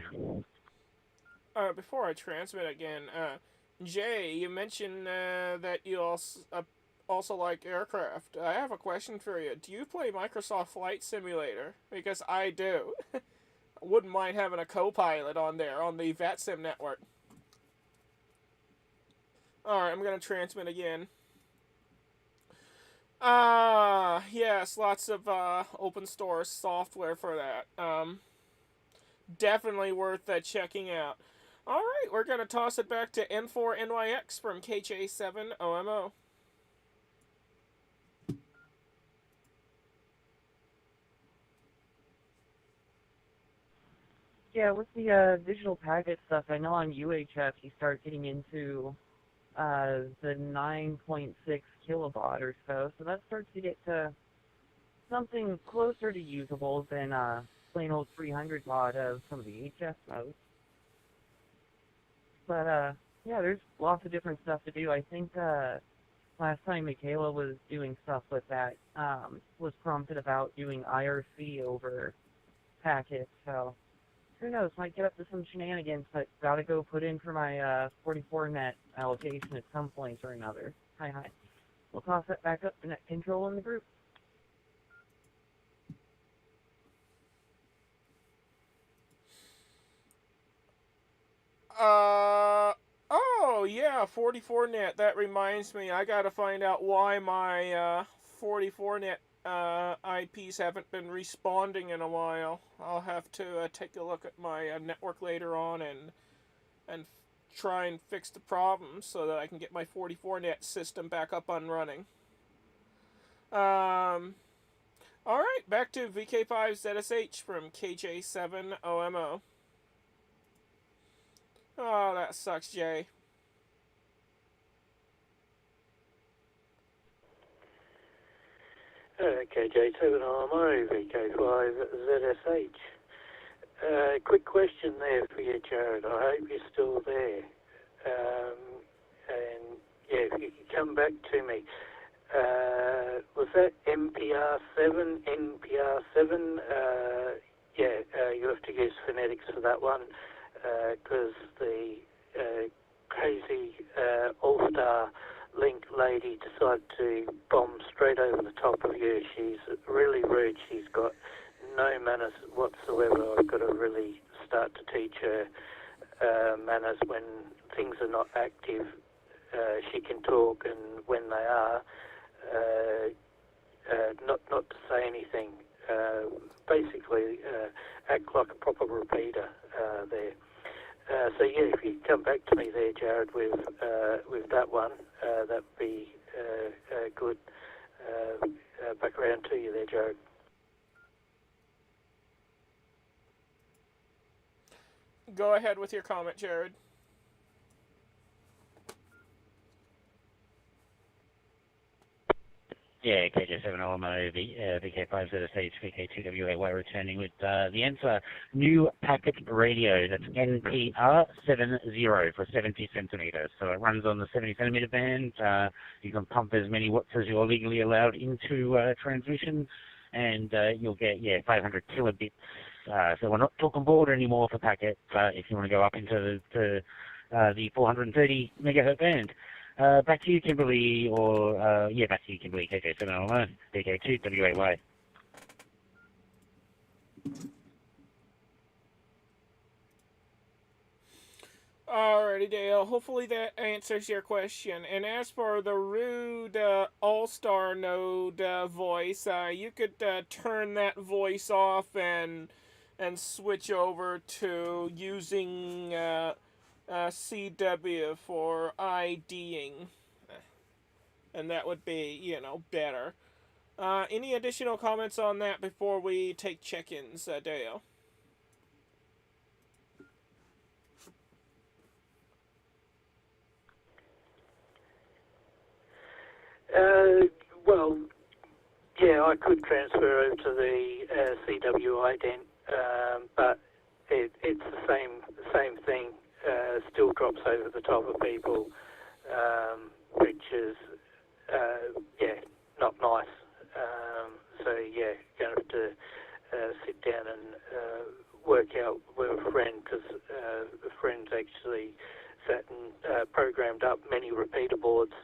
Before I transmit again, Jay, you mentioned that you also like aircraft. I have a question for you. Do you play Microsoft Flight Simulator? Because I do. Wouldn't mind having a co-pilot on there on the VATSIM network. Alright, I'm going to transmit again. Yes, lots of open source software for that. Definitely worth checking out. Alright, we're going to toss it back to N4NYX from KJ7OMO. Yeah, with the digital packet stuff, I know on UHF you start getting into the 9.6 kilobaud or so that starts to get to something closer to usable than plain old 300 baud of some of the HF modes. But yeah, there's lots of different stuff to do. I think last time Michaela was doing stuff with that, was prompted about doing IRC over packets, so who knows, might get up to some shenanigans, but gotta go put in for my 44 net allocation at some point or another. Hi. We'll toss that back up to net control in the group. Oh yeah, 44 net. That reminds me, I gotta find out why my 44 net IPs haven't been responding in a while. I'll have to take a look at my network later on and try and fix the problem so that I can get my 44 net system back up and running. Alright, back to VK5ZSH from KJ7OMO. Oh, that sucks, Jay. KJ7RMO, VK5ZSH. Quick question there for you, Jared. I hope you're still there. And yeah, if you could come back to me. Was that NPR7? Yeah, you have to use phonetics for that one, because the crazy all-star link lady decide to bomb straight over the top of you. She's really rude. She's got no manners whatsoever. I've got to really start to teach her manners when things are not active. She can talk, and when they are, not to say anything. Basically, act like a proper repeater there. So yeah, if you come back to me there, Jared, with that one, that'd be good. Back around to you there, Jared. Go ahead with your comment, Jared. Yeah, KJ7 LMO, VK5ZSH, VK2WAY returning with the answer. New packet radio, that's NPR70 for 70 centimeters. So it runs on the 70 centimeter band. You can pump as many watts as you're legally allowed into transmission, and you'll get, 500 kilobits. So we're not talking border anymore for packet, if you want to go up into the 430 megahertz band. Back to you, Kimberly, or, back to you, Kimberly, KJ701, DK2, WAY. Alrighty, Dale. Hopefully that answers your question. And as for the rude all-star node voice, you could turn that voice off and switch over to using CW for IDing, and that would be, better. Any additional comments on that before we take check-ins, Dale? Well, yeah, I could transfer over to the CW ident, but it's the same thing. Still drops over the top of people, which is not nice. So yeah, going to have to sit down and work out with a friend, because a friend's actually sat and programmed up many repeater boards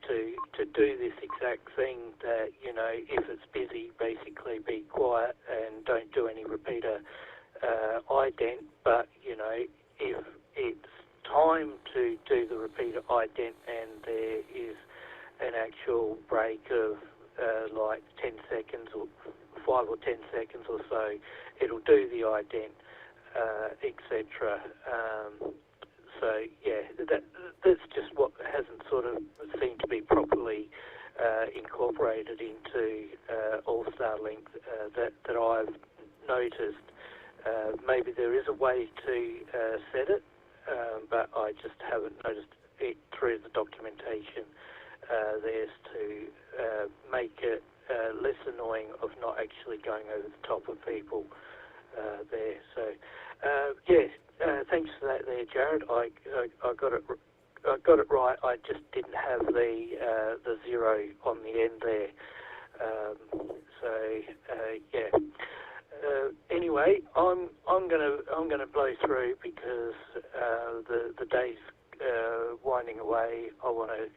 to do this exact thing, that, if it's busy, basically be quiet and don't do any repeater ident, but, if it's time to do the repeater ident and there is an actual break of like 10 seconds or 5 or 10 seconds or so, it'll do the ident, etc. So yeah, that's just what hasn't sort of seemed to be properly incorporated into All-Star Link that I've noticed. Maybe there is a way to set it, but I just haven't noticed it through the documentation. There's to make it less annoying of not actually going over the top of people there. So thanks for that there, Jared. I got it. I got it right. I just didn't have the zero on the end there. Anyway, I'm gonna blow through, because the day's winding away. I want to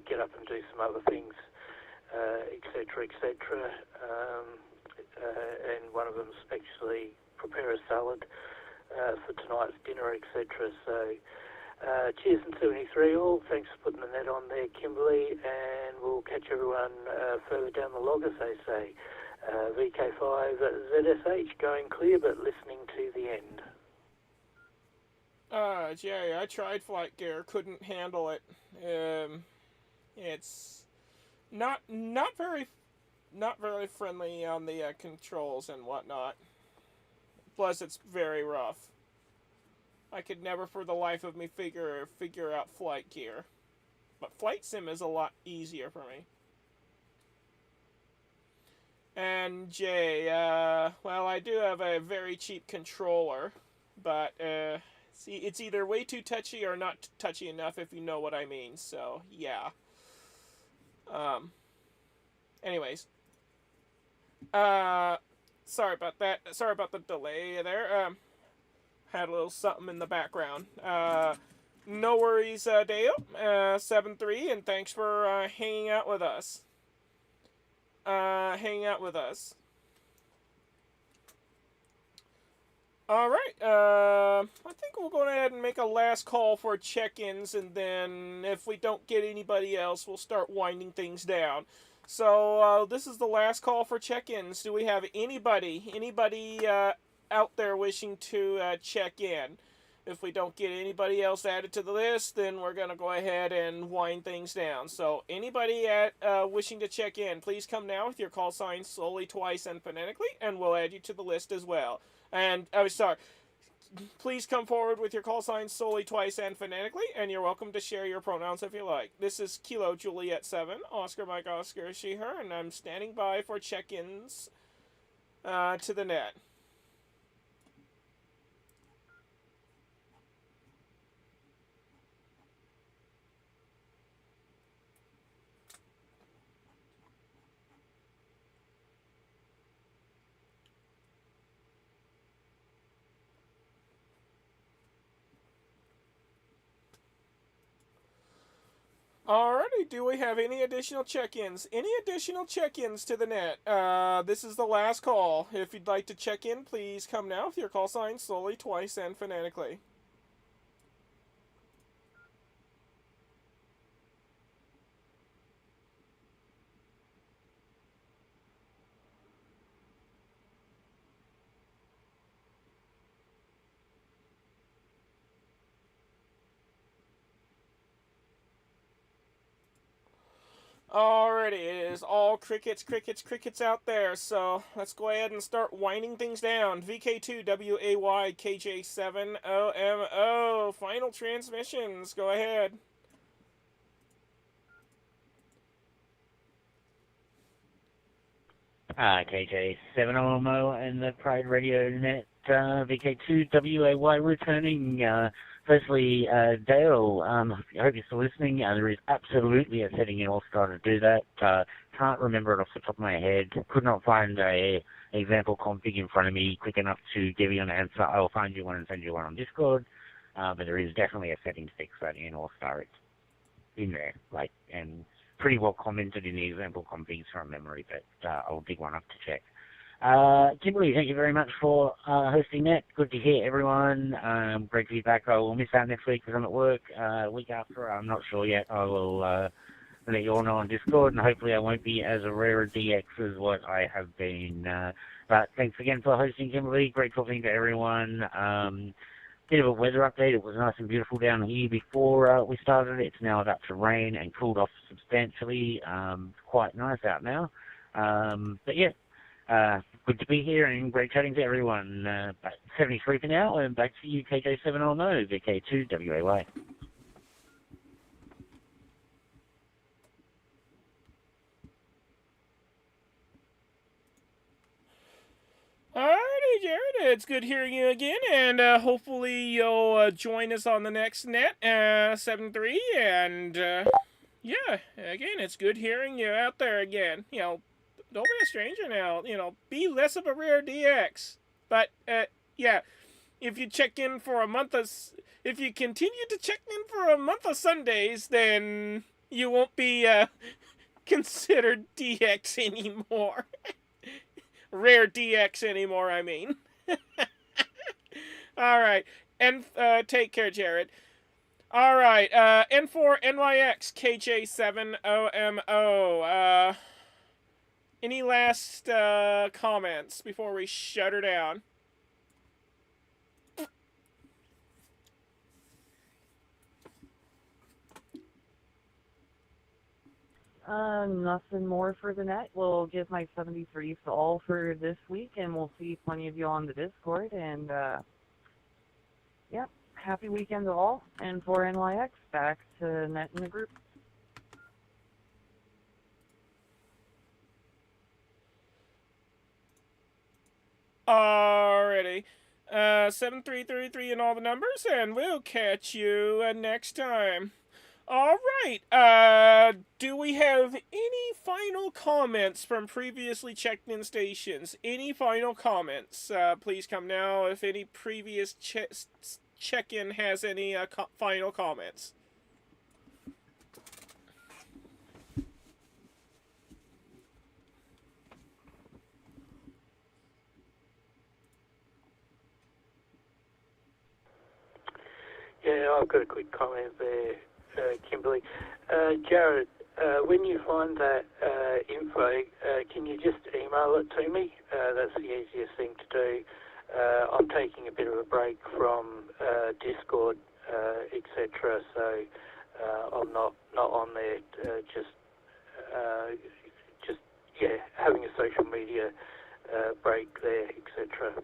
get up and do some other things, etc., etc. And one of them's actually prepare a salad for tonight's dinner, etc. So, cheers and 73 all. Thanks for putting the net on there, Kimberly, and we'll catch everyone further down the log, as they say. VK5ZSH going clear, but listening to the end. Jerry, I tried flight gear, couldn't handle it. It's not very friendly on the controls and whatnot. Plus, it's very rough. I could never, for the life of me, figure out flight gear. But flight sim is a lot easier for me. And Jay, well, I do have a very cheap controller, but see, it's either way too touchy or not touchy enough, if you know what I mean. So yeah. Anyways, sorry about that. Sorry about the delay there. had a little something in the background. No worries, Dale, 7-3, and thanks for hanging out with us. All right. I think we'll go ahead and make a last call for check-ins, and then if we don't get anybody else, we'll start winding things down. So this is the last call for check-ins. Do we have anybody out there wishing to check in? If we don't get anybody else added to the list, then we're going to go ahead and wind things down. So anybody wishing to check in, please come now with your call sign slowly, twice, and phonetically, and we'll add you to the list as well. And, please come forward with your call sign solely, twice, and phonetically, and you're welcome to share your pronouns if you like. This is Kilo Juliet 7, Oscar Mike Oscar she, her, and I'm standing by for check-ins to the net. Alrighty, do we have any additional check-ins? Any additional check-ins to the net? This is the last call. If you'd like to check in, please come now with your call sign slowly, twice, and phonetically. Alrighty, it is all crickets out there, so let's go ahead and start winding things down. VK2WAY KJ7OMO, final transmissions, go ahead. KJ7OMO and the Pride Radio Net, VK2WAY returning. Firstly, Dale, I hope you're still listening. There is absolutely a setting in All-Star to do that. Can't remember it off the top of my head. Could not find a example config in front of me quick enough to give you an answer. I'll find you one and send you one on Discord. But there is definitely a setting to fix that in All-Star. It's in there, and pretty well commented in the example configs from memory, but I'll dig one up to check. Kimberly, thank you very much for hosting that. Good to hear everyone. Great to be back. I will miss out next week because I'm at work. Week after, I'm not sure yet. I will let you all know on Discord, and hopefully I won't be as a rare DX as what I have been. But thanks again for hosting, Kimberly. Great talking to everyone. Bit of a weather update. It was nice and beautiful down here before we started. It's now about to rain and cooled off substantially. Quite nice out now. But yeah. Good to be here and great chatting to everyone. 73 for now, and back to you, KJ7OMO, VK2WAY. Alrighty, Jared, it's good hearing you again, and hopefully you'll join us on the next net, 7-3, and yeah, again, it's good hearing you out there again. Don't be a stranger now. Be less of a rare DX. But yeah, if you continue to check in for a month of Sundays, then you won't be considered DX anymore. Rare DX anymore, I mean. All right, and take care, Jared. All right, N4 NYX KJ7OMO. Any last comments before we shut her down? Nothing more for the net. We'll give my 73s to all for this week, and we'll see plenty of you on the Discord. And, yeah, happy weekend to all. And for NYX, back to net in the group. Alrighty. 7333 and all the numbers, and we'll catch you next time. All right. Do we have any final comments from previously checked in stations? Any final comments? Please come now if any previous check-in has any final comments. Yeah, I've got a quick comment there, Kimberly. Jared, when you find that info, can you just email it to me? That's the easiest thing to do. I'm taking a bit of a break from Discord, etc. So I'm not on there. Just having a social media break there, etc.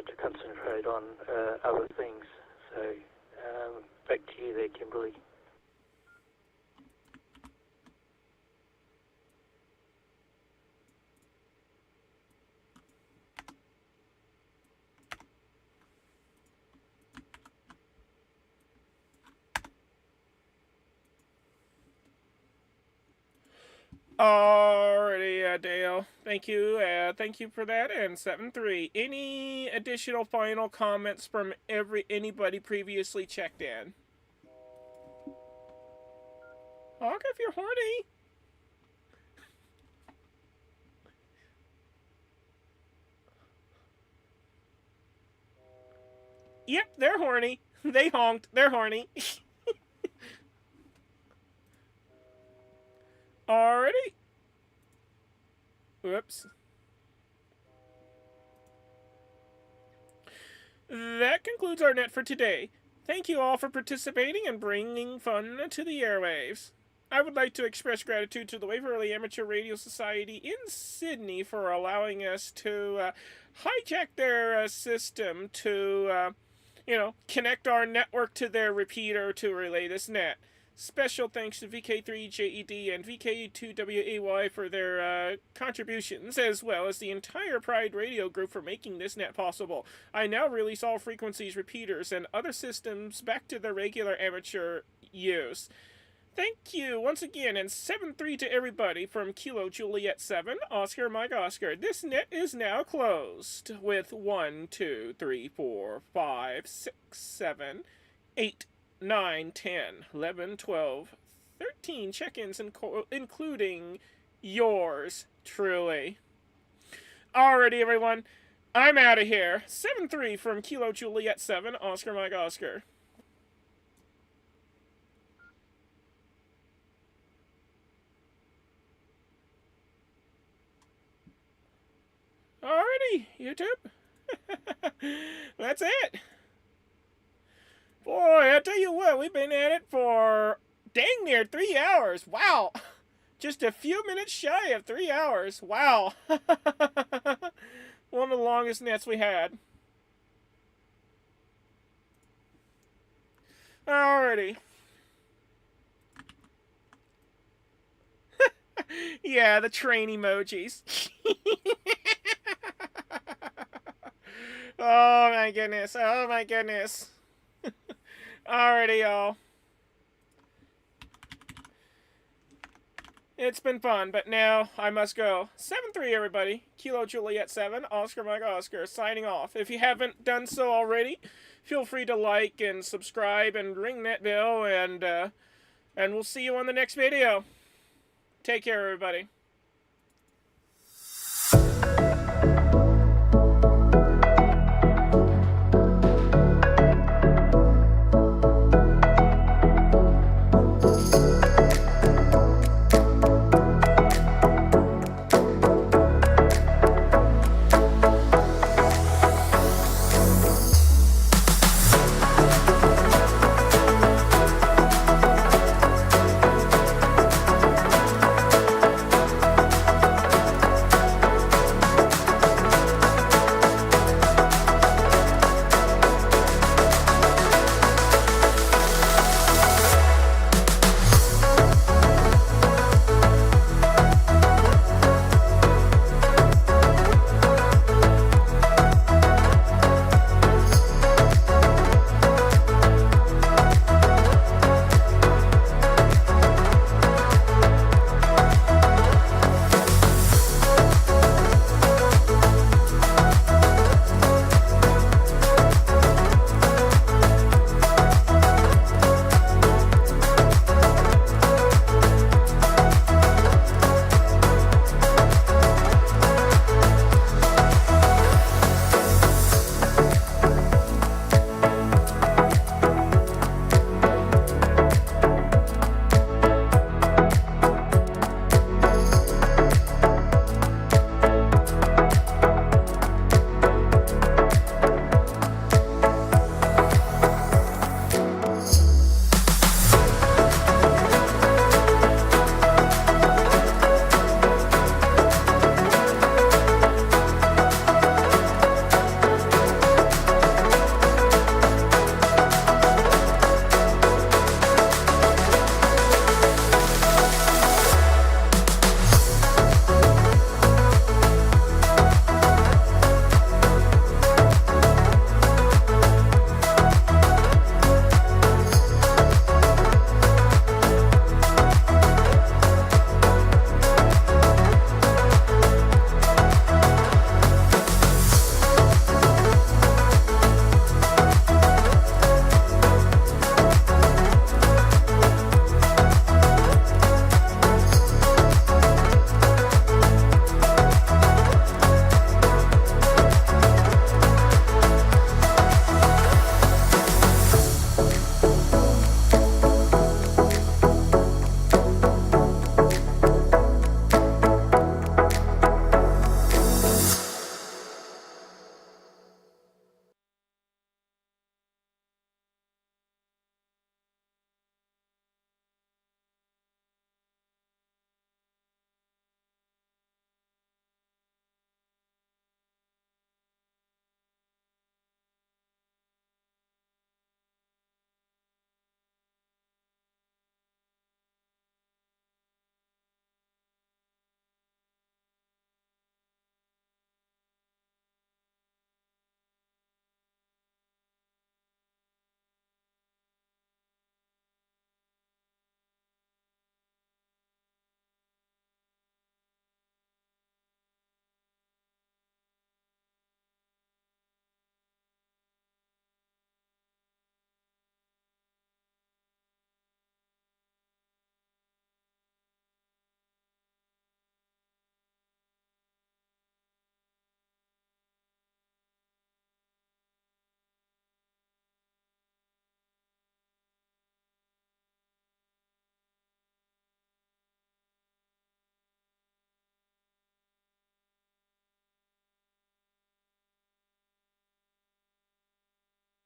To concentrate on other things. So back to you there, Kimberly. Alrighty, Dale. Thank you. Thank you for that. And 7-3. Any additional final comments from anybody previously checked in? Hawk, if you're horny. Yep, they're horny. They honked. They're horny. Alrighty. Whoops. That concludes our net for today. Thank you all for participating and bringing fun to the airwaves. I would like to express gratitude to the Waverley Amateur Radio Society in Sydney for allowing us to hijack their system to, connect our network to their repeater to relay this net. Special thanks to VK3JED and VK2WAY for their contributions, as well as the entire Pride Radio group for making this net possible. I now release all frequencies, repeaters, and other systems back to their regular amateur use. Thank you once again, and 7-3 to everybody from Kilo Juliet 7, Oscar Mike Oscar. This net is now closed with 1, 2, 3, 4, 5, 6, 7, 8, 9, 10, 11, 12, 13 check-ins, including yours truly. Alrighty, everyone. I'm out of here. 7-3 from Kilo Juliet 7, Oscar Mike Oscar. Alrighty, YouTube. That's it. Boy, I tell you what, we've been at it for dang near 3 hours. Wow. Just a few minutes shy of 3 hours. Wow. One of the longest nets we had. Alrighty. Yeah, the train emojis. Oh my goodness. Oh my goodness. Alrighty, y'all. It's been fun, but now I must go. 7-3, everybody. Kilo Juliet 7, Oscar Mike Oscar, signing off. If you haven't done so already, feel free to like and subscribe and ring that bell, and we'll see you on the next video. Take care, everybody.